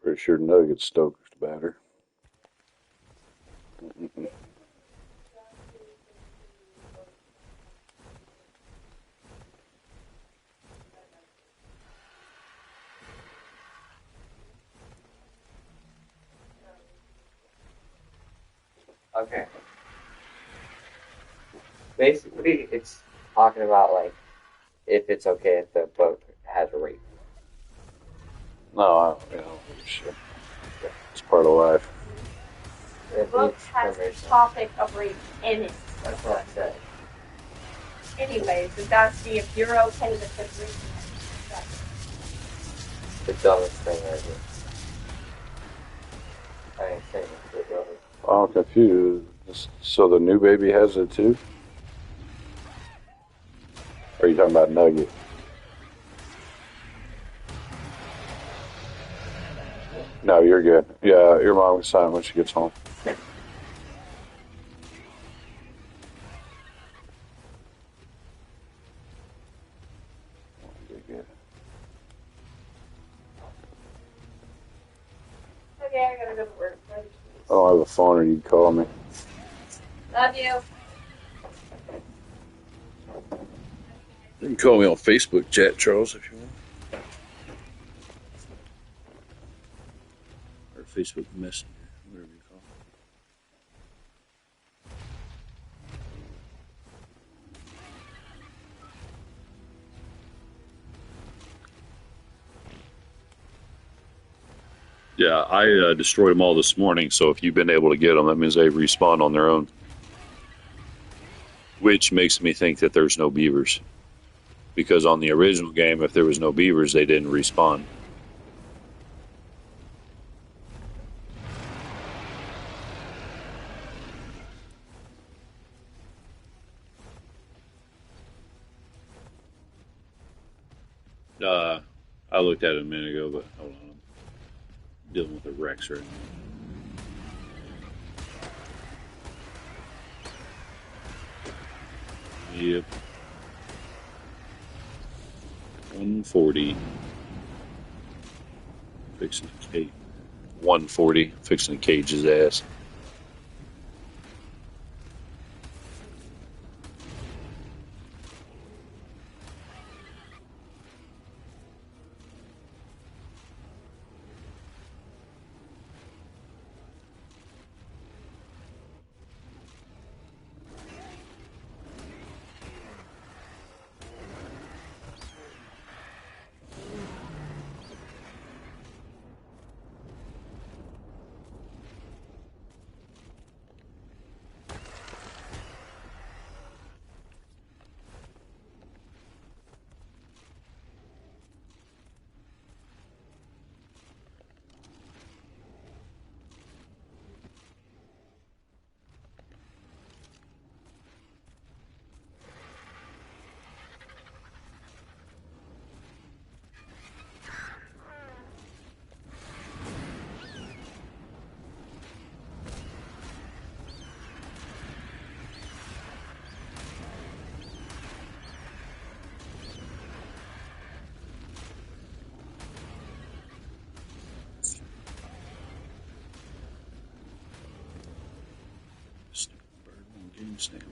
Pretty sure Nugget's stoked about her. Okay. Basically, it's talking about, like, if it's okay if the book has rape. No, shit. It's part of life. The book has the topic of rape in it. That's what I said. Anyways, we gotta see if you're okay with this reading. The dumbest thing ever. I ain't saying it, brother. I'm confused. So the new baby has it too? Or are you talking about Nugget? No, you're good. Yeah, your mom can sign when she gets home. Okay, I gotta go to work. I don't have a phone, or you can call me. Love you. You can call me on Facebook chat, Charles, if you want. Or Facebook Messenger, whatever you call it. Yeah, I destroyed them all this morning, so if you've been able to get them, that means they respawn on their own. Which makes me think that there's no beavers. Because on the original game, if there was no beavers, they didn't respawn. I looked at it a minute ago, but hold on. I'm dealing with a Rex right now. Yep. 140. Fixing to cage. 140. Fixing to cage his ass. stamp.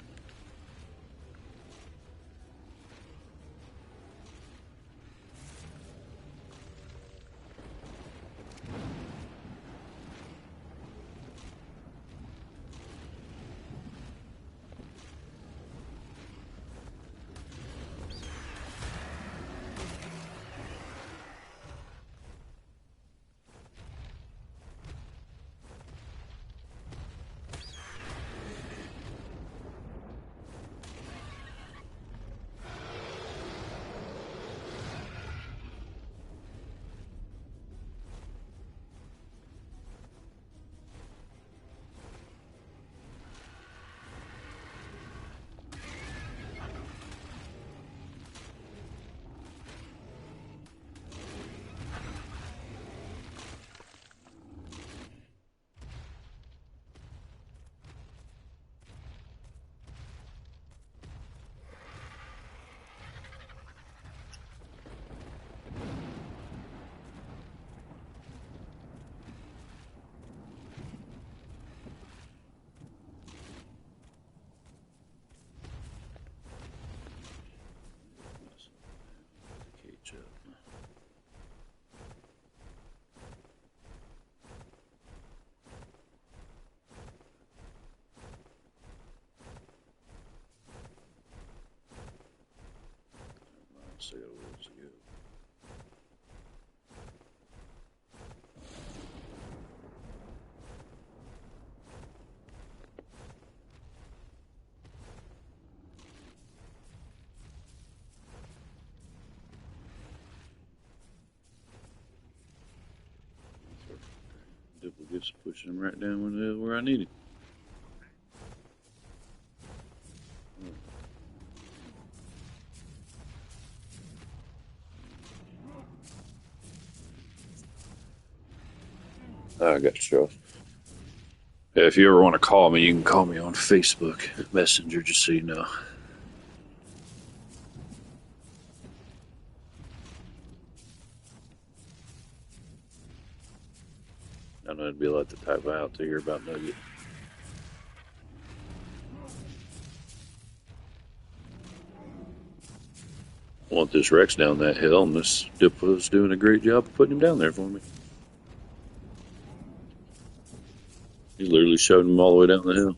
Cage up. Still got a ways to go. Duplicates pushing them right down where I need it. I got you, Charles. Yeah, if you ever want to call me, you can call me on Facebook Messenger, just so you know. I know it'd be a lot to type out to hear about Nugget. I want this Rex down that hill, and this Diplo's doing a great job of putting him down there for me. He literally showed him all the way down the hill.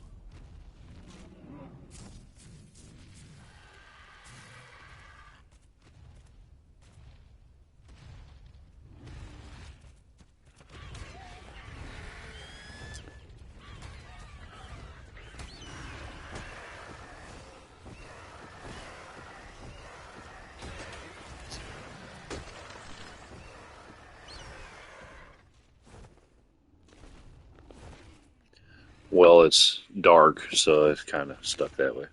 Well, it's dark, so it's kind of stuck that way.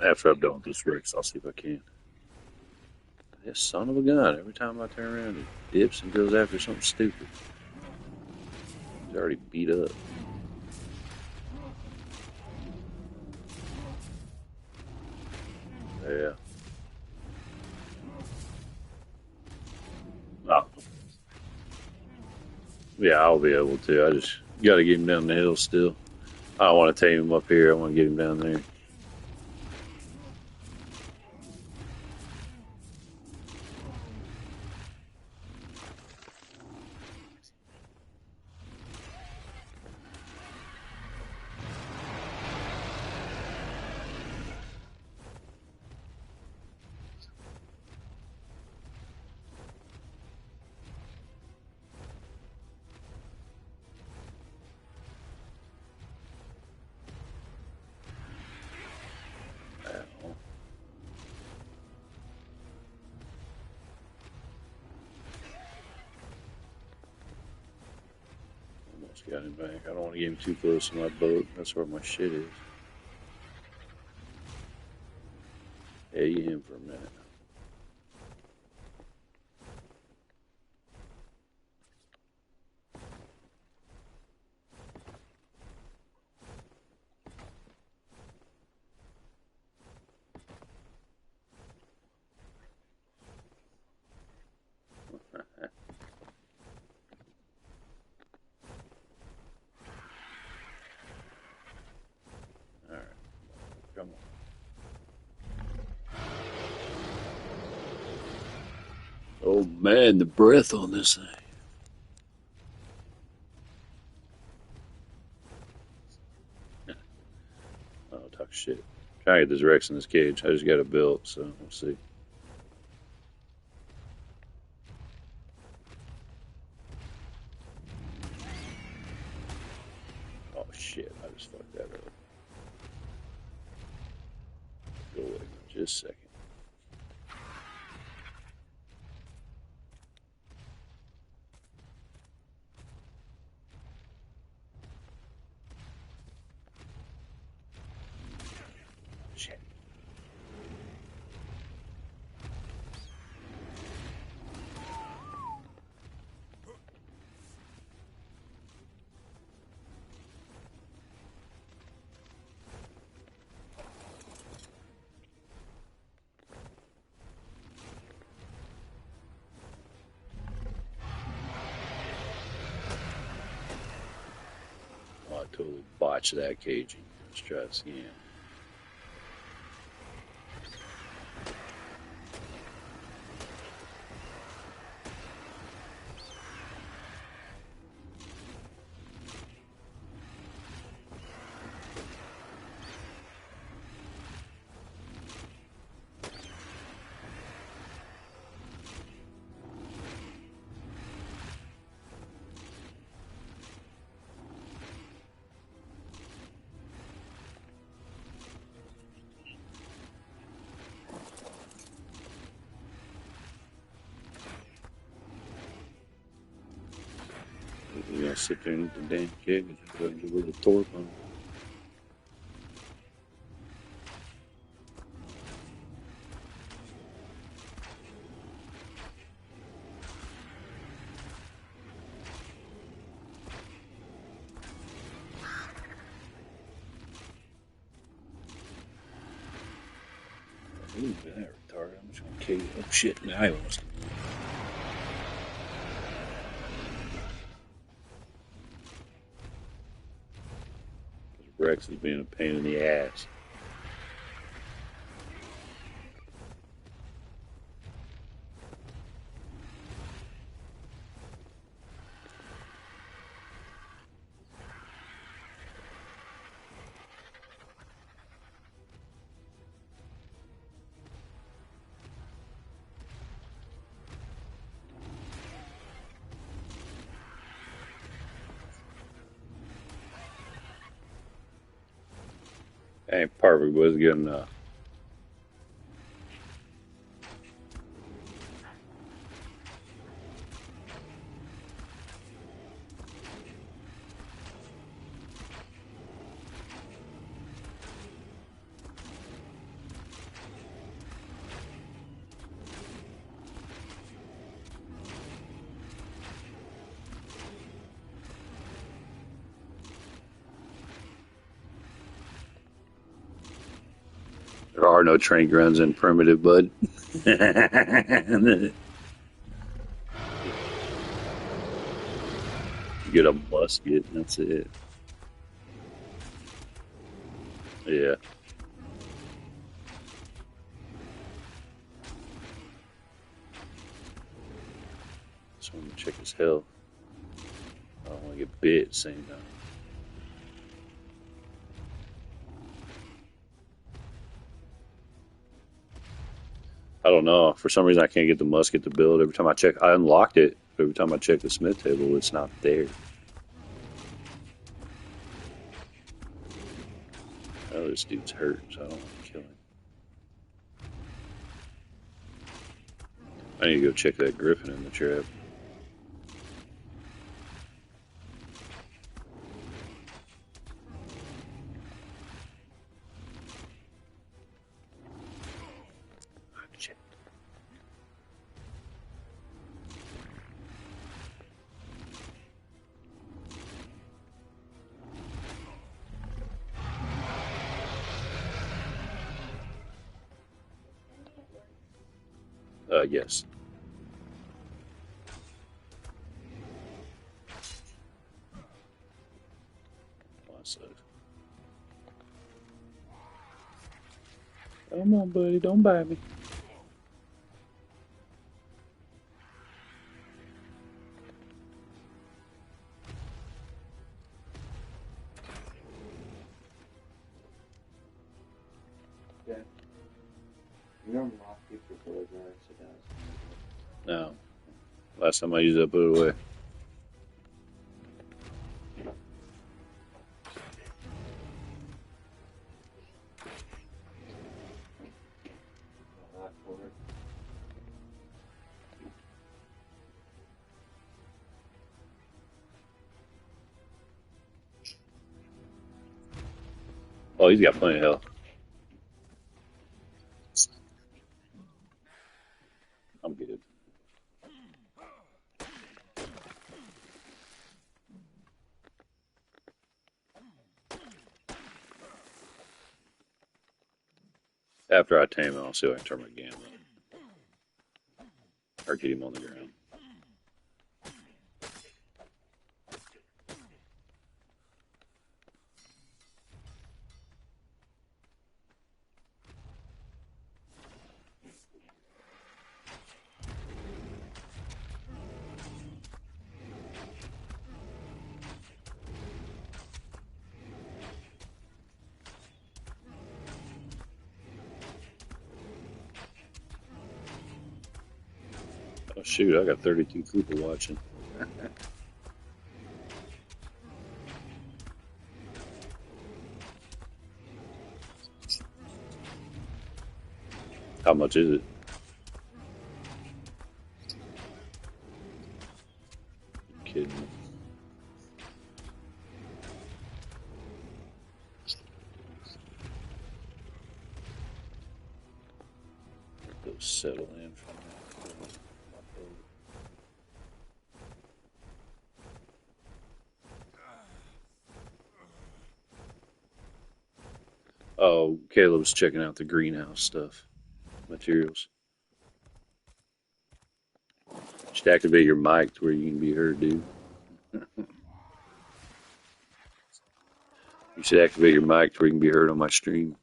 After I'm done with this Rex, I'll see if I can. This son of a gun, every time I turn around, he dips and goes after something stupid. He's already beat up. Yeah. Oh. Yeah, I'll be able to. I just got to get him down the hill still. I don't want to tame him up here. I want to get him down there. got him back. I don't want to get him too close to my boat. That's where my shit is. Eddy him for a minute. Alright. Come on. Oh man, the breath on this thing. Oh, talk shit. Trying to get this Rex in this cage. I just got it built, so we'll see. Oh shit, I just fucked that up. Go away for just a second. Shit. Oh, I totally botched that caging. Let's try this again. You gotta sit there and eat the damn cage with the torp on. Ooh, that retarded. I'm just gonna cage. Oh shit, now he wants to. Rex is being a pain in the ass. Ain't perfect, but it's good enough. There are no train grounds in Primitive, bud. Get a musket, and that's it. Yeah. Just want to check his health. I don't want to get bit at the same time. I don't know. For some reason, I can't get the musket to build. Every time I check, I unlocked it. But every time I check the smith table, it's not there. Oh, this dude's hurt, so I don't want to kill him. I need to go check that griffin in the trap. Yes. Come on, buddy, don't bite me. Yeah. You remember last week your boy guard said that was No. Last time I used it, I put it away. Oh, he's got plenty of health. I'm good. After I tame him, I'll see if I can turn my game up. Or get him on the ground. Oh, shoot, I got 32 people watching. How much is it? You kidding me? Go settle in from that. Oh, Caleb's checking out the greenhouse stuff. Materials. Just activate your mic to where you can be heard, dude. You should activate your mic to where you can be heard on my stream.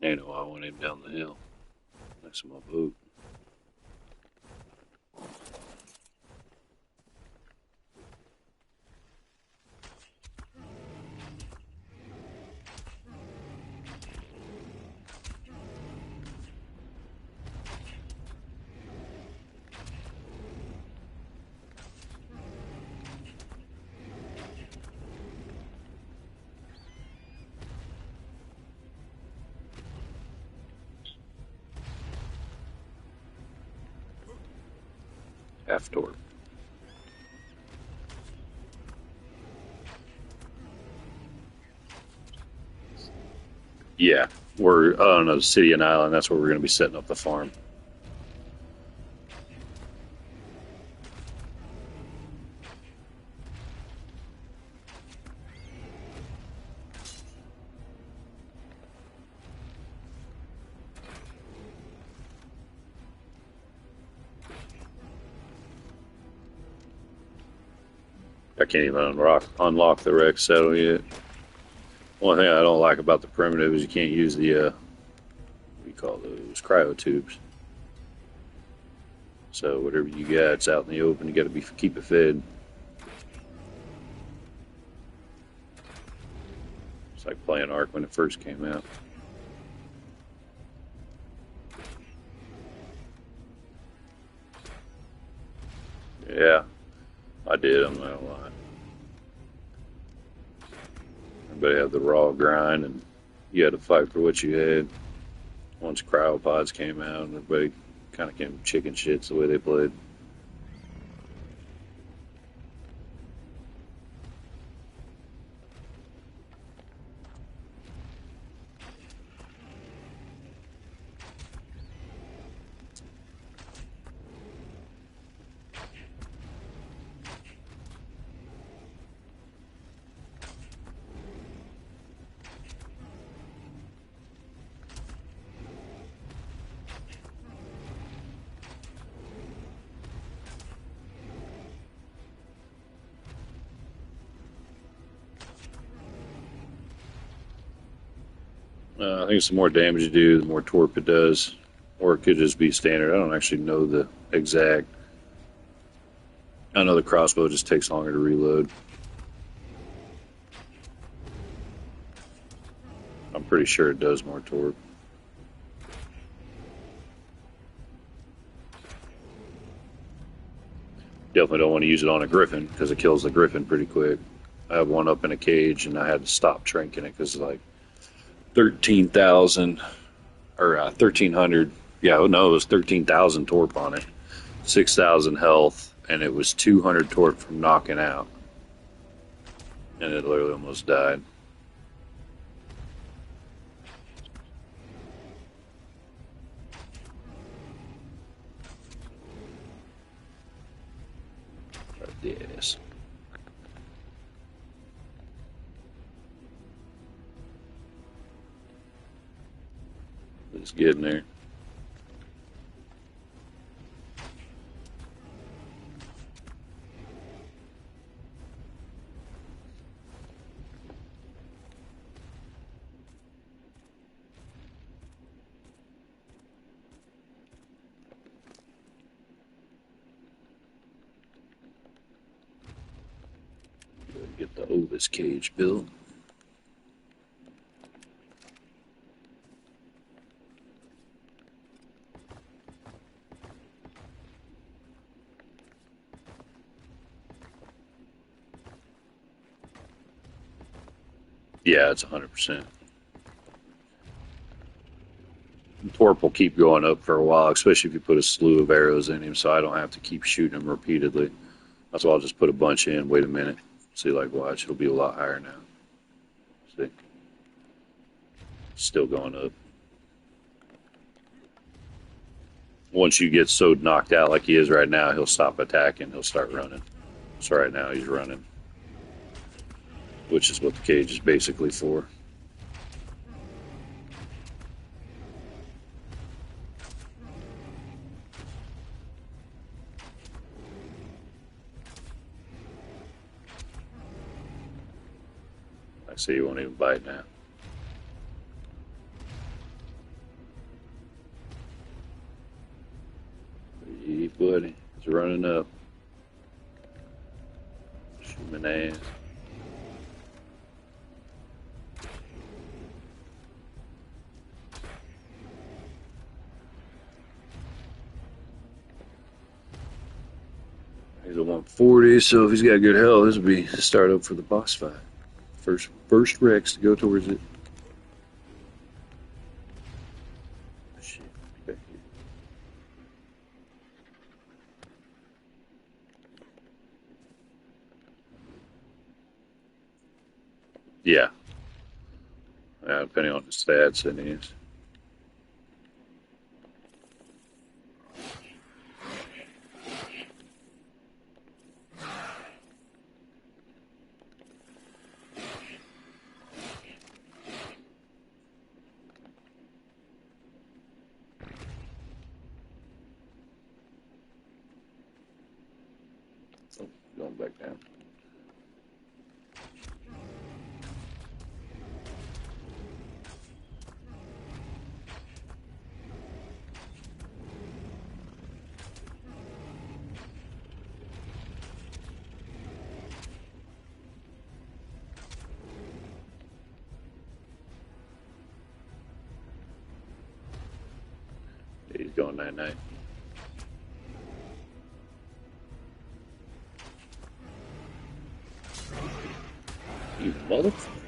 You know, I went him down the hill next to my boat. Half torque. Yeah, we're on a city and island. That's where we're going to be setting up the farm. I can't even unlock the Rex saddle yet. One thing I don't like about the primitive is you can't use the what do you call those, cryo tubes. So whatever you got, it's out in the open. You got to keep it fed. It's like playing ARK when it first came out. Yeah, I did. I'm not gonna lie. Everybody had the raw grind, and you had to fight for what you had. Once cryopods came out, everybody kind of came chicken shits the way they played. I think the more damage you do, the more torp it does. Or it could just be standard. I don't actually know the exact. I know the crossbow just takes longer to reload. I'm pretty sure it does more torp. Definitely don't want to use it on a griffin because it kills the griffin pretty quick. I have one up in a cage and I had to stop trinking it because like 13,000 or 1,300. Yeah, no, it was 13,000 torp on it, 6,000 health, and it was 200 torp from knocking out. And it literally almost died. Yes. It's getting there. Get the Ovis cage built. Yeah, it's 100%. Torp will keep going up for a while, especially if you put a slew of arrows in him, so I don't have to keep shooting him repeatedly. That's why I'll just put a bunch in, wait a minute, see, like, watch, it'll be a lot higher now. See? Still going up. Once you get so knocked out like he is right now, he'll stop attacking, he'll start running. So right now he's running, which is what the cage is basically for. I see, he won't even bite now. Hey, buddy, he's running up. Shoot him in the ass. He's a 140, so if he's got good health, this will be the start up for the boss fight. First Rex to go towards it. Shit, back here. Yeah. Depending on the stats, it is. Oh, going back down. Going night night. You motherfucker.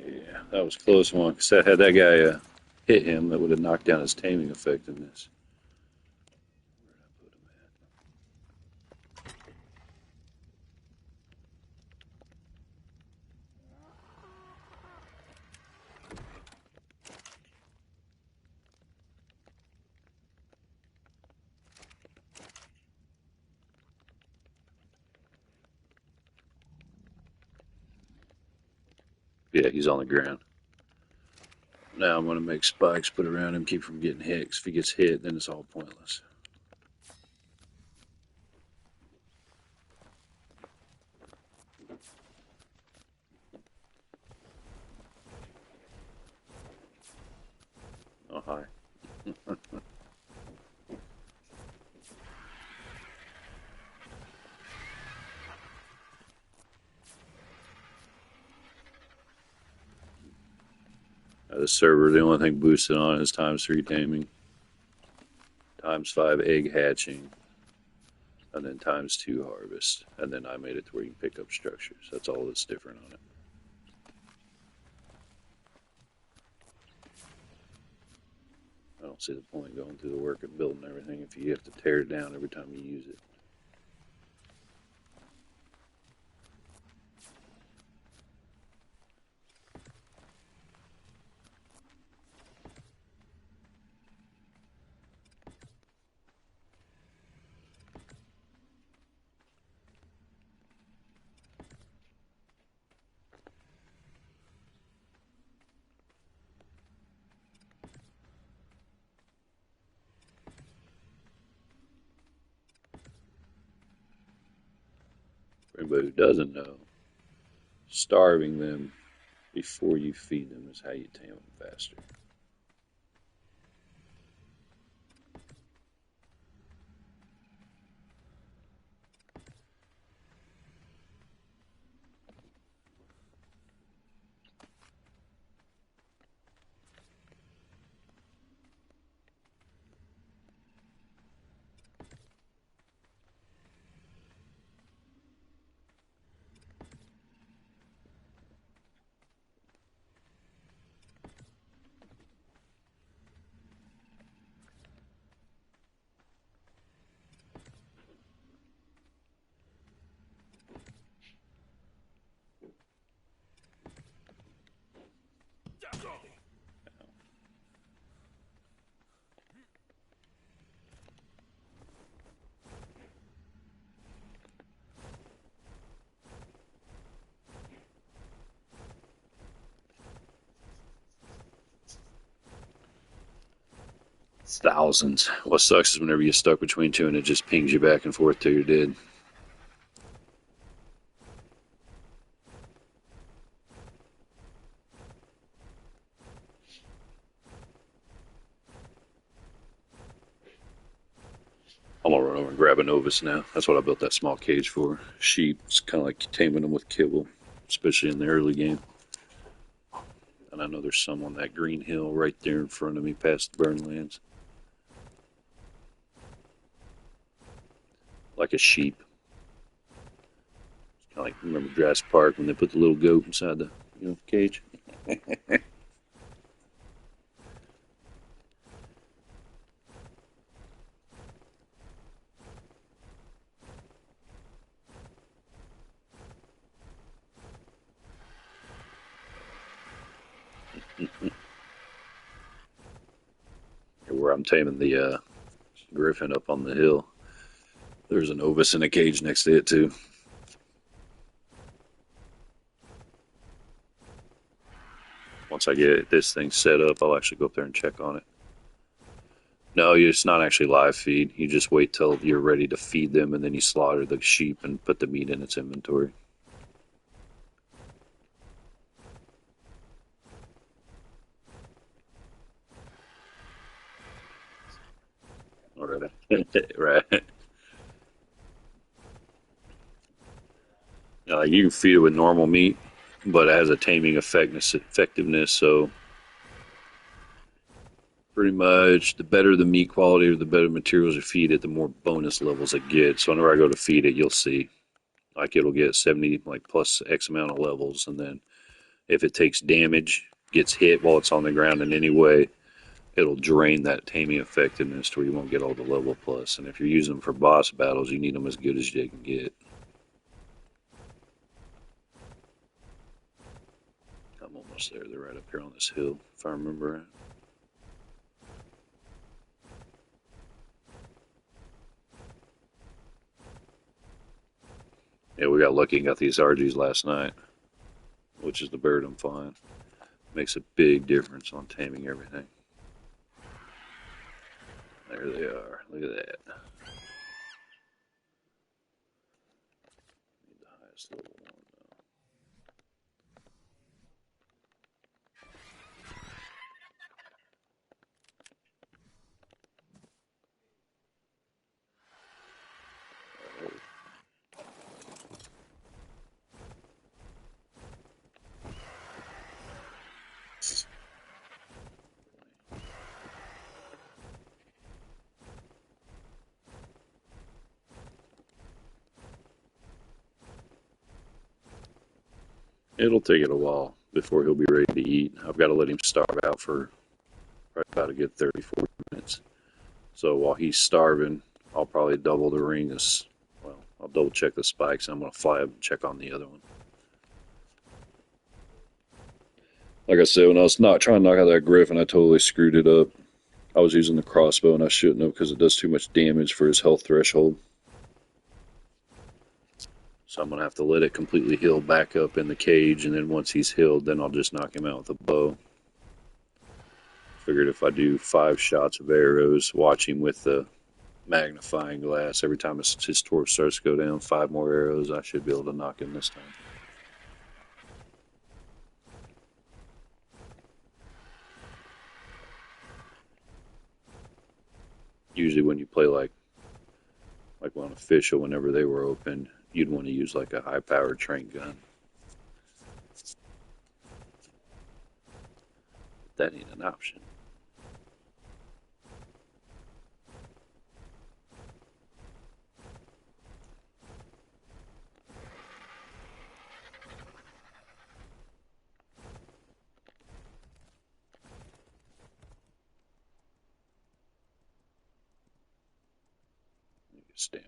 Yeah, that was a close one. Because had that guy hit him, that would have knocked down his taming effectiveness. Yeah, he's on the ground. Now I'm going to make spikes put around him, keep from getting hit. 'Cause if he gets hit, then it's all pointless. Oh, hi. This server, the only thing boosted on is ×3 taming, ×5 egg hatching, and then ×2 harvest. And then I made it to where you can pick up structures. That's all that's different on it. I don't see the point going through the work of building everything if you have to tear it down every time you use it. For anybody who doesn't know, starving them before you feed them is how you tame them faster. Thousands. What sucks is whenever you get stuck between two and it just pings you back and forth till you're dead. I'm gonna run over and grab a Novus now. That's what I built that small cage for. Sheep. It's kind of like taming them with kibble, especially in the early game. And I know there's some on that green hill right there in front of me past the Burnlands. Like a sheep. It's kind of like, remember Jurassic Park when they put the little goat inside the cage? Where I'm taming the griffin up on the hill. There's an Ovis in a cage next to it too. once I get this thing set up, I'll actually go up there and check on it. No, it's not actually live feed. You just wait till you're ready to feed them, and then you slaughter the sheep and put the meat in its inventory. All right. Right. You can feed it with normal meat, but it has a taming effectiveness. So pretty much, the better the meat quality or the better materials you feed it, the more bonus levels it gets. So whenever I go to feed it, you'll see like it'll get 70 like plus X amount of levels, and then if it takes damage, gets hit while it's on the ground in any way, it'll drain that taming effectiveness to where you won't get all the level plus. And if you're using them for boss battles, you need them as good as you can get. I'm almost there. They're right up here on this hill, if I remember right. Yeah, we got lucky and got these RGs last night, which is the bird I'm flying. Makes a big difference on taming everything. There they are. Look at that. Need the highest level one now. It'll take it a while before he'll be ready to eat. I've got to let him starve out for probably about a good 30, 40 minutes. So while he's starving, I'll probably double the ring. I'll double check the spikes. I'm going to fly up and check on the other one. Like I said, when I was not trying to knock out that griffin, I totally screwed it up. I was using the crossbow, and I shouldn't have because it does too much damage for his health threshold. So I'm going to have to let it completely heal back up in the cage, and then once he's healed, then I'll just knock him out with a bow. Figured if I do 5 shots of arrows, watch him with the magnifying glass, every time his torch starts to go down, 5 more arrows, I should be able to knock him this time. Usually when you play like on official, whenever they were open, you'd want to use like a high-powered trank gun. That ain't an option. Stamina.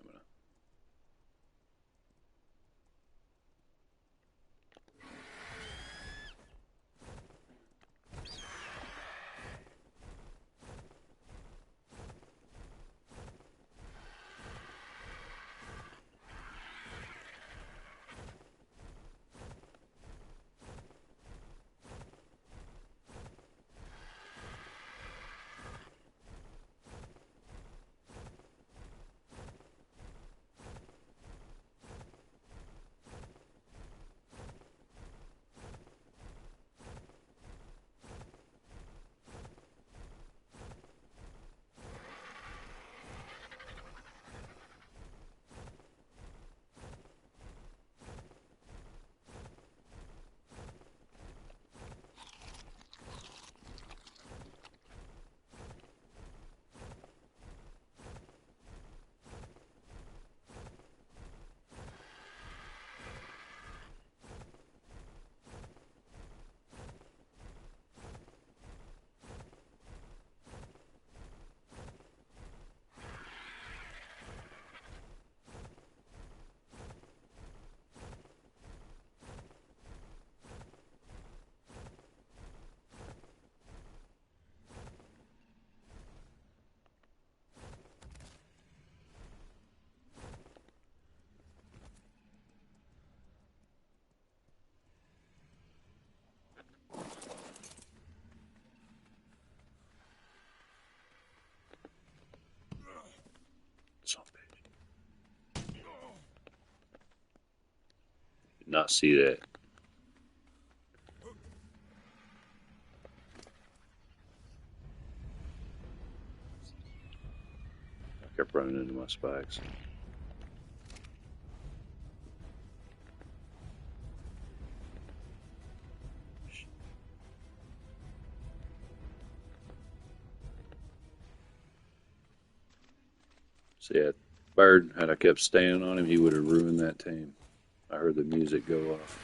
I see that. I kept running into my spikes. See that bird, had I kept standing on him, he would have ruined that tame. I heard the music go off.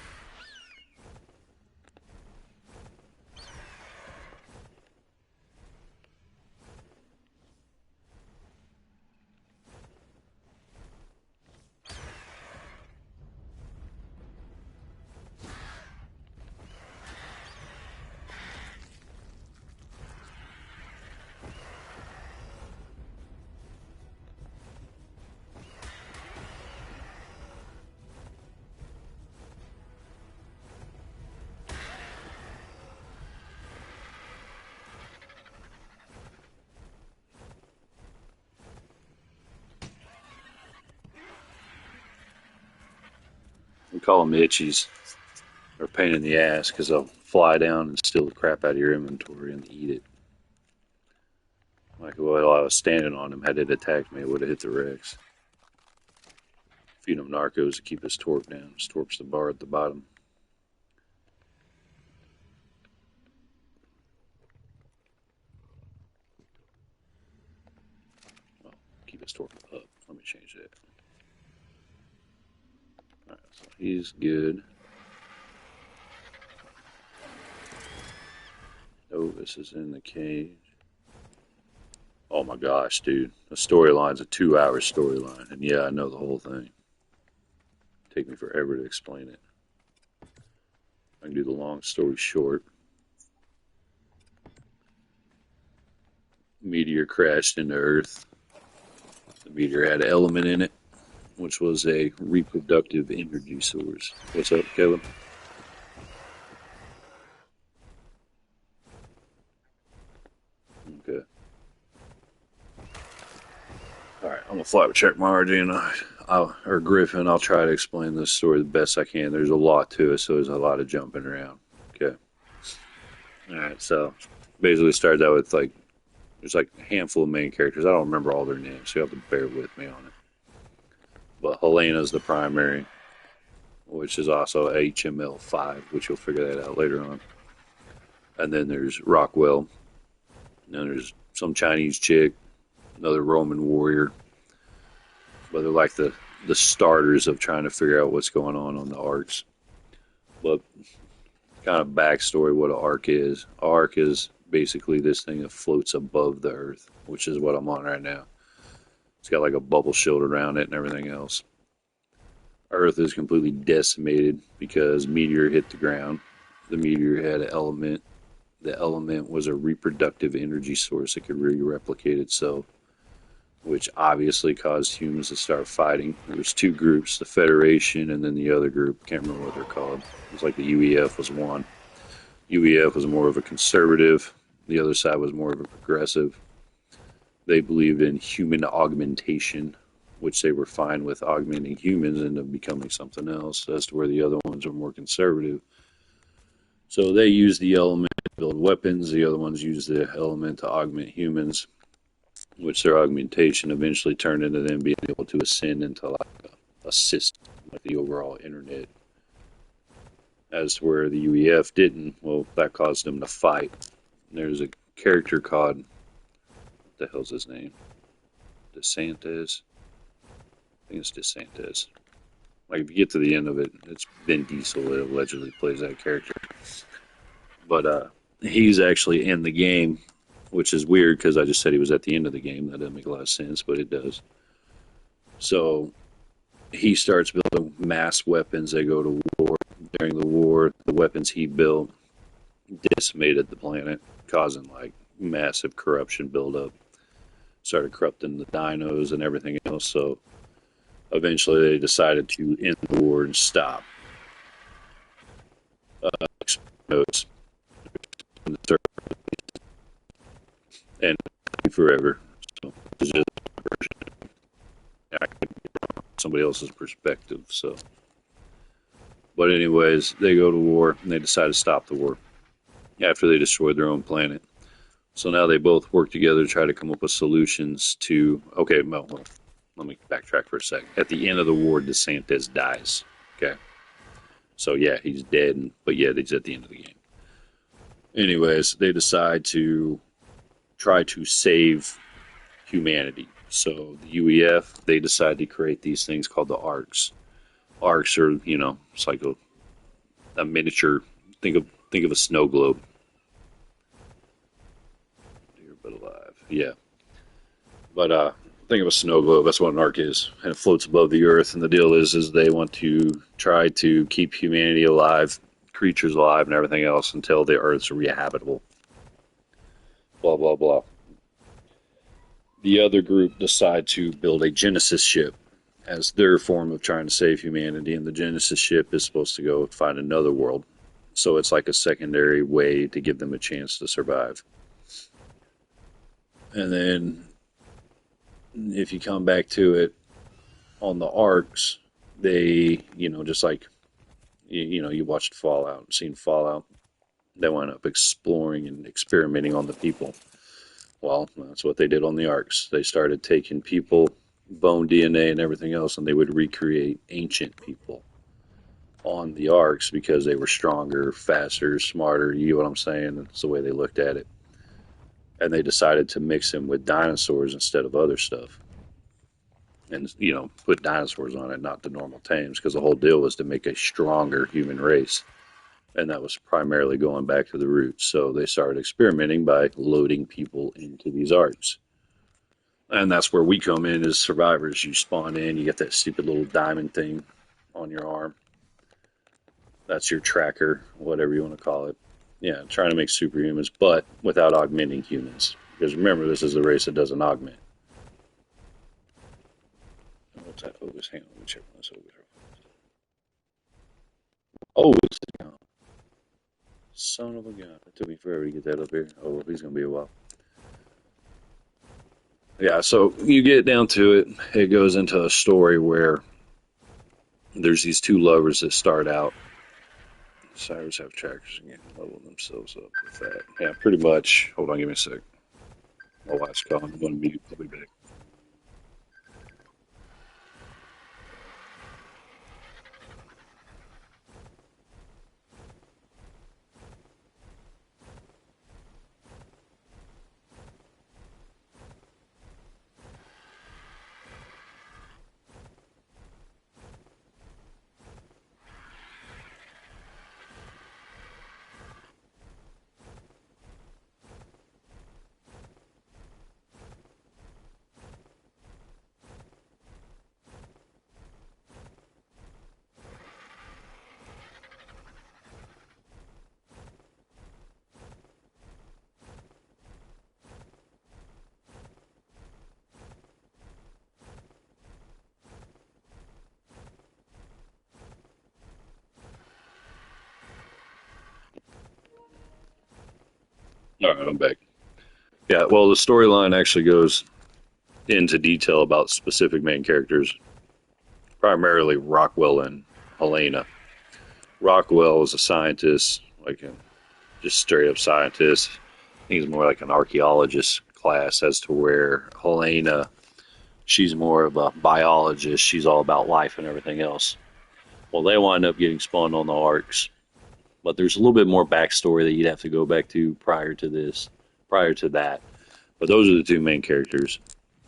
We call them itchies. They're a pain in the ass because they'll fly down and steal the crap out of your inventory and eat it. Like, while I was standing on him, had it attacked me, it would have hit the Rex. Feed him narcos to keep his torque down. His torque's the bar at the bottom. Well, keep his torque up. Let me change that. Alright, so he's good. Oh, this is in the cage. Oh my gosh, dude. The storyline's a 2-hour storyline. And yeah, I know the whole thing. Take me forever to explain it. I can do the long story short. Meteor crashed into Earth. The meteor had an element in it, which was a reproductive energy source. What's up, Caleb? Okay. Alright, I'm gonna fly check my RG and or Griffin. I'll try to explain this story the best I can. There's a lot to it, so there's a lot of jumping around. Okay. Alright, so basically starts out with there's a handful of main characters. I don't remember all their names, so you have to bear with me on it. But Helena's the primary, which is also HML5, which you'll figure that out later on. And then there's Rockwell. And then there's some Chinese chick, another Roman warrior. But they're like the starters of trying to figure out what's going on the arcs. But kind of backstory what an arc is. Arc is basically this thing that floats above the earth, which is what I'm on right now. It's got like a bubble shield around it and everything else. Earth is completely decimated because meteor hit the ground. The meteor had an element. The element was a reproductive energy source that could re-replicate itself, which obviously caused humans to start fighting. There's two groups, the Federation and then the other group. Can't remember what they're called. It's like the UEF was one. UEF was more of a conservative. The other side was more of a progressive. They believed in human augmentation, which they were fine with augmenting humans into becoming something else, as to where the other ones were more conservative. So they used the element to build weapons. The other ones used the element to augment humans, which their augmentation eventually turned into them being able to ascend into like a system, like the overall internet. As to where the UEF didn't, well, that caused them to fight. And there's a character called, what the hell's his name? DeSantis? I think it's DeSantis. Like, if you get to the end of it, it's Vin Diesel that allegedly plays that character. But he's actually in the game, which is weird because I just said he was at the end of the game. That doesn't make a lot of sense, but it does. So he starts building mass weapons. They go to war. During the war, the weapons he built decimated the planet, causing like massive corruption buildup. Started corrupting the dinos and everything else. So eventually they decided to end the war and stop. Notes and forever. So it's just somebody else's perspective. So, But anyways, they go to war and they decide to stop the war after they destroyed their own planet. So now they both work together to try to come up with solutions to. Okay, well, let me backtrack for a sec. At the end of the war, DeSantis dies. Okay, so yeah, he's dead, but yet he's at the end of the game. Anyways, they decide to try to save humanity. So the UEF, they decide to create these things called the ARKs. ARKs are, it's like a miniature. Think of a snow globe. Dear but alive, yeah. But think of a snow globe. That's what an ARK is, and it floats above the Earth. And the deal is they want to try to keep humanity alive, creatures alive, and everything else until the Earth's re-habitable. Blah blah blah. The other group decide to build a Genesis ship as their form of trying to save humanity, and the Genesis ship is supposed to go find another world. So it's like a secondary way to give them a chance to survive. And then if you come back to it on the ARKs, they, just like, you watched Fallout, seen Fallout, they wind up exploring and experimenting on the people. Well, that's what they did on the ARKs. They started taking people, bone DNA and everything else, and they would recreate ancient people on the ARKs because they were stronger, faster, smarter. You know what I'm saying? That's the way they looked at it. And they decided to mix them with dinosaurs instead of other stuff. And, put dinosaurs on it, not the normal tames, because the whole deal was to make a stronger human race. And that was primarily going back to the roots. So they started experimenting by loading people into these ARKs. And that's where we come in as survivors. You spawn in, you get that stupid little diamond thing on your arm. That's your tracker, whatever you want to call it. Yeah, trying to make superhumans, but without augmenting humans. Because remember, this is a race that doesn't augment. What's that? Oh, hang on, let me check on this. Oh, it's down. Son of a gun. It took me forever to get that up here. Oh, he's going to be a while. Yeah, so you get down to it. It goes into a story where there's these two lovers that start out. Cyrus have trackers again, level themselves up with that. Yeah, pretty much. Hold on, give me a sec. My wife's calling. I'm going to mute. I'll be back. All right, I'm back. Yeah, well, the storyline actually goes into detail about specific main characters, primarily Rockwell and Helena. Rockwell is a scientist, like a just straight up scientist. I think he's more like an archaeologist class, as to where Helena, she's more of a biologist. She's all about life and everything else. Well, they wind up getting spawned on the ARKs, but there's a little bit more backstory that you'd have to go back to prior to that. But those are the two main characters.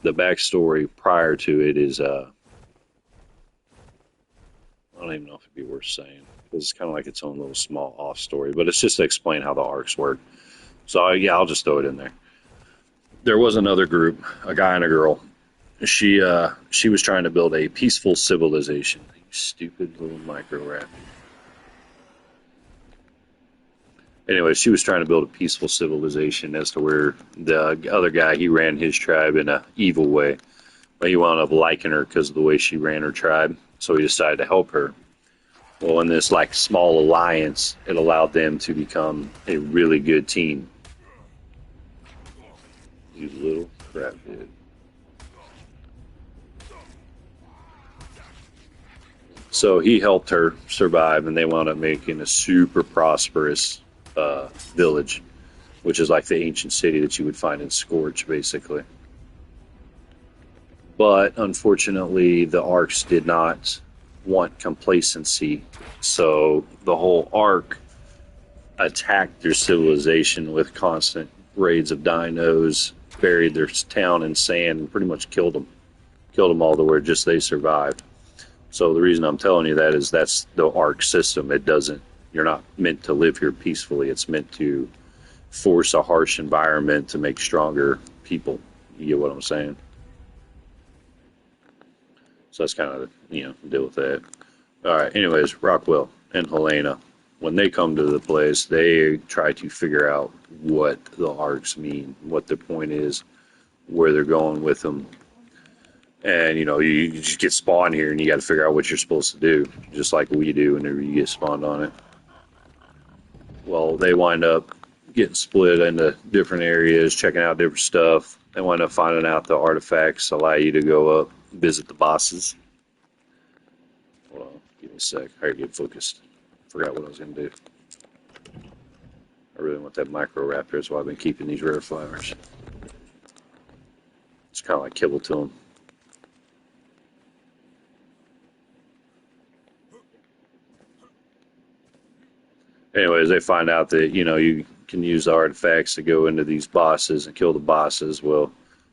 The backstory prior to it is, I don't even know if it'd be worth saying, because it's kind of like its own little small off story, but it's just to explain how the ARKs work. So yeah, I'll just throw it in there. There was another group, a guy and a girl. She was trying to build a peaceful civilization. You stupid little micro rat. Anyway, she was trying to build a peaceful civilization, as to where the other guy, he ran his tribe in an evil way. But he wound up liking her because of the way she ran her tribe, so he decided to help her. Well, in this like small alliance, it allowed them to become a really good team. You little crap, dude. So he helped her survive, and they wound up making a super prosperous village, which is like the ancient city that you would find in Scorch, basically. But unfortunately, the ARKs did not want complacency, so the whole ARK attacked their civilization with constant raids of dinos, buried their town in sand, and pretty much killed them. Killed them all to where just they survived. So the reason I'm telling you that is that's the ARK system. It doesn't. You're not meant to live here peacefully. It's meant to force a harsh environment to make stronger people. You get what I'm saying? So that's kind of, deal with that. All right. Anyways, Rockwell and Helena, when they come to the place, they try to figure out what the ARKs mean, what the point is, where they're going with them. And, you just get spawned here and you got to figure out what you're supposed to do, just like we do whenever you get spawned on it. Well, they wind up getting split into different areas, checking out different stuff. They wind up finding out the artifacts allow you to go up, visit the bosses. Hold on, give me a sec. I gotta get focused. Forgot what I was going to do. I really want that Microraptor, that's why I've been keeping these rare flowers. It's kind of like kibble to them. Anyways, they find out that, you can use the artifacts to go into these bosses and kill the bosses. Well,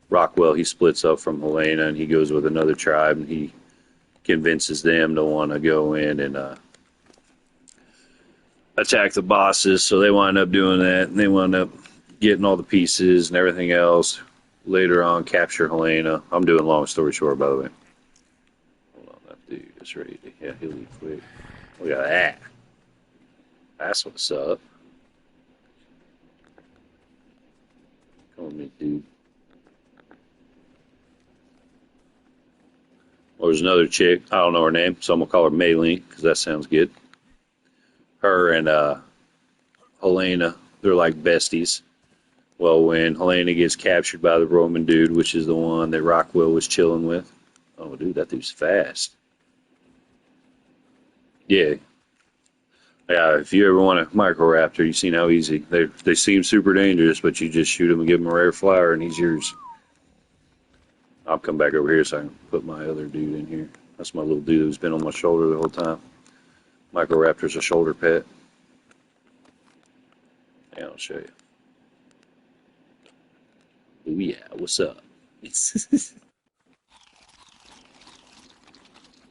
Rockwell, he splits up from Helena and he goes with another tribe and he convinces them to want to go in and attack the bosses. So they wind up doing that and they wind up getting all the pieces and everything else. Later on, capture Helena. I'm doing long story short, by the way. Hold on, that dude is ready to, he'll leave quick. Look at that. That's what's up. Come on, me, dude. Well, there's another chick. I don't know her name, so I'm going to call her Maylene because that sounds good. Her and Helena, they're like besties. Well, when Helena gets captured by the Roman dude, which is the one that Rockwell was chilling with. Oh, dude, that dude's fast. Yeah. Yeah, if you ever want a Microraptor, you've seen how easy. They seem super dangerous, but you just shoot him and give him a rare flower, and he's yours. I'll come back over here so I can put my other dude in here. That's my little dude who's been on my shoulder the whole time. Microraptor's a shoulder pet. Yeah, I'll show you. Oh, yeah, what's up?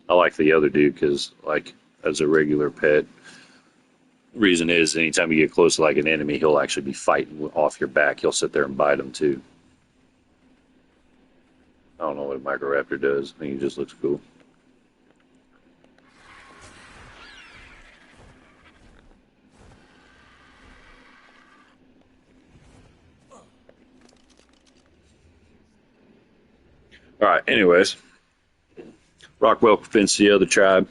I like the other dude because, as a regular pet, reason is anytime you get close to like an enemy, he'll actually be fighting off your back. He'll sit there and bite them too. I don't know what a Microraptor does. I think he just looks cool. All right, anyways. Rockwell convinced the other tribe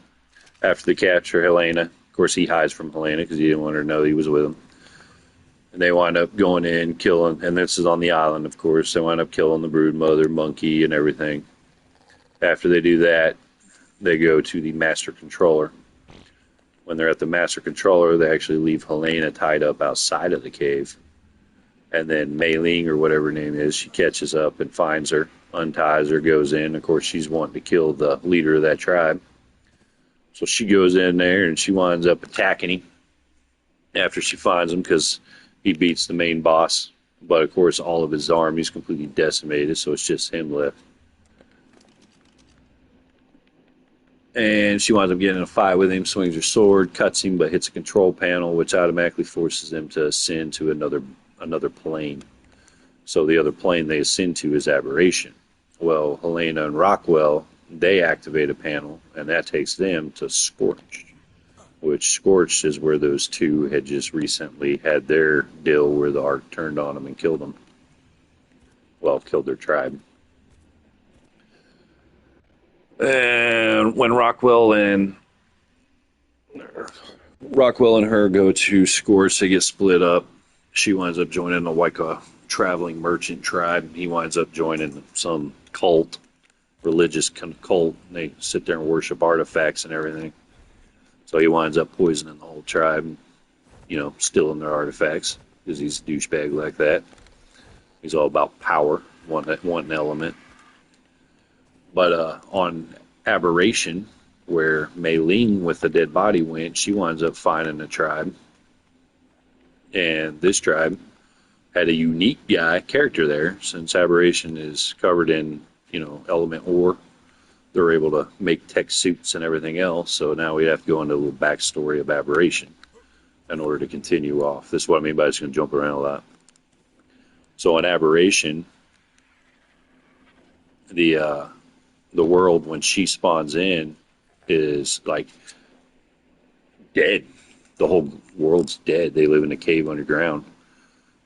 after they capture Helena. Of course, he hides from Helena because he didn't want her to know he was with him. And they wind up going in, killing, and this is on the island, of course. They wind up killing the brood mother, monkey, and everything. After they do that, they go to the master controller. When they're at the master controller, they actually leave Helena tied up outside of the cave. And then Mei Ling, or whatever her name is, she catches up and finds her, unties her, goes in. Of course, she's wanting to kill the leader of that tribe. So she goes in there and she winds up attacking him after she finds him because he beats the main boss. But of course, all of his army's completely decimated, so it's just him left. And she winds up getting in a fight with him, swings her sword, cuts him, but hits a control panel, which automatically forces them to ascend to another plane. So the other plane they ascend to is Aberration. Well, Helena and Rockwell, they activate a panel, and that takes them to Scorched, which Scorched is where those two had just recently had their deal where the ARK turned on them and killed them. Well, killed their tribe. And when Rockwell and her go to Scorched, they get split up. She winds up joining a traveling merchant tribe. He winds up joining some cult. religious cult. And they sit there and worship artifacts and everything. So he winds up poisoning the whole tribe, stealing their artifacts because he's a douchebag like that. He's all about power, one element. But on Aberration, where Mei Ling with the dead body went, she winds up finding a tribe. And this tribe had a unique character there. Since Aberration is covered in, element ore, they're able to make tech suits and everything else. So now we have to go into a little backstory of Aberration in order to continue off. This is what I mean by it's going to jump around a lot. So in Aberration, the world when she spawns in is like dead. The whole world's dead. They live in a cave underground.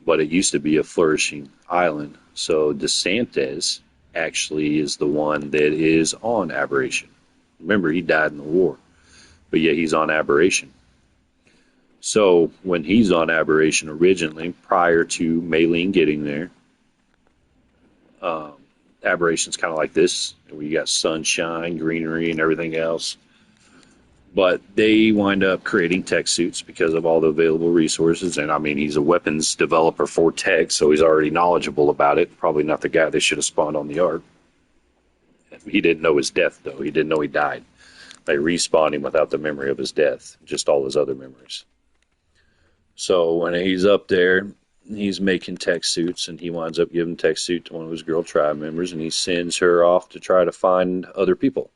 But it used to be a flourishing island. So DeSantis actually is the one that is on Aberration. Remember, he died in the war. But yet he's on Aberration. So when he's on Aberration originally, prior to Mei Ling getting there, Aberration's kind of like this, where you got sunshine, greenery, and everything else. But they wind up creating tech suits because of all the available resources. And I mean, he's a weapons developer for tech, so he's already knowledgeable about it. Probably not the guy they should have spawned on the ARK. He didn't know his death, though. He didn't know he died. They respawned him without the memory of his death, just all his other memories. So when he's up there, he's making tech suits, and he winds up giving tech suit to one of his girl tribe members, and he sends her off to try to find other people.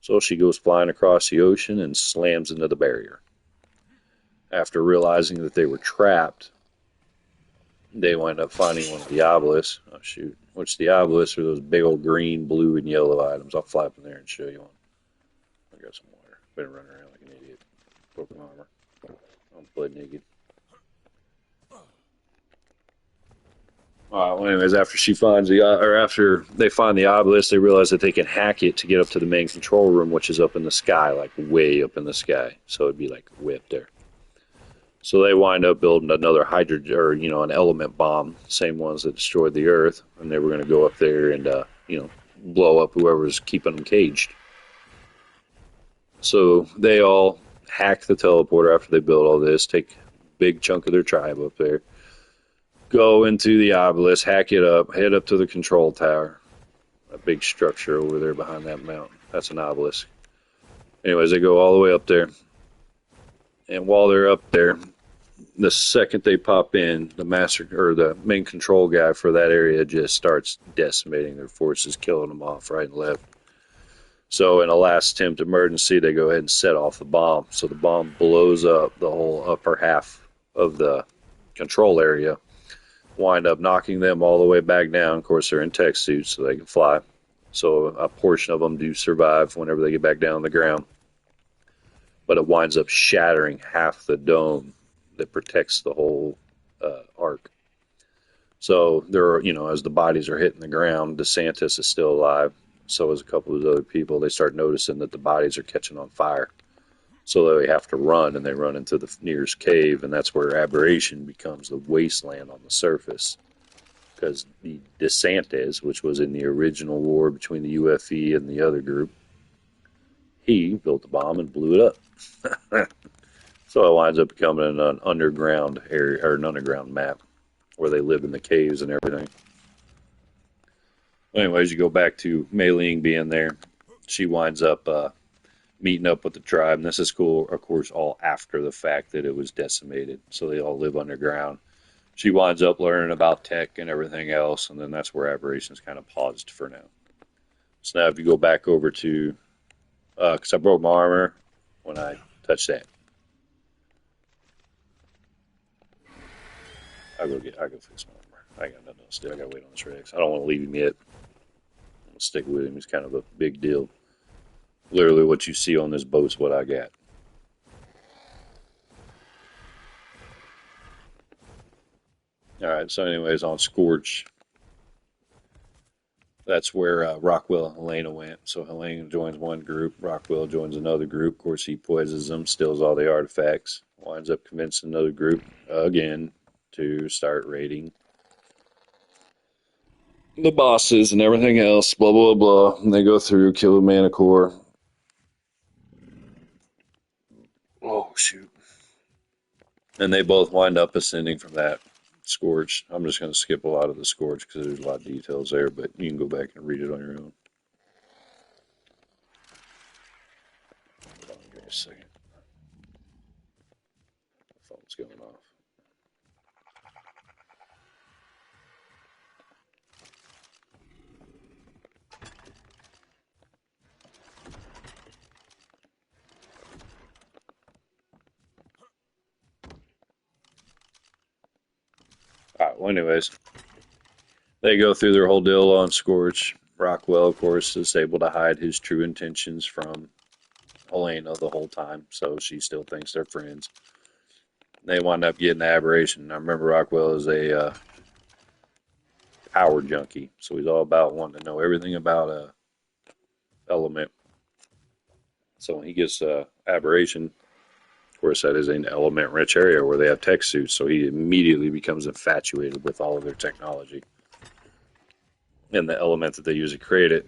So she goes flying across the ocean and slams into the barrier. After realizing that they were trapped, they wind up finding one of the obelisks. Oh, shoot. Which the obelisks are those big old green, blue, and yellow items. I'll fly up in there and show you one. I got some water. Been running around like an idiot. Broken armor. I'm blood naked. Well, anyways, after they find the obelisk, they realize that they can hack it to get up to the main control room, which is up in the sky, like way up in the sky. So it'd be like way up there. So they wind up building another an element bomb, same ones that destroyed the Earth, and they were going to go up there and blow up whoever's keeping them caged. So they all hack the teleporter after they build all this, take a big chunk of their tribe up there. Go into the obelisk, hack it up, head up to the control tower. A big structure over there behind that mountain. That's an obelisk. Anyways, they go all the way up there. And while they're up there, the second they pop in, the main control guy for that area just starts decimating their forces, killing them off right and left. So in a last attempt emergency, they go ahead and set off the bomb. So the bomb blows up the whole upper half of the control area. Wind up knocking them all the way back down. Of course, they're in tech suits, so they can fly. So a portion of them do survive whenever they get back down on the ground. But it winds up shattering half the dome that protects the whole ARK. So as the bodies are hitting the ground, DeSantis is still alive. So is a couple of other people. They start noticing that the bodies are catching on fire. So they have to run, and they run into the nearest cave, and that's where Aberration becomes the wasteland on the surface. Because the DeSantis, which was in the original war between the UFE and the other group, he built the bomb and blew it up. So it winds up becoming an underground area, or an underground map, where they live in the caves and everything. Anyways, you go back to Mei Ling being there. She winds up meeting up with the tribe, and this is cool, of course, all after the fact that it was decimated. So they all live underground. She winds up learning about tech and everything else, and then that's where Aberration's kind of paused for now. So now if you go back over to, because I broke my armor when I touched that. I'll go fix my armor. I got nothing else to do. I gotta wait on this Rex. I don't want to leave him yet. I'm gonna stick with him. He's kind of a big deal. Literally what you see on this boat's what I got. Alright, so anyways, on Scorch, that's where Rockwell and Helena went. So Helena joins one group, Rockwell joins another group. Of course, he poisons them, steals all the artifacts, winds up convincing another group, again, to start raiding the bosses and everything else, blah, blah, blah. And they go through, kill the Manticore. Oh, shoot. And they both wind up ascending from that Scourge. I'm just going to skip a lot of the Scourge because there's a lot of details there, but you can go back and read it on your own. Hold on, give me a second. The phone's going off. Alright, well, anyways, they go through their whole deal on Scourge. Rockwell, of course, is able to hide his true intentions from Helena the whole time, so she still thinks they're friends. They wind up getting the aberration. I remember Rockwell is a power junkie, so he's all about wanting to know everything about a element. So when he gets aberration, of course, that is an element-rich area where they have tech suits, so he immediately becomes infatuated with all of their technology and the element that they use to create it.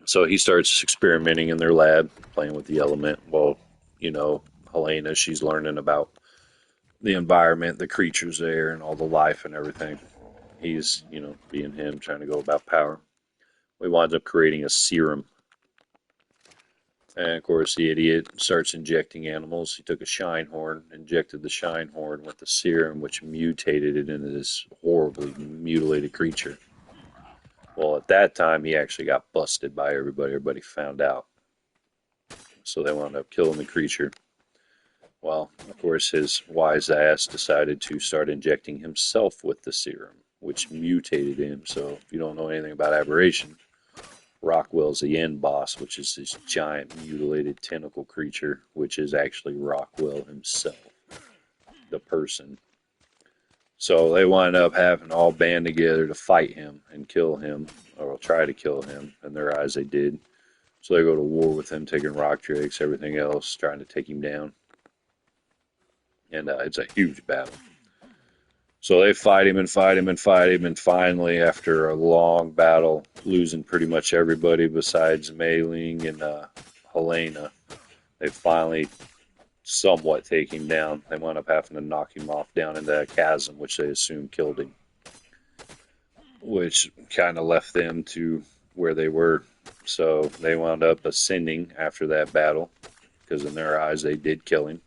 So he starts experimenting in their lab, playing with the element. Well, Helena, she's learning about the environment, the creatures there, and all the life and everything. He's, being him, trying to go about power. We winds up creating a serum. And of course, the idiot starts injecting animals. He took a shine horn, injected the shine horn with the serum, which mutated it into this horribly mutilated creature. Well, at that time, he actually got busted by everybody. Everybody found out. So they wound up killing the creature. Well, of course, his wise ass decided to start injecting himself with the serum, which mutated him. So if you don't know anything about aberration, Rockwell's the end boss, which is this giant mutilated tentacle creature, which is actually Rockwell himself, the person. So they wind up having to all band together to fight him and kill him, or try to kill him. In their eyes, they did. So they go to war with him, taking rock drakes, everything else, trying to take him down. And it's a huge battle. So they fight him and fight him and fight him, and finally, after a long battle, losing pretty much everybody besides Mei Ling and Helena, they finally somewhat take him down. They wound up having to knock him off down into a chasm, which they assume killed him, which kind of left them to where they were. So they wound up ascending after that battle, because in their eyes, they did kill him.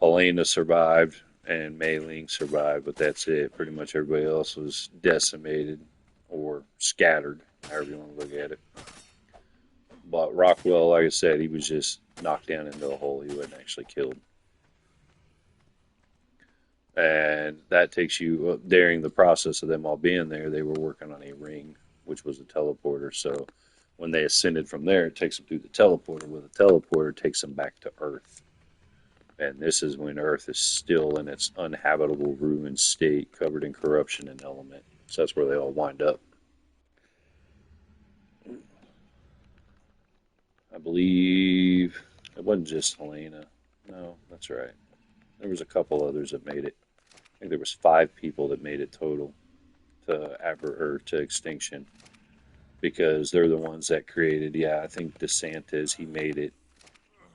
Helena survived, and Mei Ling survived, but that's it. Pretty much everybody else was decimated or scattered, however you want to look at it. But Rockwell, like I said, he was just knocked down into a hole. He wasn't actually killed. And that takes you, during the process of them all being there, they were working on a ring, which was a teleporter. So when they ascended from there, it takes them through the teleporter. With the teleporter, takes them back to Earth. And this is when Earth is still in its uninhabitable ruined state, covered in corruption and element. So that's where they all wind up. I believe it wasn't just Helena. No, that's right. There was a couple others that made it. I think there was 5 people that made it total to extinction, because they're the ones that created. Yeah, I think DeSantis, he made it.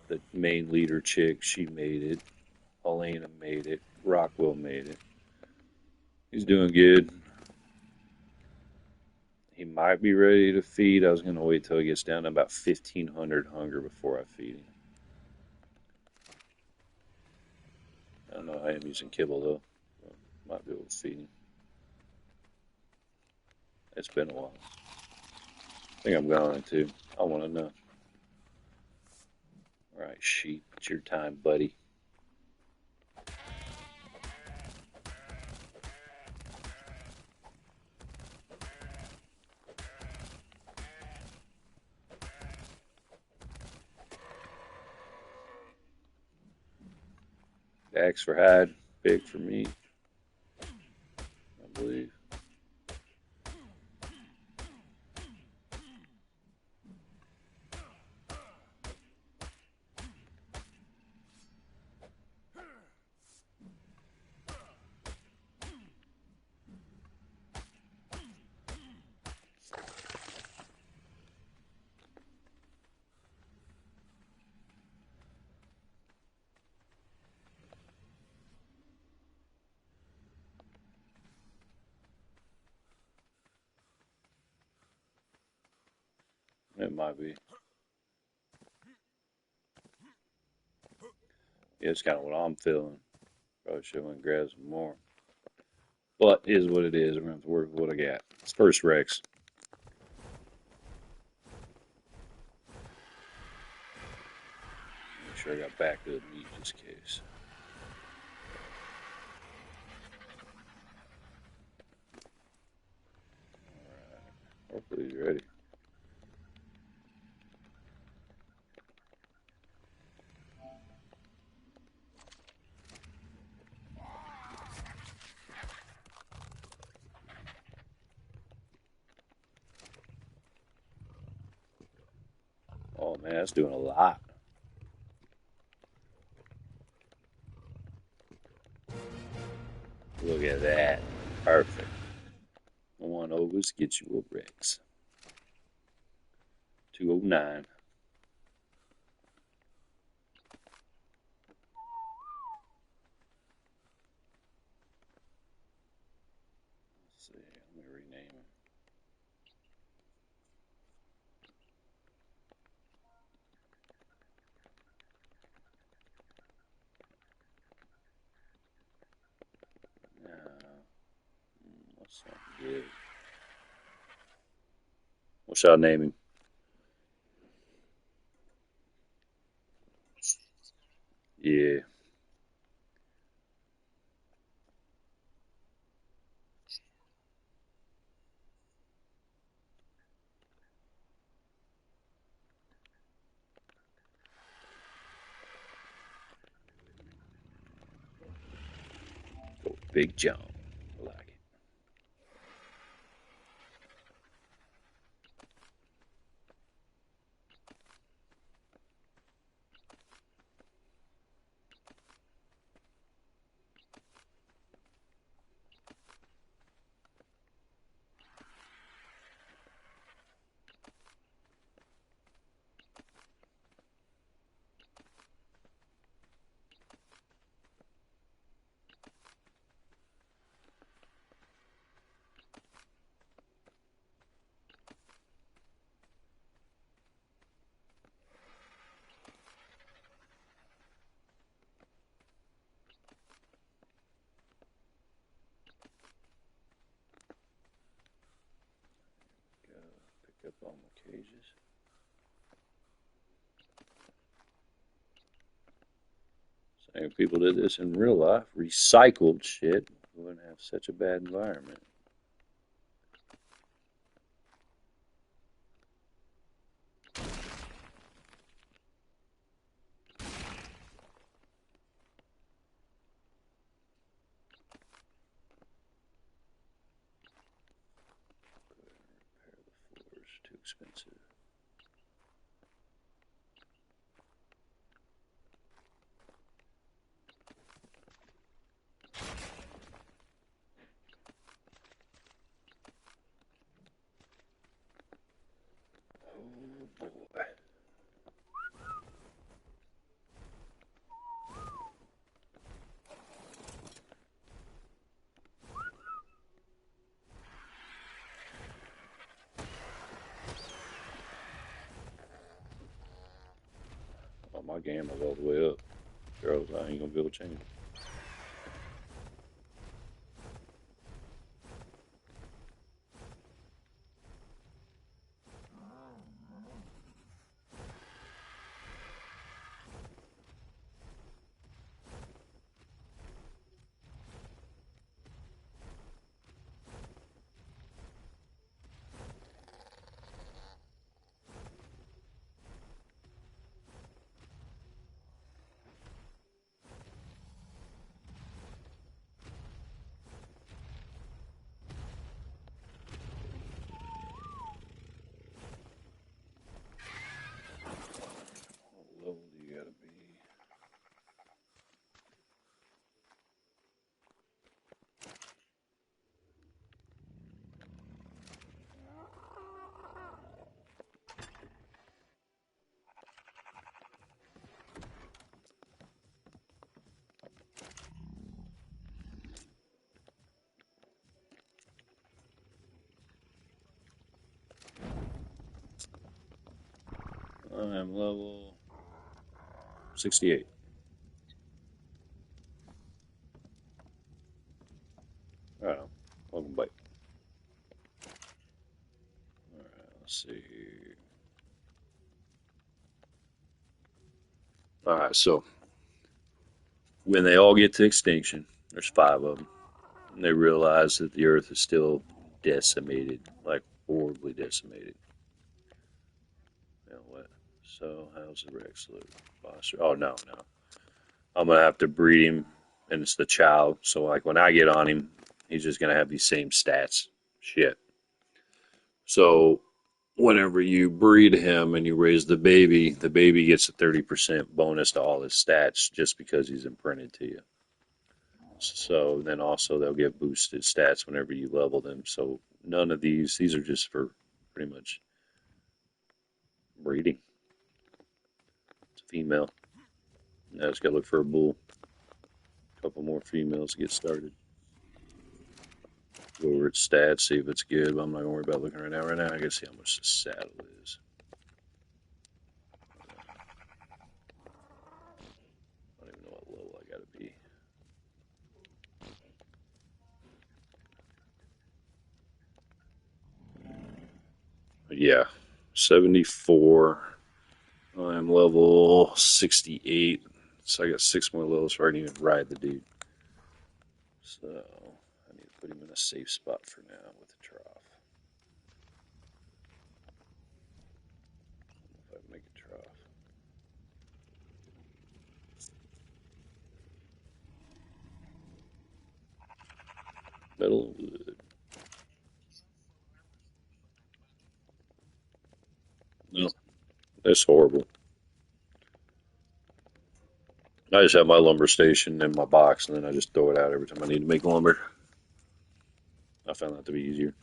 The main leader chick, she made it. Helena made it. Rockwell made it. He's doing good. He might be ready to feed. I was going to wait till he gets down to about 1,500 hunger before I feed him. I don't know. I am using kibble though. Might be able to feed him. It's been a while. I think I'm going to. I want to know. All right, sheep. It's your time, buddy. Axe for hide, big for meat, I believe. It might be. Yeah, it's kind of what I'm feeling. Probably should have grab some more. But it is what it is. I'm going to have to work with what I got. It's first Rex. Make sure I got backup meat just in case. Alright. Hopefully he's ready. Oh man, that's doing a lot. Look at that. Perfect. One over, let's get you a Rex. 209. Let's see, let me rename him. What's something good? What shall I name him? Yeah. Go Big John. I like it. Go pick up all my cages. Same people did this in real life. Recycled shit. We wouldn't have such a bad environment. Repair the floors. Too expensive. Oh boy. Oh, my gamma's all the way up. Girls, I ain't gonna be able to change it. I'm level 68. Alright, welcome back. Alright, let's see. Alright, so when they all get to extinction, there's 5 of them, and they realize that the Earth is still decimated, like horribly decimated. You know what? So how's the Rex look? Foster? Oh no. I'm gonna have to breed him, and it's the child. So like when I get on him, he's just gonna have these same stats. Shit. So whenever you breed him and you raise the baby gets a 30% bonus to all his stats just because he's imprinted to you. So then also they'll get boosted stats whenever you level them. So none of these are just for pretty much breeding. It's a female. Now I just gotta look for a bull. A couple more females to get started. Go over its stats, see if it's good, but I'm not gonna worry about looking right now. Right now I gotta see how much the saddle is. I don't even know what level I gotta be. Yeah, 74. I'm level 68, so I got 6 more levels before I can even ride the dude. So I need to put him in a safe spot for now with the trough. If I can make a trough. Metal and wood. No, that's horrible. I just have my lumber station in my box, and then I just throw it out every time I need to make lumber. I found that to be easier.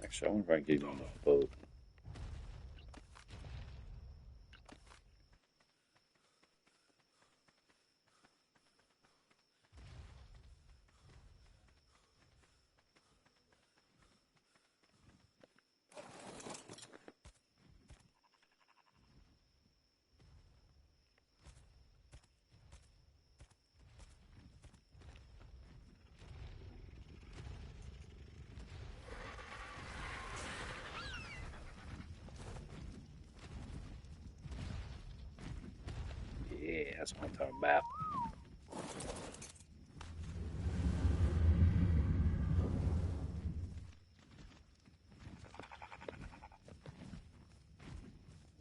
Actually, I wonder if I can get him on the boat. Yeah, that's what I'm talking about.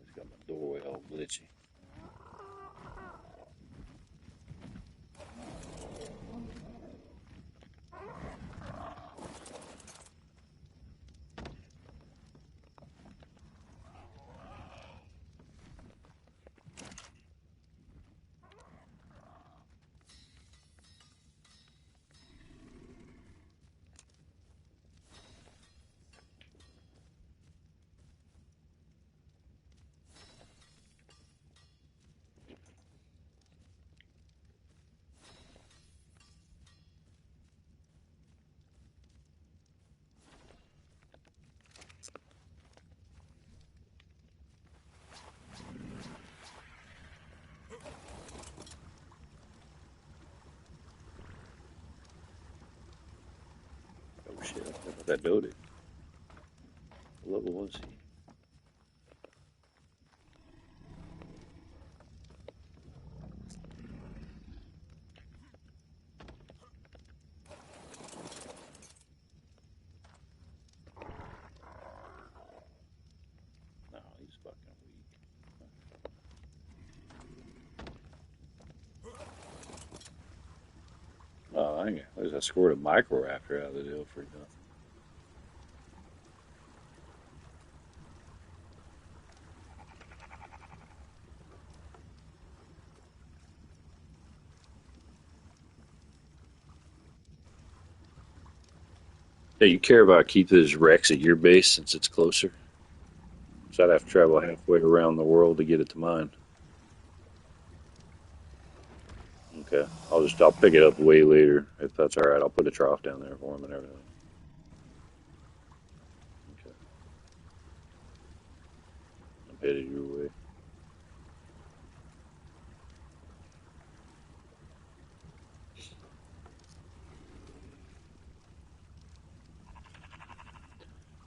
Just got my doorway all glitchy. that Dodie. What level was he? No, he's fucking weak. Oh, I scored a Microraptor out of the deal for nothing. Yeah, you care about keeping this Rex at your base since it's closer? So I'd have to travel halfway around the world to get it to mine. Okay, I'll pick it up way later if that's all right. I'll put a trough down there for him and everything. Okay, I'm headed your way.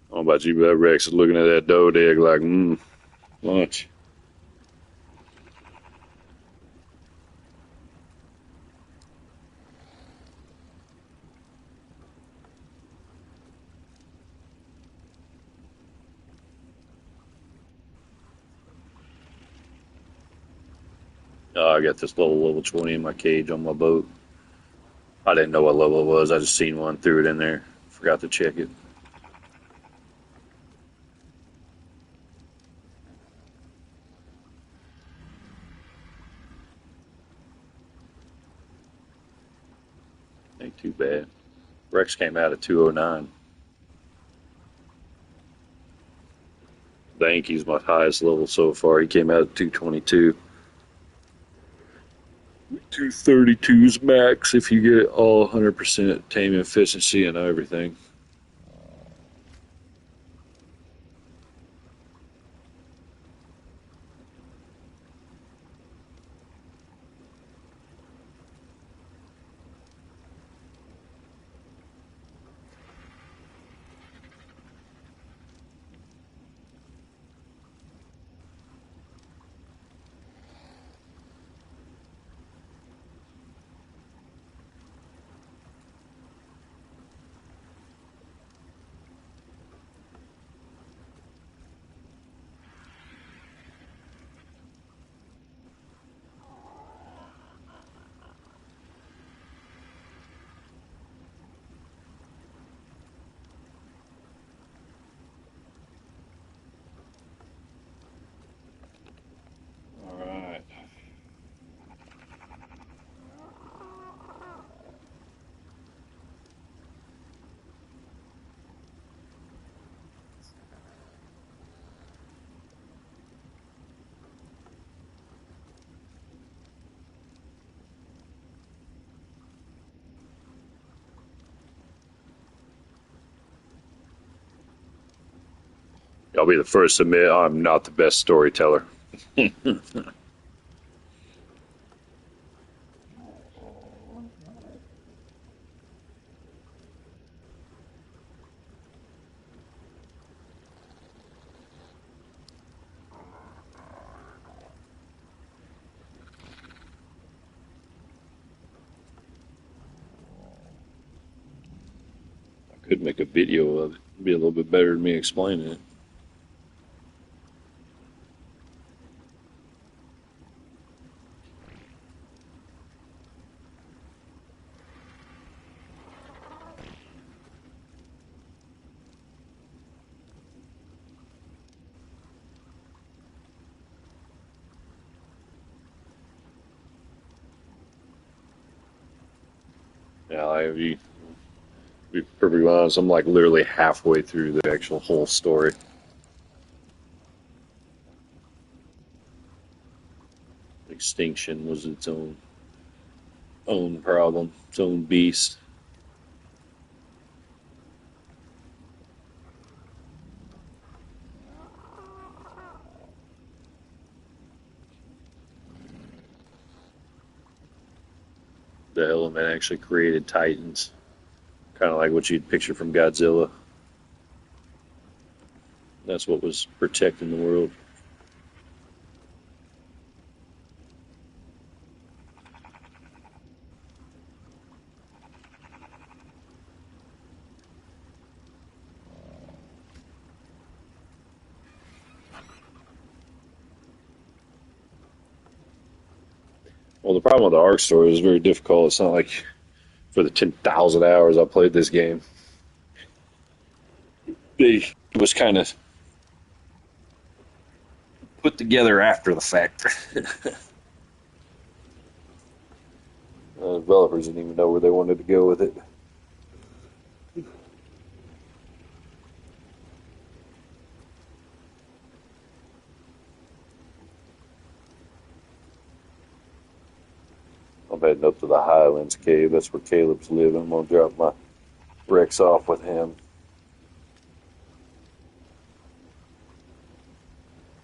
I don't know about you, but that Rex is looking at that dough egg like, lunch. Oh, I got this level 20 in my cage on my boat. I didn't know what level it was. I just seen one, threw it in there. Forgot to check it. Ain't too bad. Rex came out at 209. I think he's my highest level so far. He came out at 222. 232's max if you get all 100% tame efficiency and everything. All right. I'll be the first to admit I'm not the best storyteller. I could make a video of it. It'd be a little bit better than me explaining it. Yeah, be perfectly honest, I'm like literally halfway through the actual whole story. Extinction was its own problem, its own beast. The element actually created titans, kind of like what you'd picture from Godzilla. That's what was protecting the world. Well, the problem with the ARK story is very difficult. It's not like for the 10,000 hours I played this game. It was kind of put together after the fact. The developers didn't even know where they wanted to go with it. I'm heading up to the Highlands Cave. That's where Caleb's living. I'm going to drop my Rex off with him.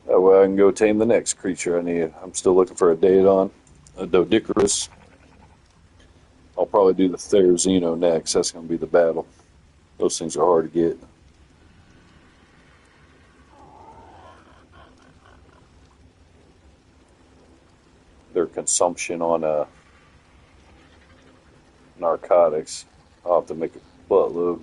That way I can go tame the next creature I need. I'm still looking for a Daedon, a Dodicarus. I'll probably do the Therizino next. That's going to be the battle. Those things are hard to get. Their consumption on narcotics, I'll have to make a buttload.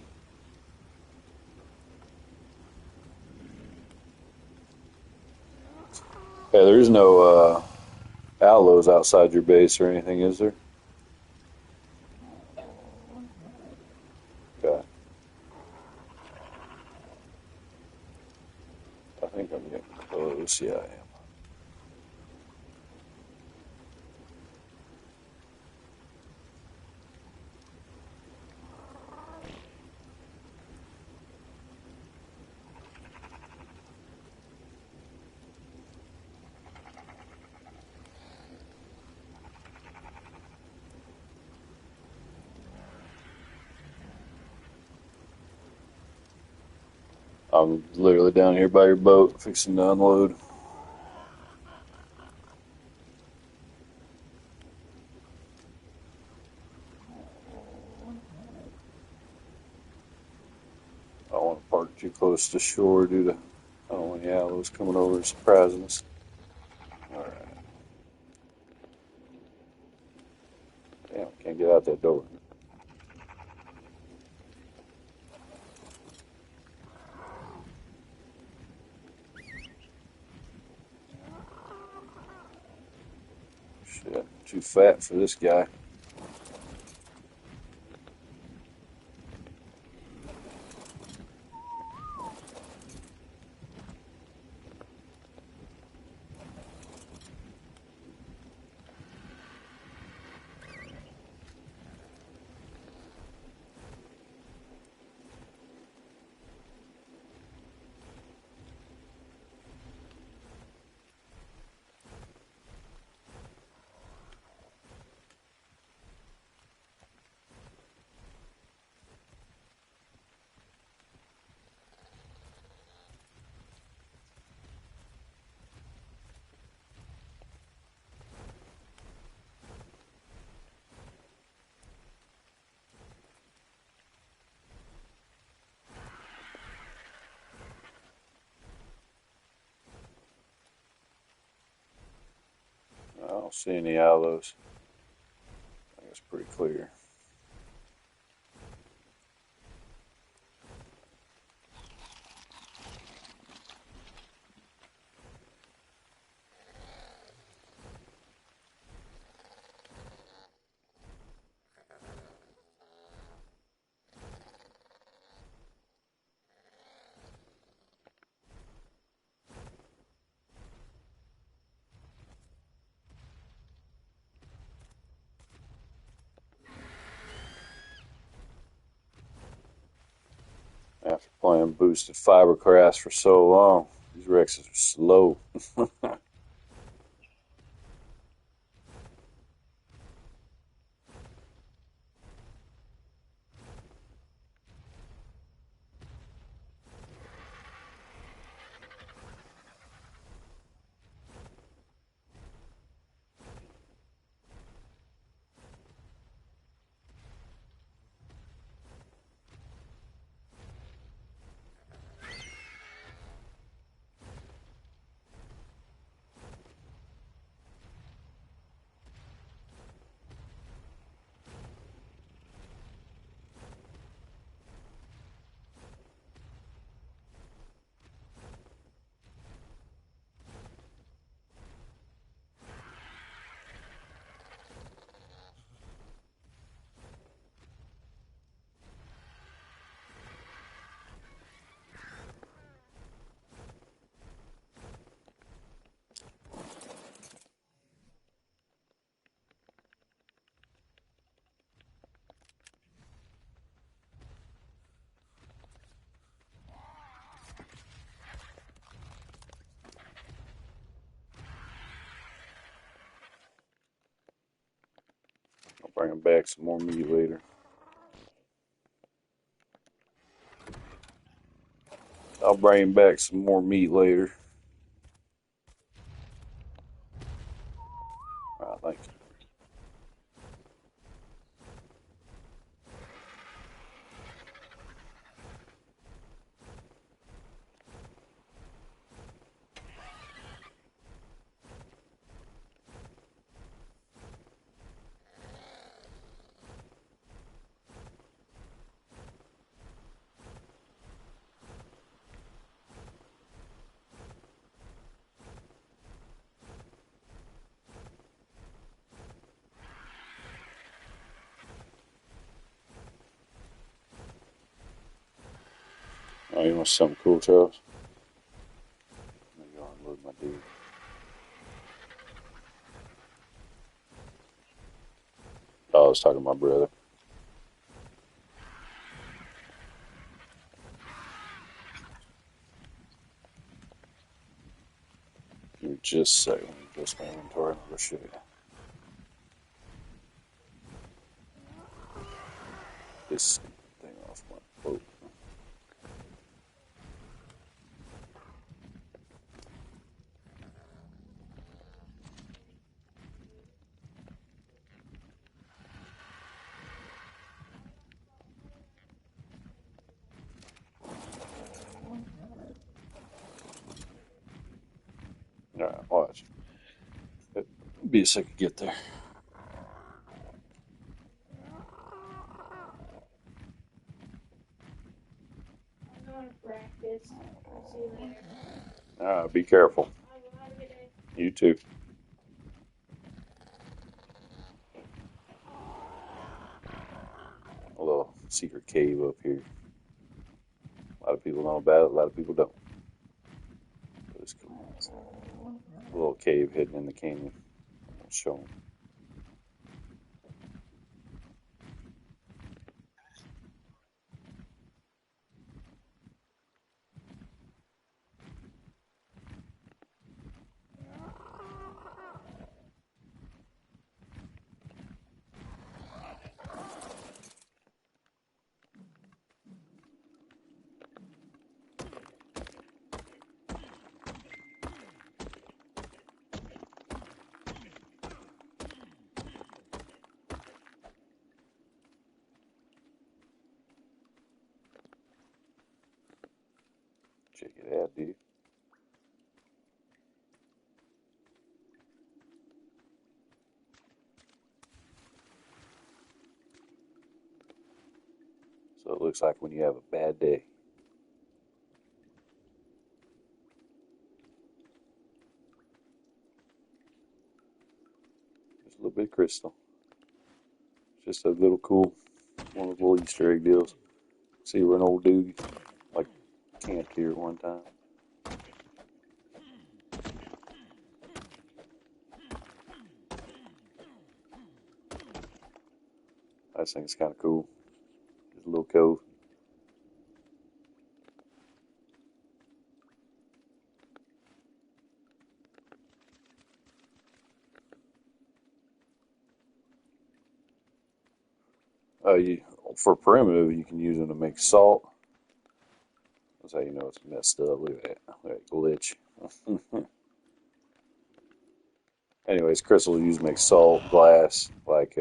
Yeah, there's no aloes outside your base or anything, is there? Okay. I think I'm getting close. Yeah, I am. I'm literally down here by your boat, fixing to unload. I don't want to park too close to shore due to I don't want any aloes coming over and surprising us. Alright. Damn, can't get out that door. Shit, too fat for this guy. I don't see any aloes. I think it's pretty clear. After playing boosted fibercrafts for so long, these Rexes are slow. Bring back some more meat later. I'll bring back some more meat later. All right, thanks. Oh, you want something cool, Charles? Let me go unload my dude. Oh, I was talking to my brother. Give me just a second. Just my inventory. I'll go show you. This thing off my boat. All right, watch. It'll be a second to get there. I'm going to practice. I'll see you later. All right, be careful. Have a good day. You too. A little secret cave up here. A lot of people know about it. A lot of people don't. But it's cool. A little cave hidden in the canyon. I'll show them. Check it out, dude. So it looks like when you have a bad day. Just a little bit of crystal. Just a little cool, one of the little Easter egg deals. See where an old dude like camped here at one time. I just think it's kind of cool. Just a little cove. You for primitive, you can use them to make salt. That's how you know it's messed up. Look at that glitch. Anyways, crystals used to make salt, glass, like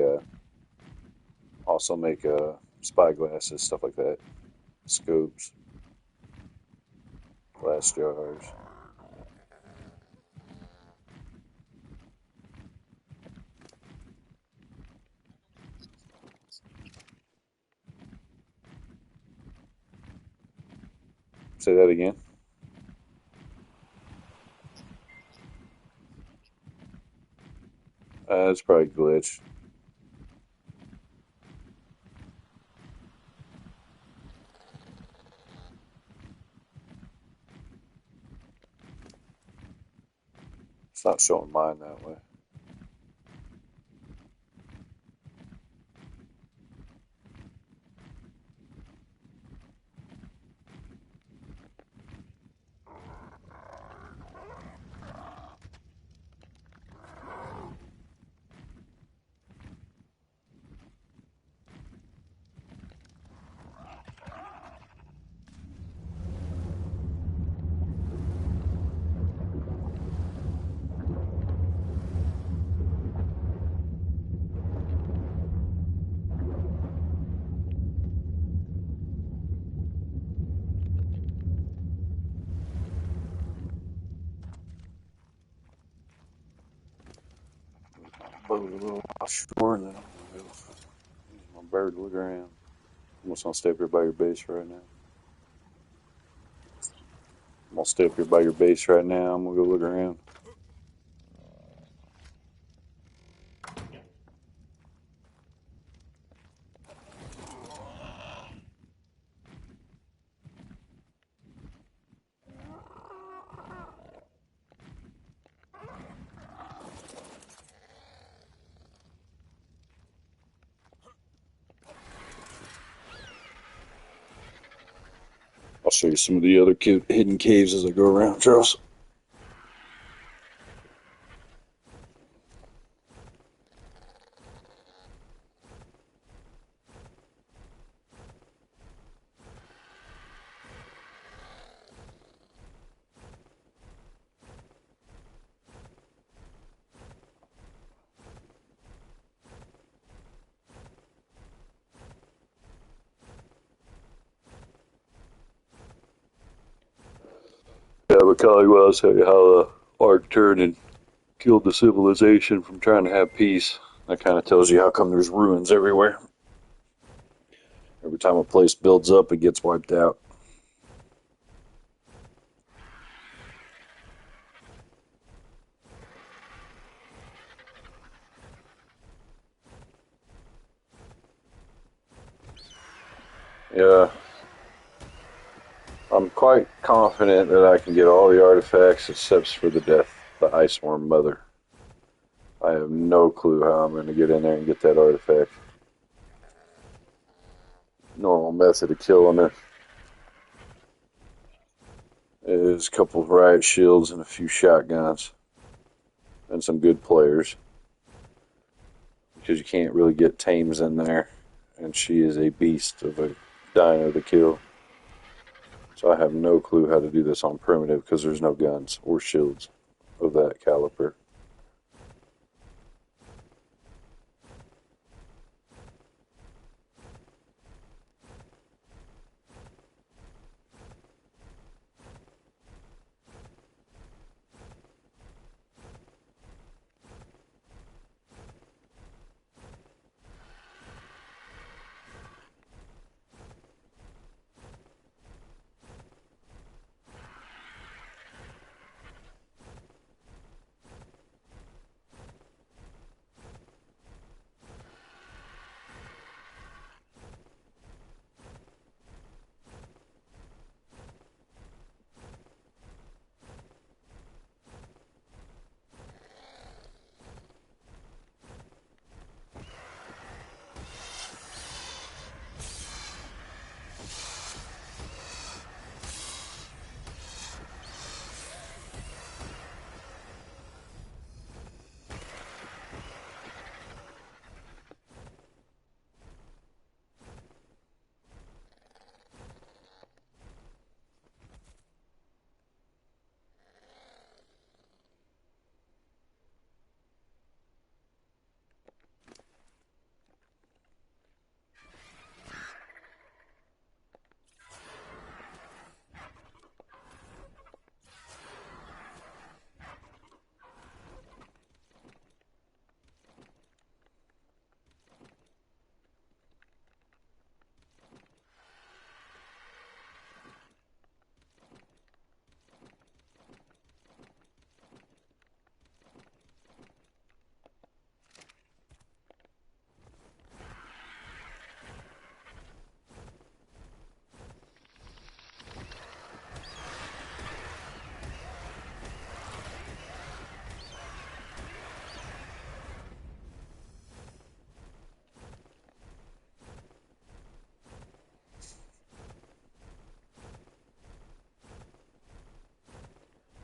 also make spy glasses, stuff like that. Scopes, glass jars. Say that again. It's probably glitch. It's not showing mine that way. boat a little offshore, and then I'm gonna go use my bird to look around. I'm just gonna stay up here by your base right now. I'm gonna stay up here by your base right now. I'm gonna go look around. I'll show you some of the other hidden caves as I go around, Charles. Yeah, but Kelly, well, I'll tell you how the ARK turned and killed the civilization from trying to have peace. That kind of tells you how come there's ruins everywhere. Every time a place builds up, it gets wiped out. Yeah, I'm quite confident that I can get all the artifacts except for the death, the Ice Worm Mother. I have no clue how I'm going to get in there and get that artifact. Normal method of killing it is a couple of riot shields and a few shotguns and some good players, because you can't really get Tames in there, and she is a beast of a dino to kill. So I have no clue how to do this on primitive because there's no guns or shields of that caliber.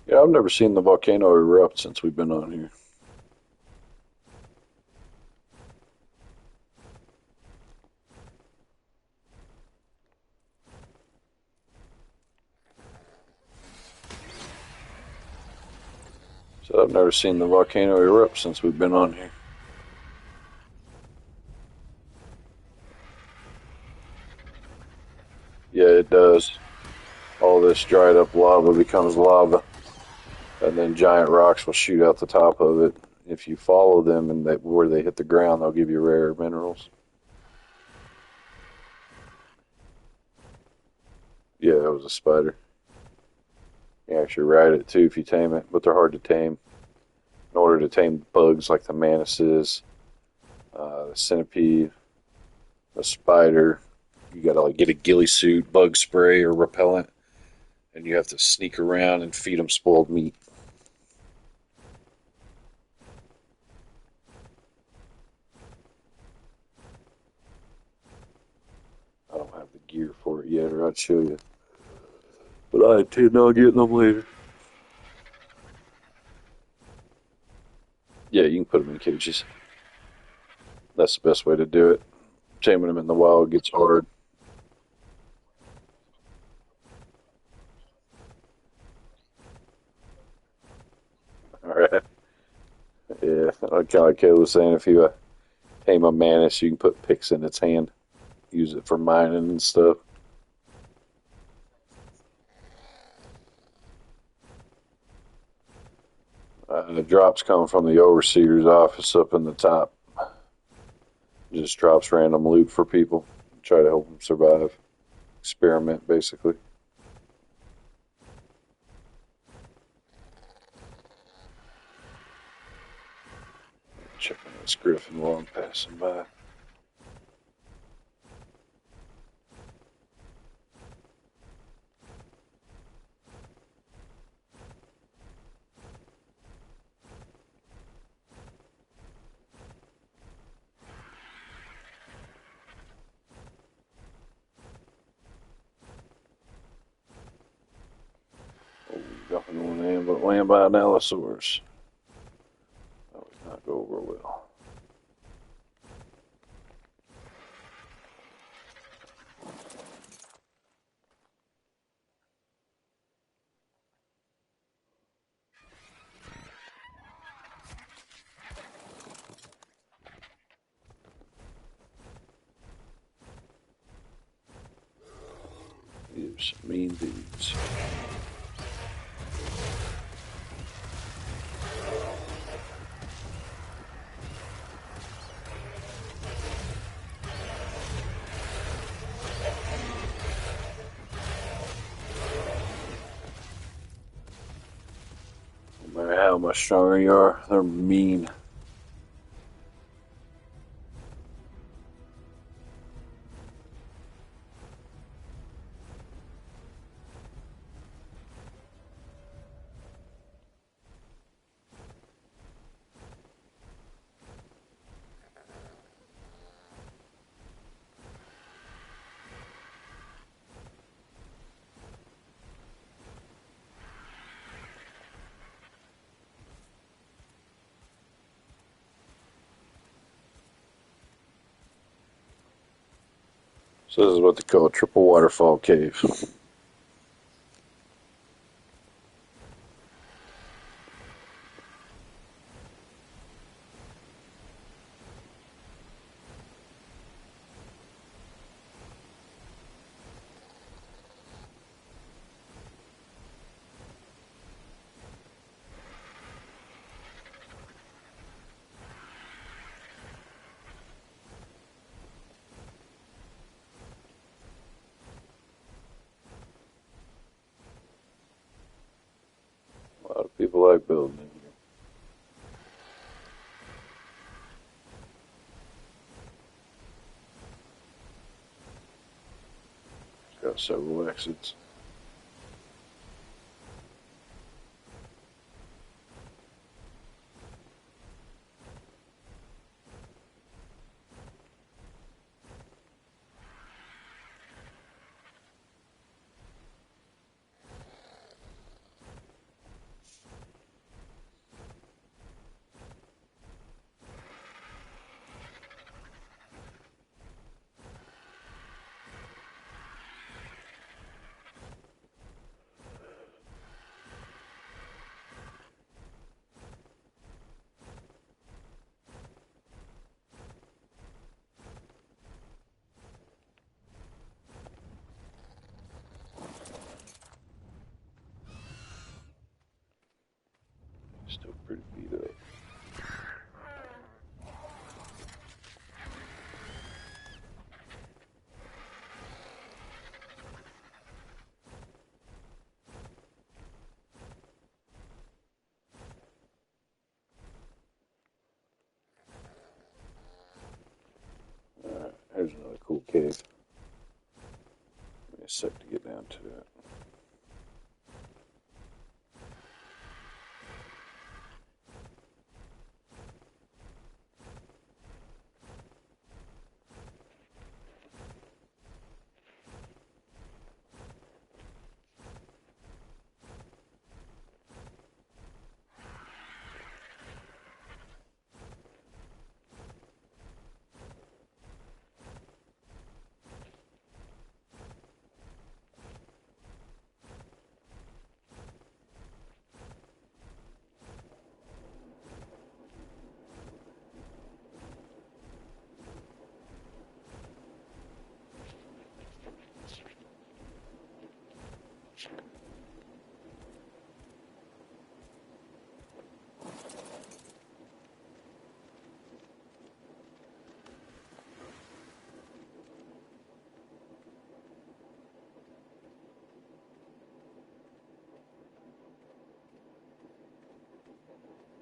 Yeah, I've never seen the volcano erupt since we've been on here. So I've never seen the volcano erupt since we've been on here. Yeah, it does. All this dried up lava becomes lava, and then giant rocks will shoot out the top of it. if you follow them and where they hit the ground, they'll give you rare minerals. Yeah, that was a spider. You actually ride it too if you tame it, but they're hard to tame. In order to tame bugs like the manises, the centipede, the spider, you gotta like get a ghillie suit, bug spray, or repellent, and you have to sneak around and feed them spoiled meat. I don't have the gear for it yet, or I'd show you. But I intend on getting them later. Yeah, you can put them in cages. That's the best way to do it. Taming them in the wild gets hard. All right. Yeah, like Caleb was saying, if you tame a mantis, you can put picks in its hand, use it for mining and stuff. The drops come from the overseer's office up in the top. Just drops random loot for people. Try to help them survive. Experiment, basically. Checking this griffin while I'm passing by. Oh, nothing on land but land by an Allosaurus. That would not go over well. These mean dudes. No matter how much stronger you are, they're mean. So this is what they call a triple waterfall cave. A lot of people like building in here. It's got several exits. Still pretty beat up. cool cave. Give me a sec to get down to it.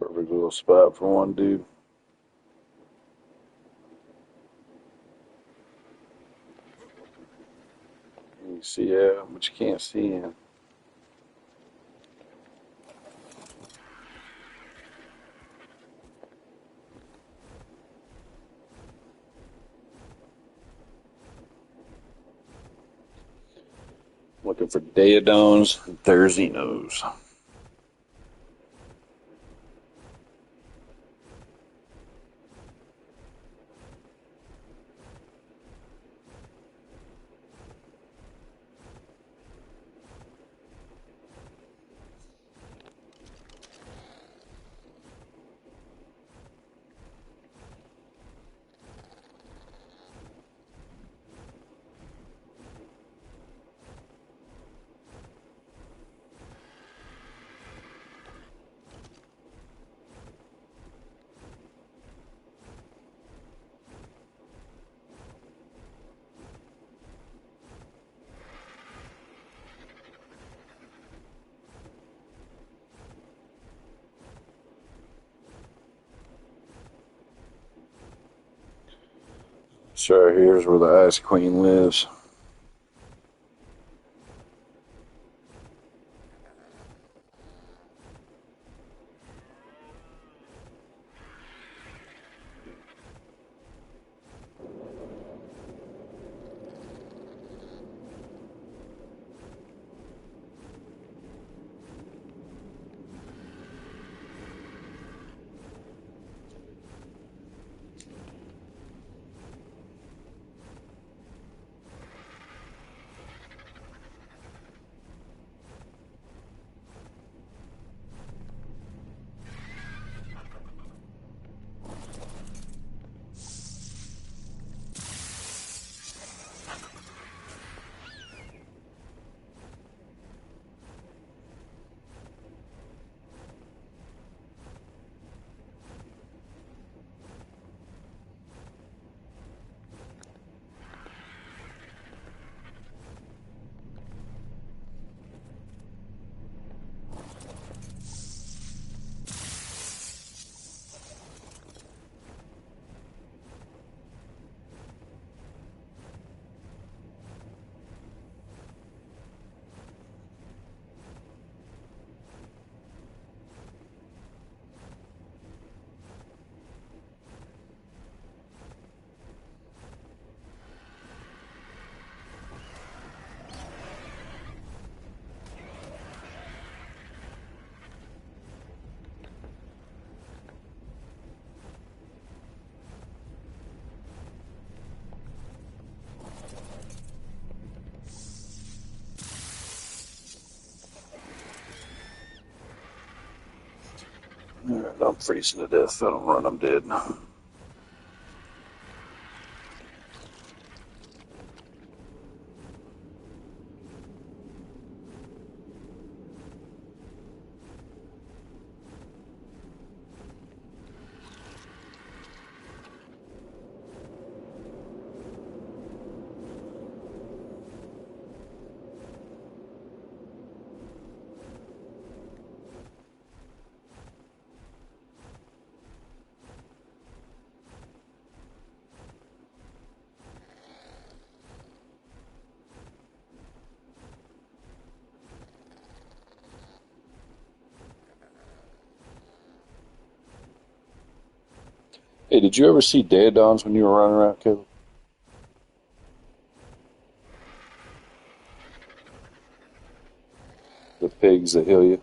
Perfect little spot for one dude. You can see out, but you can't see him. Looking for Daeodons and Thurzinos. So right here's where the Ice Queen lives. Alright, I'm freezing to death. If I don't run, I'm dead. Hey, did you ever see Deadons when you were running around, Caleb? The pigs that heal you?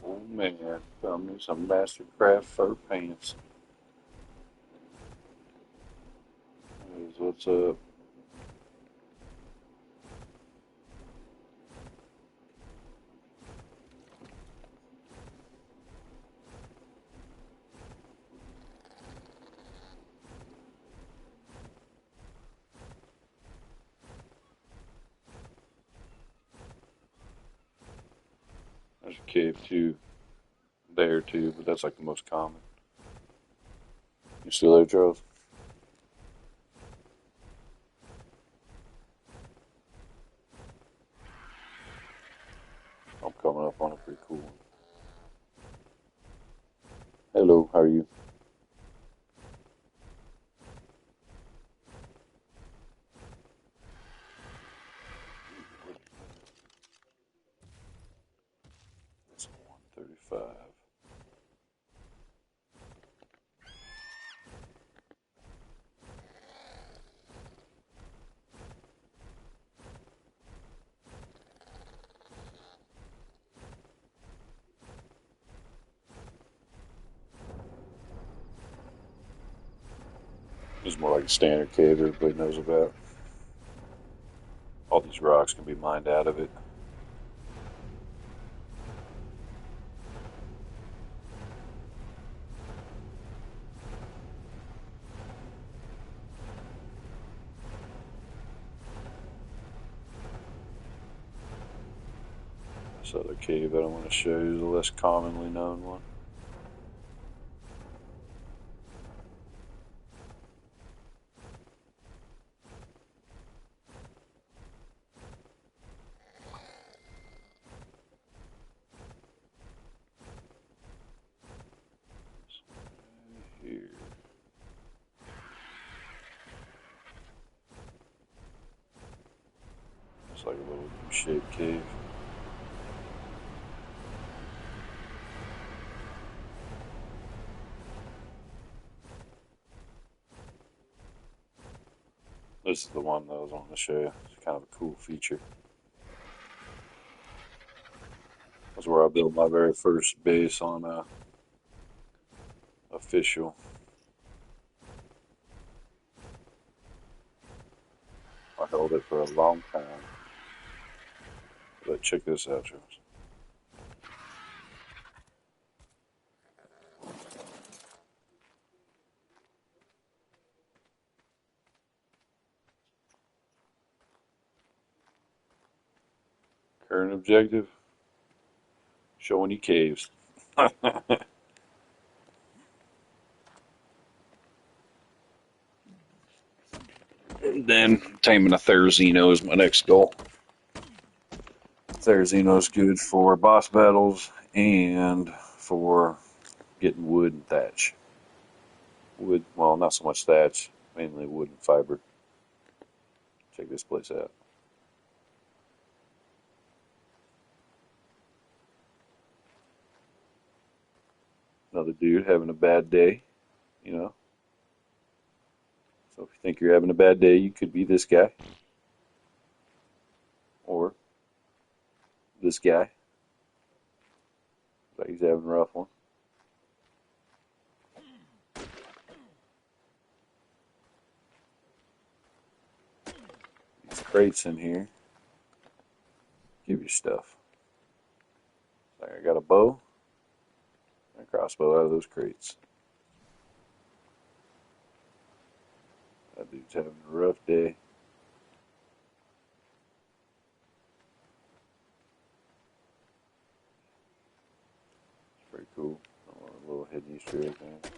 Oh man, found me some Mastercraft fur pants. Here's what's up. There's a cave too, there too, but that's like the most common. You still there, Charles? I'm coming up on a pretty cool one. Hello, how are you? It's 135. It's more like a standard cave everybody knows about. All these rocks can be mined out of it. This other cave that I want to show you is the less commonly known one. Here. It's like a little U-shaped cave. This is the one that I was wanting to show you. It's kind of a cool feature. That's where I built my very first base on a official. I held it for a long time. But check this out, Charles. Current objective, show any caves. And then taming a Therizino is my next goal. Therizino is good for boss battles and for getting wood and thatch. Wood, well, not so much thatch, mainly wood and fiber. Check this place out. Another dude having a bad day, you know. So if you think you're having a bad day, you could be this guy. Or this guy. But he's having a rough one. These crates in here give you stuff. Like I got a bow and a crossbow out of those crates. That dude's having a rough day. It's pretty cool. A little hidden Easter egg there.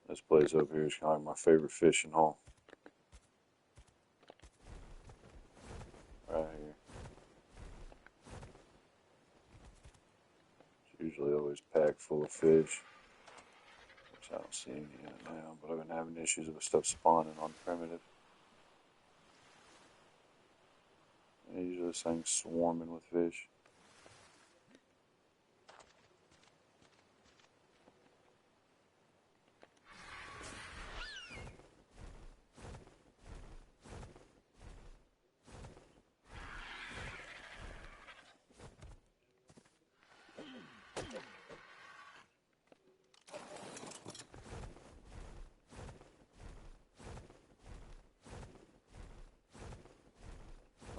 This place up here is kind of like my favorite fishing hole. Right here. It's usually always packed full of fish. Which I don't see any in it now, but I've been having issues with stuff spawning on Primitive. And usually this thing's swarming with fish.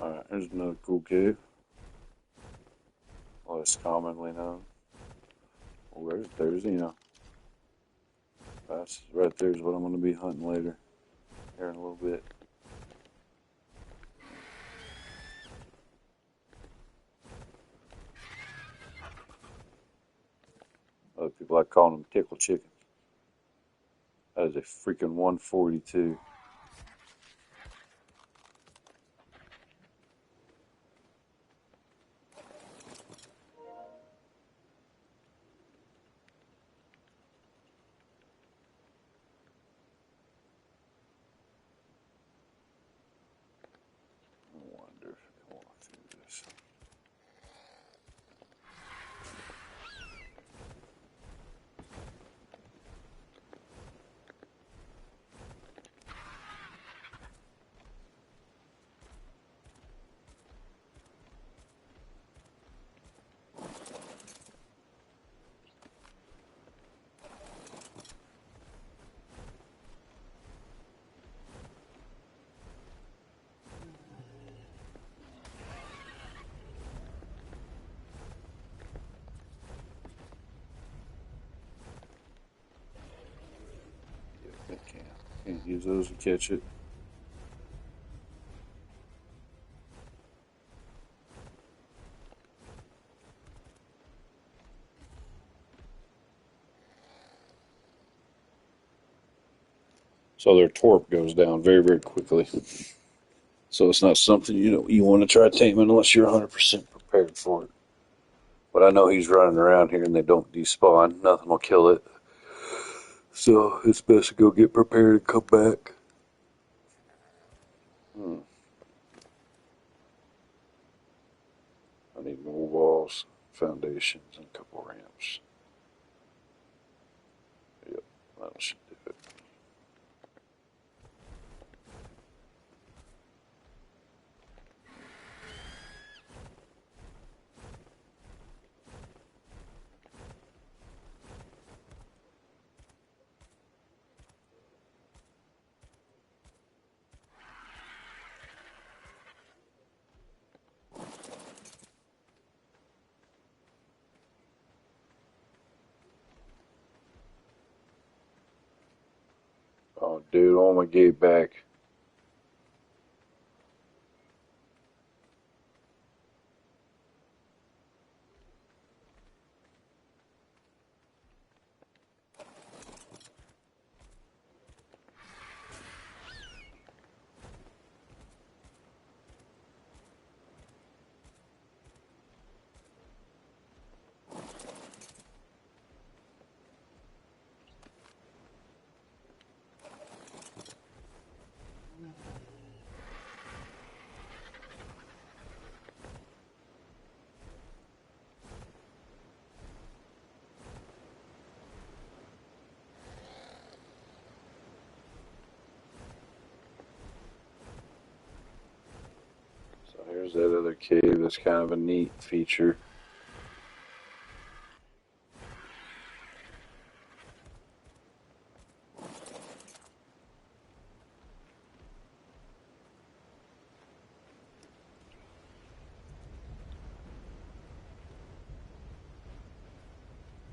Alright, here's another cool cave. Less commonly known. Well, there's Xeno. That's right there's what I'm going to be hunting later. Here in a little bit. Other people like calling them tickle chickens. That is a freaking 142. I wonder if I can walk through this. Yeah, I can't use those to catch it. So their torp goes down very, very quickly. So it's not something you want to try taming unless you're 100% prepared for it. But I know he's running around here and they don't despawn. Nothing will kill it. So it's best to go get prepared and come back. Need more walls, foundations, and a couple ramps. Yep, that should do it. Oh, dude, I want my gate back. So here's that other cave. That's kind of a neat feature.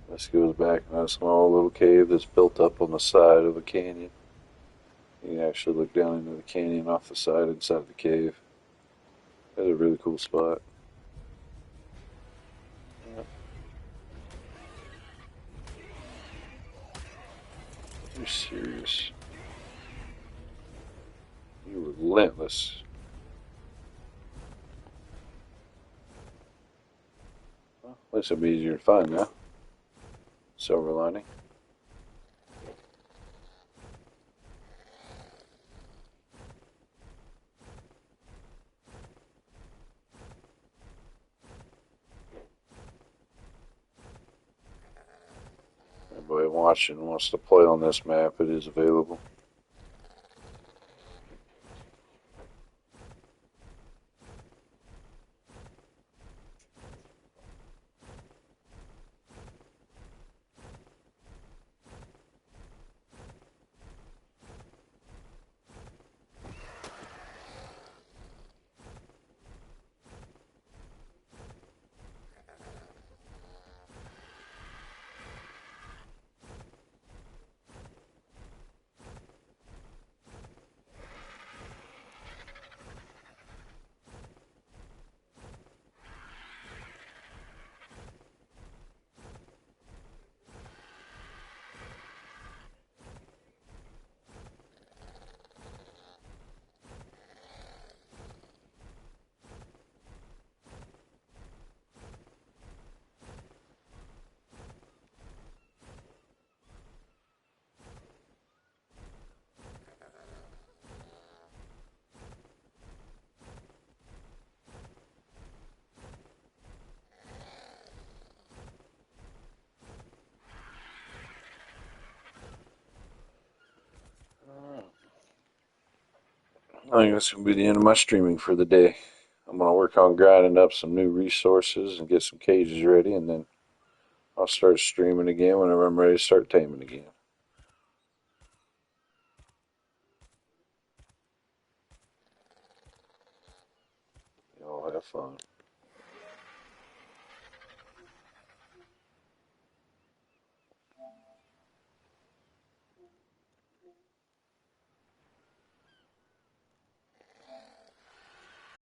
This goes back in a small little cave that's built up on the side of a canyon. You can actually look down into the canyon off the side inside the cave. That's a really cool spot. You're serious. You're relentless. Well, at least it'll be easier to find now. Silver lining. Anybody watching wants to play on this map, it is available. I think that's going to be the end of my streaming for the day. I'm going to work on grinding up some new resources and get some cages ready, and then I'll start streaming again whenever I'm ready to start taming again. Y'all have fun.